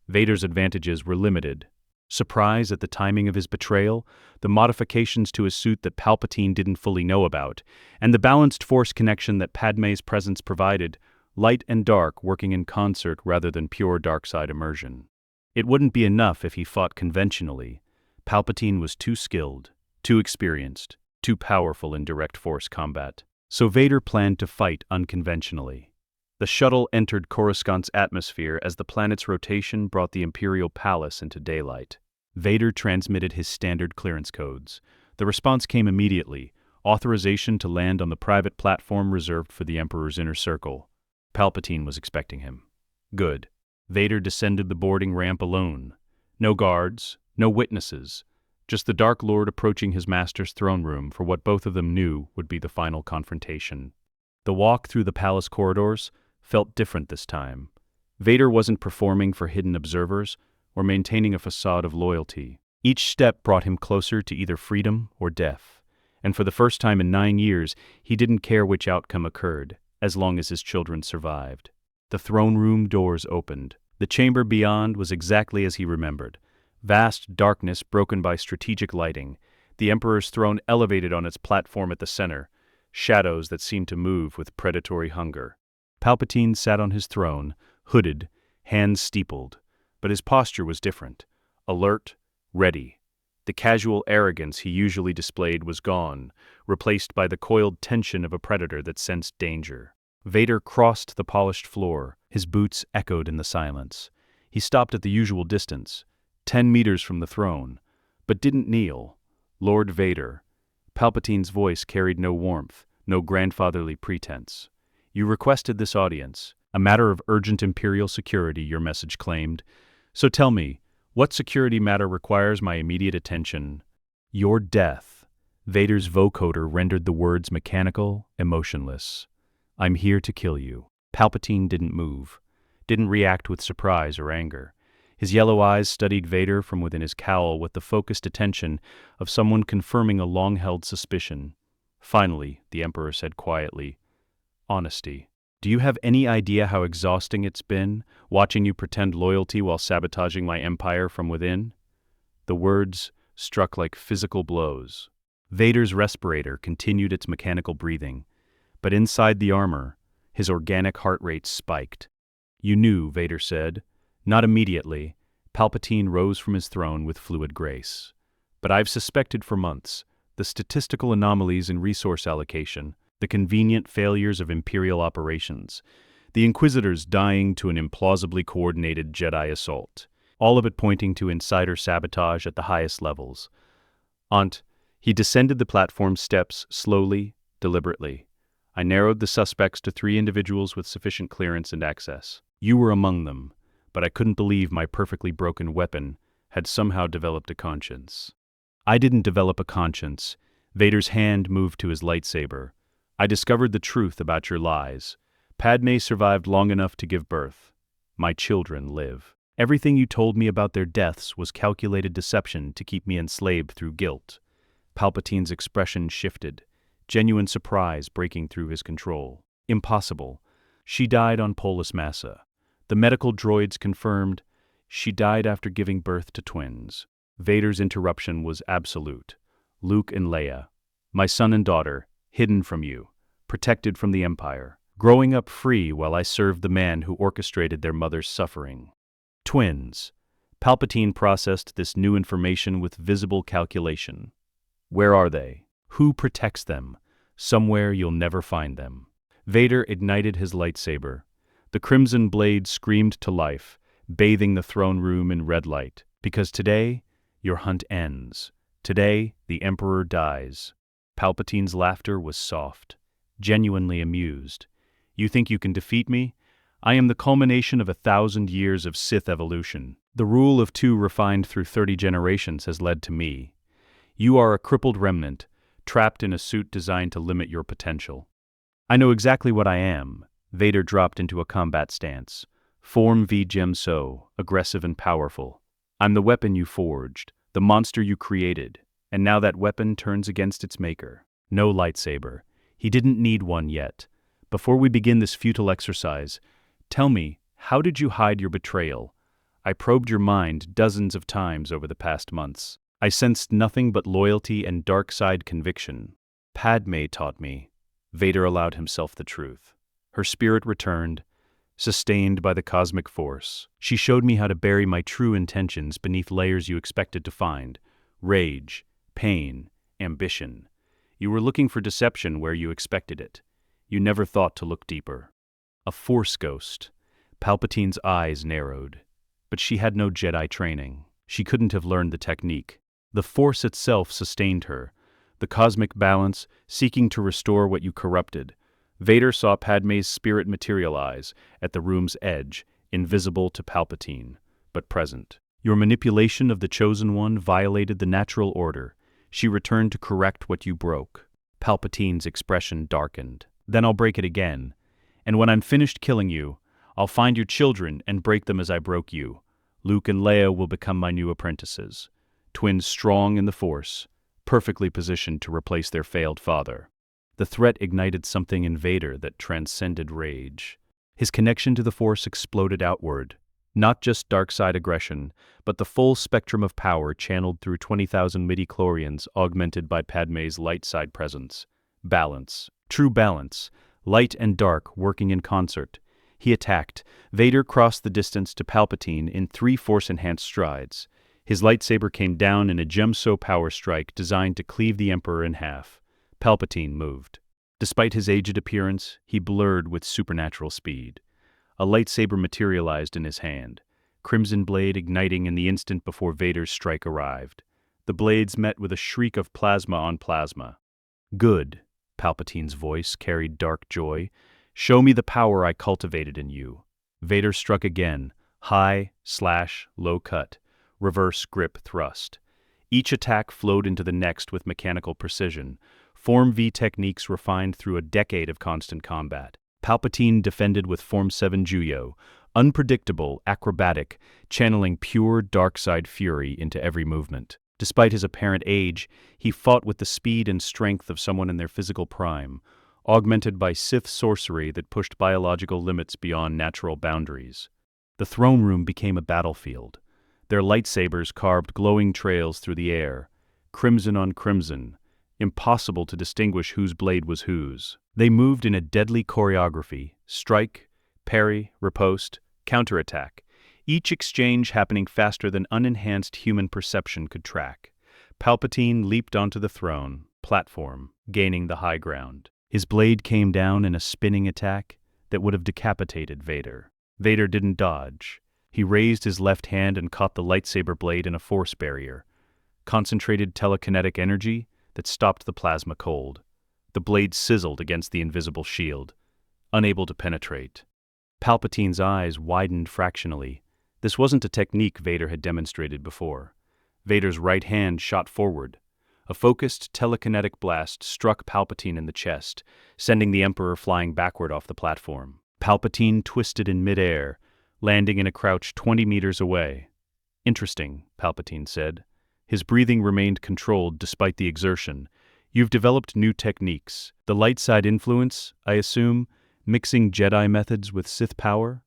Vader's advantages were limited. Surprise at the timing of his betrayal, the modifications to his suit that Palpatine didn't fully know about, and the balanced Force connection that Padmé's presence provided, light and dark working in concert rather than pure dark side immersion. It wouldn't be enough if he fought conventionally. Palpatine was too skilled, too experienced, too powerful in direct Force combat. So Vader planned to fight unconventionally. The shuttle entered Coruscant's atmosphere as the planet's rotation brought the Imperial Palace into daylight. Vader transmitted his standard clearance codes. The response came immediately: authorization to land on the private platform reserved for the Emperor's inner circle. Palpatine was expecting him. Good. Vader descended the boarding ramp alone. No guards, no witnesses, just the Dark Lord approaching his master's throne room for what both of them knew would be the final confrontation. The walk through the palace corridors felt different this time. Vader wasn't performing for hidden observers or maintaining a facade of loyalty. Each step brought him closer to either freedom or death, and for the first time in 9 years, he didn't care which outcome occurred, as long as his children survived. The throne room doors opened. The chamber beyond was exactly as he remembered. Vast darkness broken by strategic lighting, the Emperor's throne elevated on its platform at the center, shadows that seemed to move with predatory hunger. Palpatine sat on his throne, hooded, hands steepled, but his posture was different. Alert, ready. The casual arrogance he usually displayed was gone, replaced by the coiled tension of a predator that sensed danger. Vader crossed the polished floor, his boots echoed in the silence. He stopped at the usual distance, 10 meters from the throne, but didn't kneel. Lord Vader. Palpatine's voice carried no warmth, no grandfatherly pretense. You requested this audience, a matter of urgent imperial security, your message claimed. So tell me, what security matter requires my immediate attention? Your death. Vader's vocoder rendered the words mechanical, emotionless. I'm here to kill you. Palpatine didn't move, didn't react with surprise or anger. His yellow eyes studied Vader from within his cowl with the focused attention of someone confirming a long-held suspicion. Finally, the Emperor said quietly, "Honesty. Do you have any idea how exhausting it's been, watching you pretend loyalty while sabotaging my empire from within?" The words struck like physical blows. Vader's respirator continued its mechanical breathing, but inside the armor, his organic heart rate spiked. You knew, Vader said. Not immediately. Palpatine rose from his throne with fluid grace. But I've suspected for months the statistical anomalies in resource allocation, the convenient failures of Imperial operations, the Inquisitors dying to an implausibly coordinated Jedi assault, all of it pointing to insider sabotage at the highest levels. He descended the platform steps slowly, deliberately. I narrowed the suspects to 3 individuals with sufficient clearance and access. You were among them, but I couldn't believe my perfectly broken weapon had somehow developed a conscience. I didn't develop a conscience. Vader's hand moved to his lightsaber. I discovered the truth about your lies. Padmé survived long enough to give birth. My children live. Everything you told me about their deaths was calculated deception to keep me enslaved through guilt. Palpatine's expression shifted, genuine surprise breaking through his control. Impossible. She died on Polis Massa. The medical droids confirmed she died after giving birth to twins. Vader's interruption was absolute. Luke and Leia, my son and daughter, hidden from you, protected from the Empire, growing up free while I served the man who orchestrated their mother's suffering. Twins. Palpatine processed this new information with visible calculation. Where are they? Who protects them? Somewhere you'll never find them. Vader ignited his lightsaber. The crimson blade screamed to life, bathing the throne room in red light. Because today, your hunt ends. Today, the Emperor dies. Palpatine's laughter was soft, genuinely amused. You think you can defeat me? I am the culmination of 1,000 years of Sith evolution. The rule of 2 refined through 30 generations has led to me. You are a crippled remnant, trapped in a suit designed to limit your potential. I know exactly what I am. Vader dropped into a combat stance. Form V Gem So, aggressive and powerful. I'm the weapon you forged, the monster you created, and now that weapon turns against its maker. No lightsaber. He didn't need one yet. Before we begin this futile exercise, tell me, how did you hide your betrayal? I probed your mind dozens of times over the past months. I sensed nothing but loyalty and dark-side conviction. Padmé taught me. Vader allowed himself the truth. Her spirit returned, sustained by the cosmic force. She showed me how to bury my true intentions beneath layers you expected to find. Rage, pain, ambition. You were looking for deception where you expected it. You never thought to look deeper. A Force ghost. Palpatine's eyes narrowed. But she had no Jedi training. She couldn't have learned the technique. The Force itself sustained her, the cosmic balance seeking to restore what you corrupted. Vader saw Padmé's spirit materialize at the room's edge, invisible to Palpatine, but present. Your manipulation of the Chosen One violated the natural order. She returned to correct what you broke. Palpatine's expression darkened. Then I'll break it again. And when I'm finished killing you, I'll find your children and break them as I broke you. Luke and Leia will become my new apprentices. twins strong in the Force, perfectly positioned to replace their failed father. The threat ignited something in Vader that transcended rage. His connection to the Force exploded outward, not just dark side aggression, but the full spectrum of power channeled through 20,000 midichlorians augmented by Padmé's light side presence. Balance. True balance. Light and dark working in concert. He attacked. Vader crossed the distance to Palpatine in 3 Force-enhanced strides. His lightsaber came down in a Gemso power strike designed to cleave the Emperor in half. Palpatine moved. Despite his aged appearance, he blurred with supernatural speed. A lightsaber materialized in his hand, crimson blade igniting in the instant before Vader's strike arrived. The blades met with a shriek of plasma on plasma. "Good," Palpatine's voice carried dark joy. "Show me the power I cultivated in you." Vader struck again, high, slash, low cut, reverse grip thrust. Each attack flowed into the next with mechanical precision, Form V techniques refined through a decade of constant combat. Palpatine defended with Form 7 Juyo, unpredictable, acrobatic, channeling pure dark-side fury into every movement. Despite his apparent age, he fought with the speed and strength of someone in their physical prime, augmented by Sith sorcery that pushed biological limits beyond natural boundaries. The throne room became a battlefield. Their lightsabers carved glowing trails through the air, crimson on crimson, impossible to distinguish whose blade was whose. They moved in a deadly choreography: strike, parry, riposte, counterattack, each exchange happening faster than unenhanced human perception could track. Palpatine leaped onto the throne platform, gaining the high ground. His blade came down in a spinning attack that would have decapitated Vader. Vader didn't dodge. He raised his left hand and caught the lightsaber blade in a force barrier. Concentrated telekinetic energy that stopped the plasma cold. The blade sizzled against the invisible shield, unable to penetrate. Palpatine's eyes widened fractionally. This wasn't a technique Vader had demonstrated before. Vader's right hand shot forward. A focused telekinetic blast struck Palpatine in the chest, sending the Emperor flying backward off the platform. Palpatine twisted in midair, landing in a crouch 20 meters away. "Interesting," Palpatine said. His breathing remained controlled despite the exertion. "You've developed new techniques. The light side influence, I assume, mixing Jedi methods with Sith power?"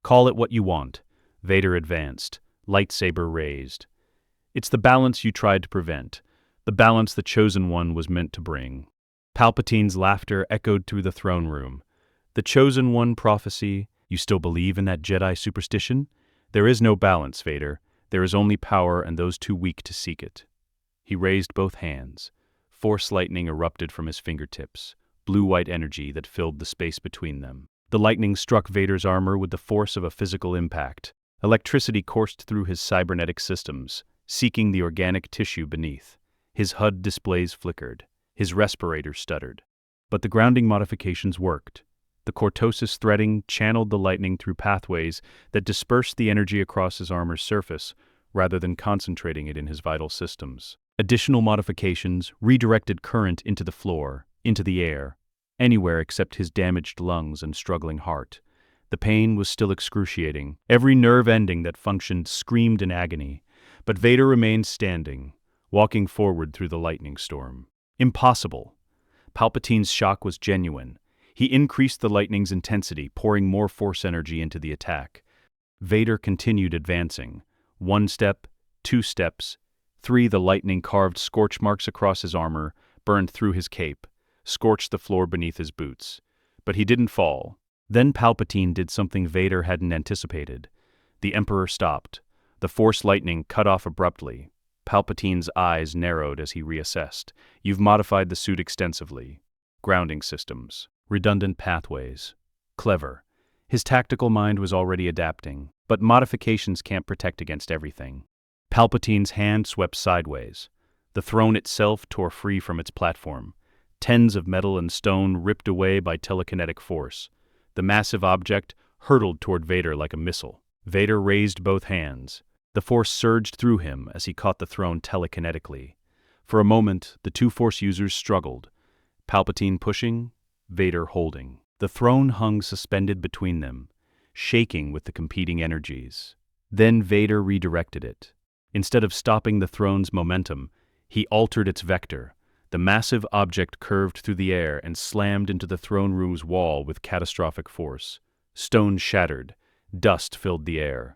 "Call it what you want." Vader advanced, lightsaber raised. "It's the balance you tried to prevent, the balance the Chosen One was meant to bring." Palpatine's laughter echoed through the throne room. "The Chosen One prophecy, you still believe in that Jedi superstition? There is no balance, Vader. There is only power and those too weak to seek it." He raised both hands. Force lightning erupted from his fingertips, blue-white energy that filled the space between them. The lightning struck Vader's armor with the force of a physical impact. Electricity coursed through his cybernetic systems, seeking the organic tissue beneath. His HUD displays flickered. His respirator stuttered. But the grounding modifications worked. The cortosis threading channeled the lightning through pathways that dispersed the energy across his armor's surface, rather than concentrating it in his vital systems. Additional modifications redirected current into the floor, into the air, anywhere except his damaged lungs and struggling heart. The pain was still excruciating. Every nerve ending that functioned screamed in agony. But Vader remained standing, walking forward through the lightning storm. Impossible. Palpatine's shock was genuine. He increased the lightning's intensity, pouring more force energy into the attack. Vader continued advancing. 1 step, 2 steps, 3. The lightning carved scorch marks across his armor, burned through his cape, scorched the floor beneath his boots. But he didn't fall. Then Palpatine did something Vader hadn't anticipated. The Emperor stopped. The force lightning cut off abruptly. Palpatine's eyes narrowed as he reassessed. "You've modified the suit extensively. Grounding systems. Redundant pathways. Clever." His tactical mind was already adapting, but modifications can't protect against everything. Palpatine's hand swept sideways. The throne itself tore free from its platform. Tens of metal and stone ripped away by telekinetic force. The massive object hurtled toward Vader like a missile. Vader raised both hands. The force surged through him as he caught the throne telekinetically. For a moment, the two force users struggled. Palpatine pushing, Vader holding. The throne hung suspended between them, shaking with the competing energies. Then Vader redirected it. Instead of stopping the throne's momentum, he altered its vector. The massive object curved through the air and slammed into the throne room's wall with catastrophic force. Stone shattered. Dust filled the air.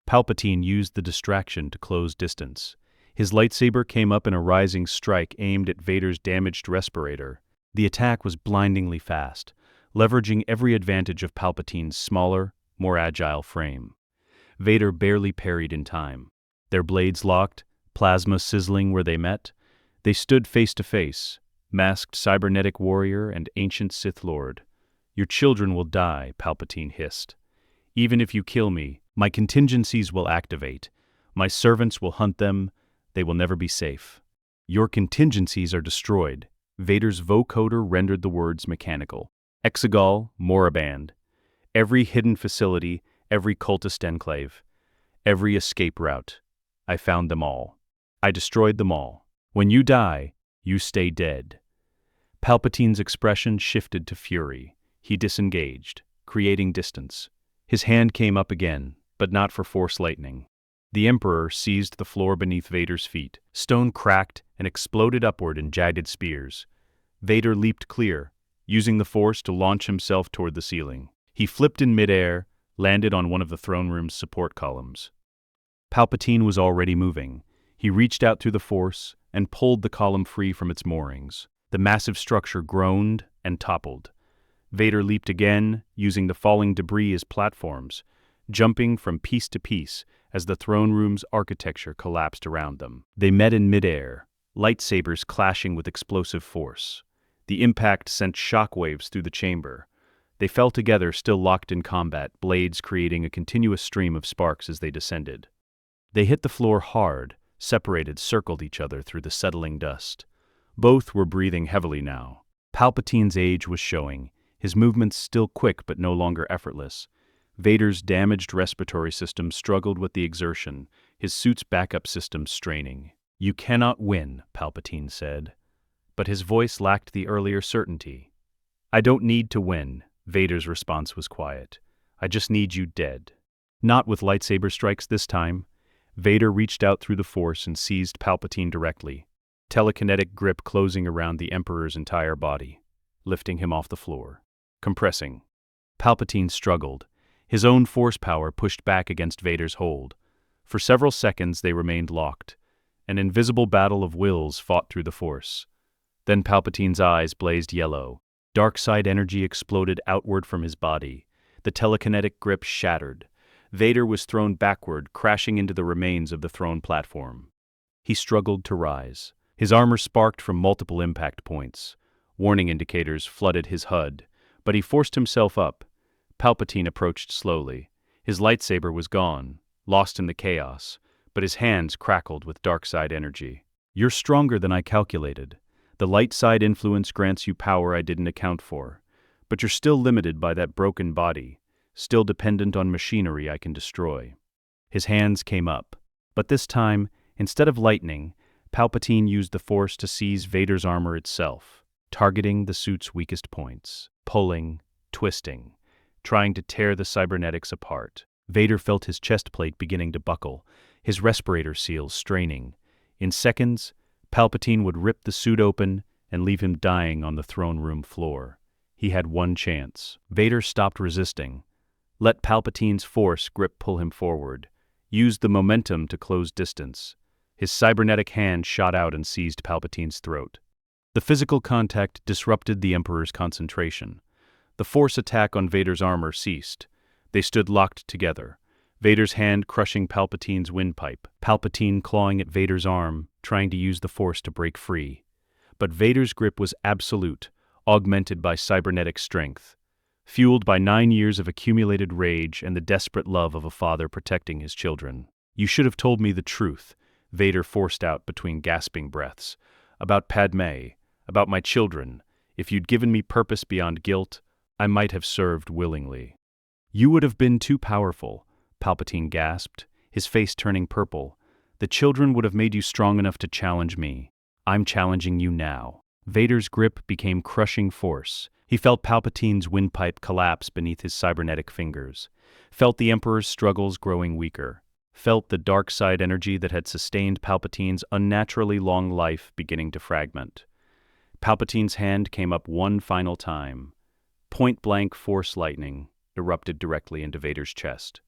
Palpatine used the distraction to close distance. His lightsaber came up in a rising strike aimed at Vader's damaged respirator. The attack was blindingly fast, leveraging every advantage of Palpatine's smaller, more agile frame. Vader barely parried in time. Their blades locked, plasma sizzling where they met. They stood face to face, masked cybernetic warrior and ancient Sith Lord. "Your children will die," Palpatine hissed. "Even if you kill me, my contingencies will activate. My servants will hunt them. They will never be safe." "Your contingencies are destroyed." Vader's vocoder rendered the words mechanical. Exegol, Moraband. Every hidden facility, every cultist enclave, every escape route. I found them all. I destroyed them all. When you die, you stay dead. Palpatine's expression shifted to fury. He disengaged, creating distance. His hand came up again, but not for Force lightning. The Emperor seized the floor beneath Vader's feet. Stone cracked and exploded upward in jagged spears. Vader leaped clear, using the Force to launch himself toward the ceiling. He flipped in midair, landed on one of the throne room's support columns. Palpatine was already moving. He reached out through the Force and pulled the column free from its moorings. The massive structure groaned and toppled. Vader leaped again, using the falling debris as platforms, jumping from piece to piece as the throne room's architecture collapsed around them. They met in midair, lightsabers clashing with explosive force. The impact sent shockwaves through the chamber. They fell together, still locked in combat, blades creating a continuous stream of sparks as they descended. They hit the floor hard, separated, circled each other through the settling dust. Both were breathing heavily now. Palpatine's age was showing, his movements still quick but no longer effortless. Vader's damaged respiratory system struggled with the exertion, his suit's backup system straining. "You cannot win," Palpatine said. But his voice lacked the earlier certainty. "I don't need to win," Vader's response was quiet. "I just need you dead." Not with lightsaber strikes this time. Vader reached out through the Force and seized Palpatine directly, telekinetic grip closing around the Emperor's entire body, lifting him off the floor. Compressing. Palpatine struggled. His own Force power pushed back against Vader's hold. For several seconds they remained locked. An invisible battle of wills fought through the Force. Then Palpatine's eyes blazed yellow. Dark side energy exploded outward from his body. The telekinetic grip shattered. Vader was thrown backward, crashing into the remains of the throne platform. He struggled to rise. His armor sparked from multiple impact points. Warning indicators flooded his HUD, but he forced himself up. Palpatine approached slowly. His lightsaber was gone, lost in the chaos, but his hands crackled with dark side energy. "You're stronger than I calculated. The light side influence grants you power I didn't account for, but you're still limited by that broken body, still dependent on machinery I can destroy." His hands came up, but this time, instead of lightning, Palpatine used the Force to seize Vader's armor itself, targeting the suit's weakest points, pulling, twisting, trying to tear the cybernetics apart. Vader felt his chest plate beginning to buckle, his respirator seals straining. In seconds, Palpatine would rip the suit open and leave him dying on the throne room floor. He had one chance. Vader stopped resisting. Let Palpatine's Force grip pull him forward. Used the momentum to close distance. His cybernetic hand shot out and seized Palpatine's throat. The physical contact disrupted the Emperor's concentration. The Force attack on Vader's armor ceased. They stood locked together, Vader's hand crushing Palpatine's windpipe, Palpatine clawing at Vader's arm, trying to use the Force to break free. But Vader's grip was absolute, augmented by cybernetic strength, fueled by 9 years of accumulated rage and the desperate love of a father protecting his children. "You should have told me the truth," Vader forced out between gasping breaths. "About Padmé, about my children. If you'd given me purpose beyond guilt, I might have served willingly." "You would have been too powerful," Palpatine gasped, his face turning purple. "The children would have made you strong enough to challenge me. I'm challenging you now." Vader's grip became crushing force. He felt Palpatine's windpipe collapse beneath his cybernetic fingers, felt the Emperor's struggles growing weaker. felt the dark side energy that had sustained Palpatine's unnaturally long life beginning to fragment. Palpatine's hand came up one final time. Point-blank force lightning erupted directly into Vader's chest.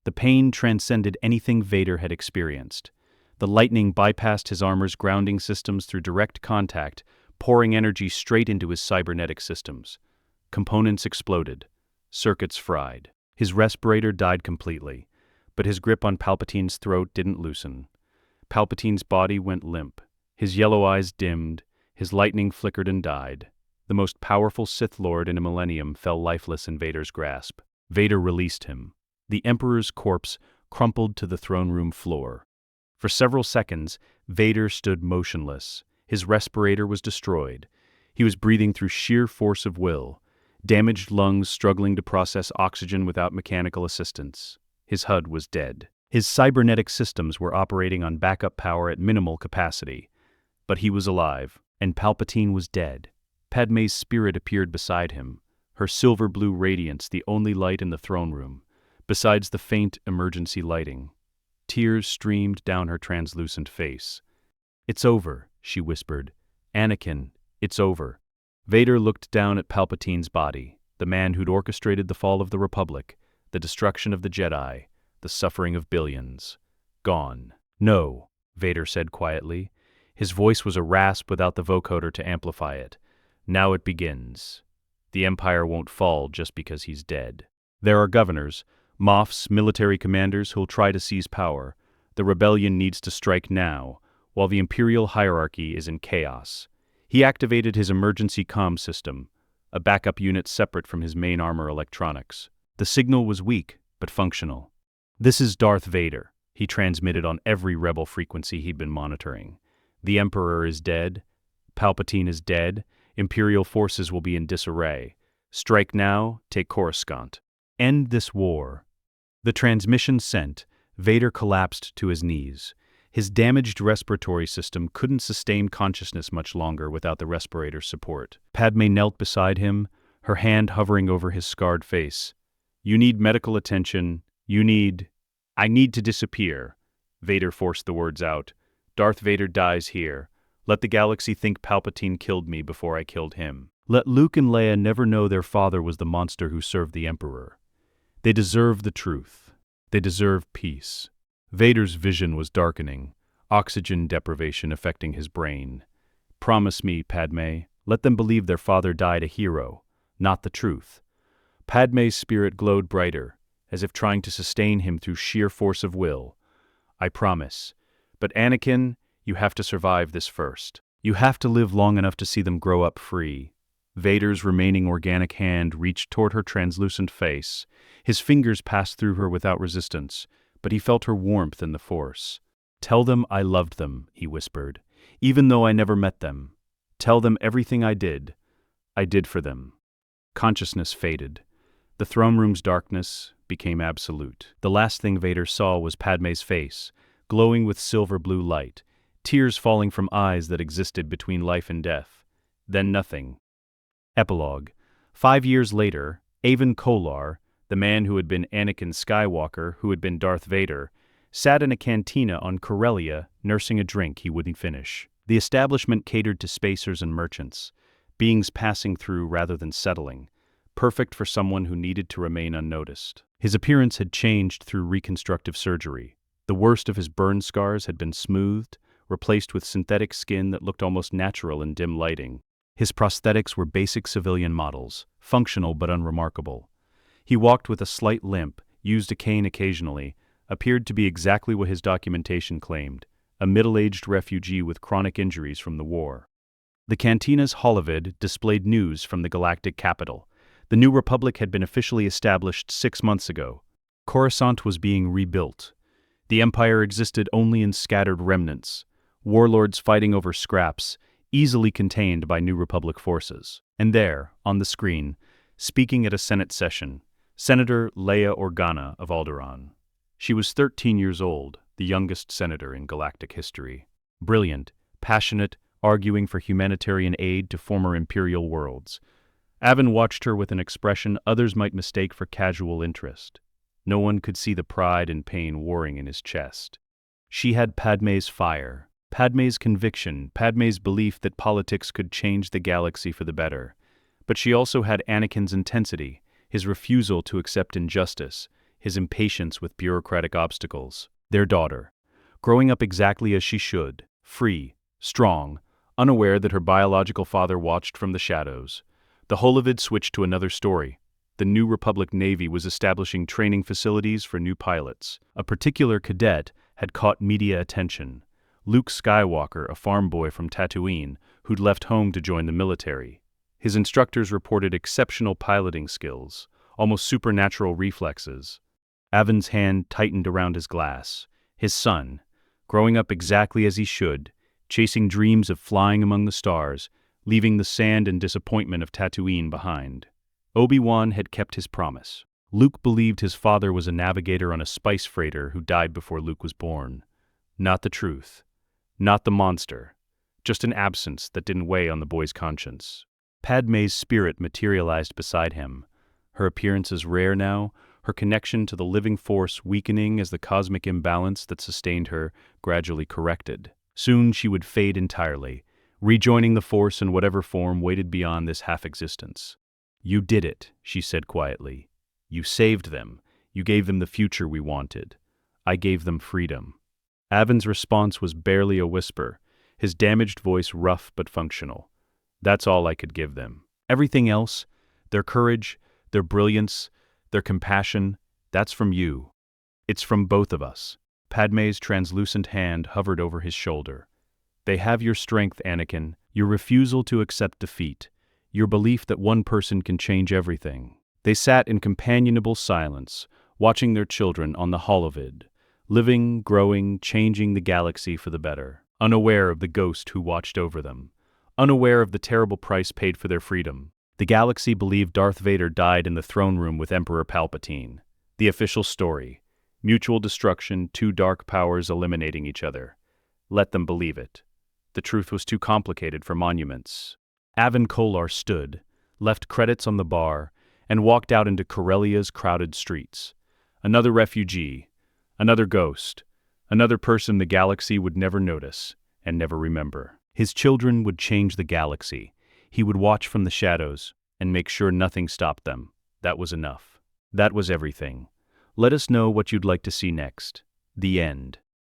The pain transcended anything Vader had experienced. The lightning bypassed his armor's grounding systems through direct contact, pouring energy straight into his cybernetic systems. Components exploded. Circuits fried. His respirator died completely, but his grip on Palpatine's throat didn't loosen. Palpatine's body went limp. His yellow eyes dimmed. His lightning flickered and died. The most powerful Sith Lord in a millennium fell lifeless in Vader's grasp. Vader released him. The Emperor's corpse crumpled to the throne room floor. For several seconds, Vader stood motionless. His respirator was destroyed. He was breathing through sheer force of will, damaged lungs struggling to process oxygen without mechanical assistance. His HUD was dead. His cybernetic systems were operating on backup power at minimal capacity. But he was alive, and Palpatine was dead. Padmé's spirit appeared beside him, her silver-blue radiance the only light in the throne room, besides the faint emergency lighting. Tears streamed down her translucent face. "It's over," she whispered. "Anakin, it's over." Vader looked down at Palpatine's body, the man who'd orchestrated the fall of the Republic, the destruction of the Jedi, the suffering of billions. Gone. "No," Vader said quietly. His voice was a rasp without the vocoder to amplify it. "Now it begins. The Empire won't fall just because he's dead. There are governors, Moffs, military commanders who'll try to seize power. The rebellion needs to strike now, while the Imperial hierarchy is in chaos." He activated his emergency comm system, a backup unit separate from his main armor electronics. The signal was weak, but functional. "This is Darth Vader," he transmitted on every rebel frequency he'd been monitoring. "The Emperor is dead. Palpatine is dead. Imperial forces will be in disarray. Strike now, take Coruscant. End this war." The transmission sent, Vader collapsed to his knees. His damaged respiratory system couldn't sustain consciousness much longer without the respirator's support. Padmé knelt beside him, her hand hovering over his scarred face. "You need medical attention. I need to disappear." Vader forced the words out. "Darth Vader dies here. Let the galaxy think Palpatine killed me before I killed him. Let Luke and Leia never know their father was the monster who served the Emperor. They deserve the truth. They deserve peace." Vader's vision was darkening, oxygen deprivation affecting his brain. "Promise me, Padmé, let them believe their father died a hero, not the truth." Padmé's spirit glowed brighter, as if trying to sustain him through sheer force of will. "I promise. But Anakin, you have to survive this first. You have to live long enough to see them grow up free." Vader's remaining organic hand reached toward her translucent face. His fingers passed through her without resistance, but he felt her warmth in the Force. "Tell them I loved them," he whispered, "even though I never met them. Tell them everything I did for them." Consciousness faded. The throne room's darkness became absolute. The last thing Vader saw was Padmé's face, glowing with silver-blue light, tears falling from eyes that existed between life and death. Then nothing. Epilogue. 5 years later, Avon Kolar, the man who had been Anakin Skywalker, who had been Darth Vader, sat in a cantina on Corellia nursing a drink he wouldn't finish. The establishment catered to spacers and merchants, beings passing through rather than settling, perfect for someone who needed to remain unnoticed. His appearance had changed through reconstructive surgery. The worst of his burn scars had been smoothed, replaced with synthetic skin that looked almost natural in dim lighting. His prosthetics were basic civilian models, functional but unremarkable. He walked with a slight limp, used a cane occasionally, appeared to be exactly what his documentation claimed, a middle-aged refugee with chronic injuries from the war. The cantina's holovid displayed news from the galactic capital. The New Republic had been officially established 6 months ago. Coruscant was being rebuilt. The Empire existed only in scattered remnants, warlords fighting over scraps, easily contained by New Republic forces. And there, on the screen, speaking at a Senate session, Senator Leia Organa of Alderaan. She was 13 years old, the youngest senator in galactic history. Brilliant, passionate, arguing for humanitarian aid to former Imperial worlds. Avon watched her with an expression others might mistake for casual interest. No one could see the pride and pain warring in his chest. She had Padmé's fire, Padmé's conviction, Padmé's belief that politics could change the galaxy for the better. But she also had Anakin's intensity, his refusal to accept injustice, his impatience with bureaucratic obstacles. Their daughter, growing up exactly as she should, free, strong, unaware that her biological father watched from the shadows. The Holovid switched to another story. The New Republic Navy was establishing training facilities for new pilots. A particular cadet had caught media attention. Luke Skywalker, a farm boy from Tatooine, who'd left home to join the military. His instructors reported exceptional piloting skills, almost supernatural reflexes. Avon's hand tightened around his glass. His son, growing up exactly as he should, chasing dreams of flying among the stars, leaving the sand and disappointment of Tatooine behind. Obi-Wan had kept his promise. Luke believed his father was a navigator on a spice freighter who died before Luke was born. Not the truth. Not the monster. Just an absence that didn't weigh on the boy's conscience. Padmé's spirit materialized beside him. Her appearance is rare now, her connection to the living force weakening as the cosmic imbalance that sustained her gradually corrected. Soon she would fade entirely, rejoining the force in whatever form waited beyond this half-existence. "You did it," she said quietly. "You saved them. You gave them the future we wanted. I gave them freedom." Avon's response was barely a whisper, his damaged voice rough but functional. "That's all I could give them. Everything else, their courage, their brilliance, their compassion, that's from you. It's from both of us." Padmé's translucent hand hovered over his shoulder. "They have your strength, Anakin, your refusal to accept defeat, your belief that one person can change everything." They sat in companionable silence, watching their children on the Holovid, living, growing, changing the galaxy for the better, unaware of the ghost who watched over them, unaware of the terrible price paid for their freedom. The galaxy believed Darth Vader died in the throne room with Emperor Palpatine. The official story: mutual destruction, two dark powers eliminating each other. Let them believe it. The truth was too complicated for monuments. Avon Kolar stood, left credits on the bar, and walked out into Corellia's crowded streets. Another refugee, another ghost, another person the galaxy would never notice and never remember. His children would change the galaxy. He would watch from the shadows and make sure nothing stopped them. That was enough. That was everything. Let us know what you'd like to see next. The end.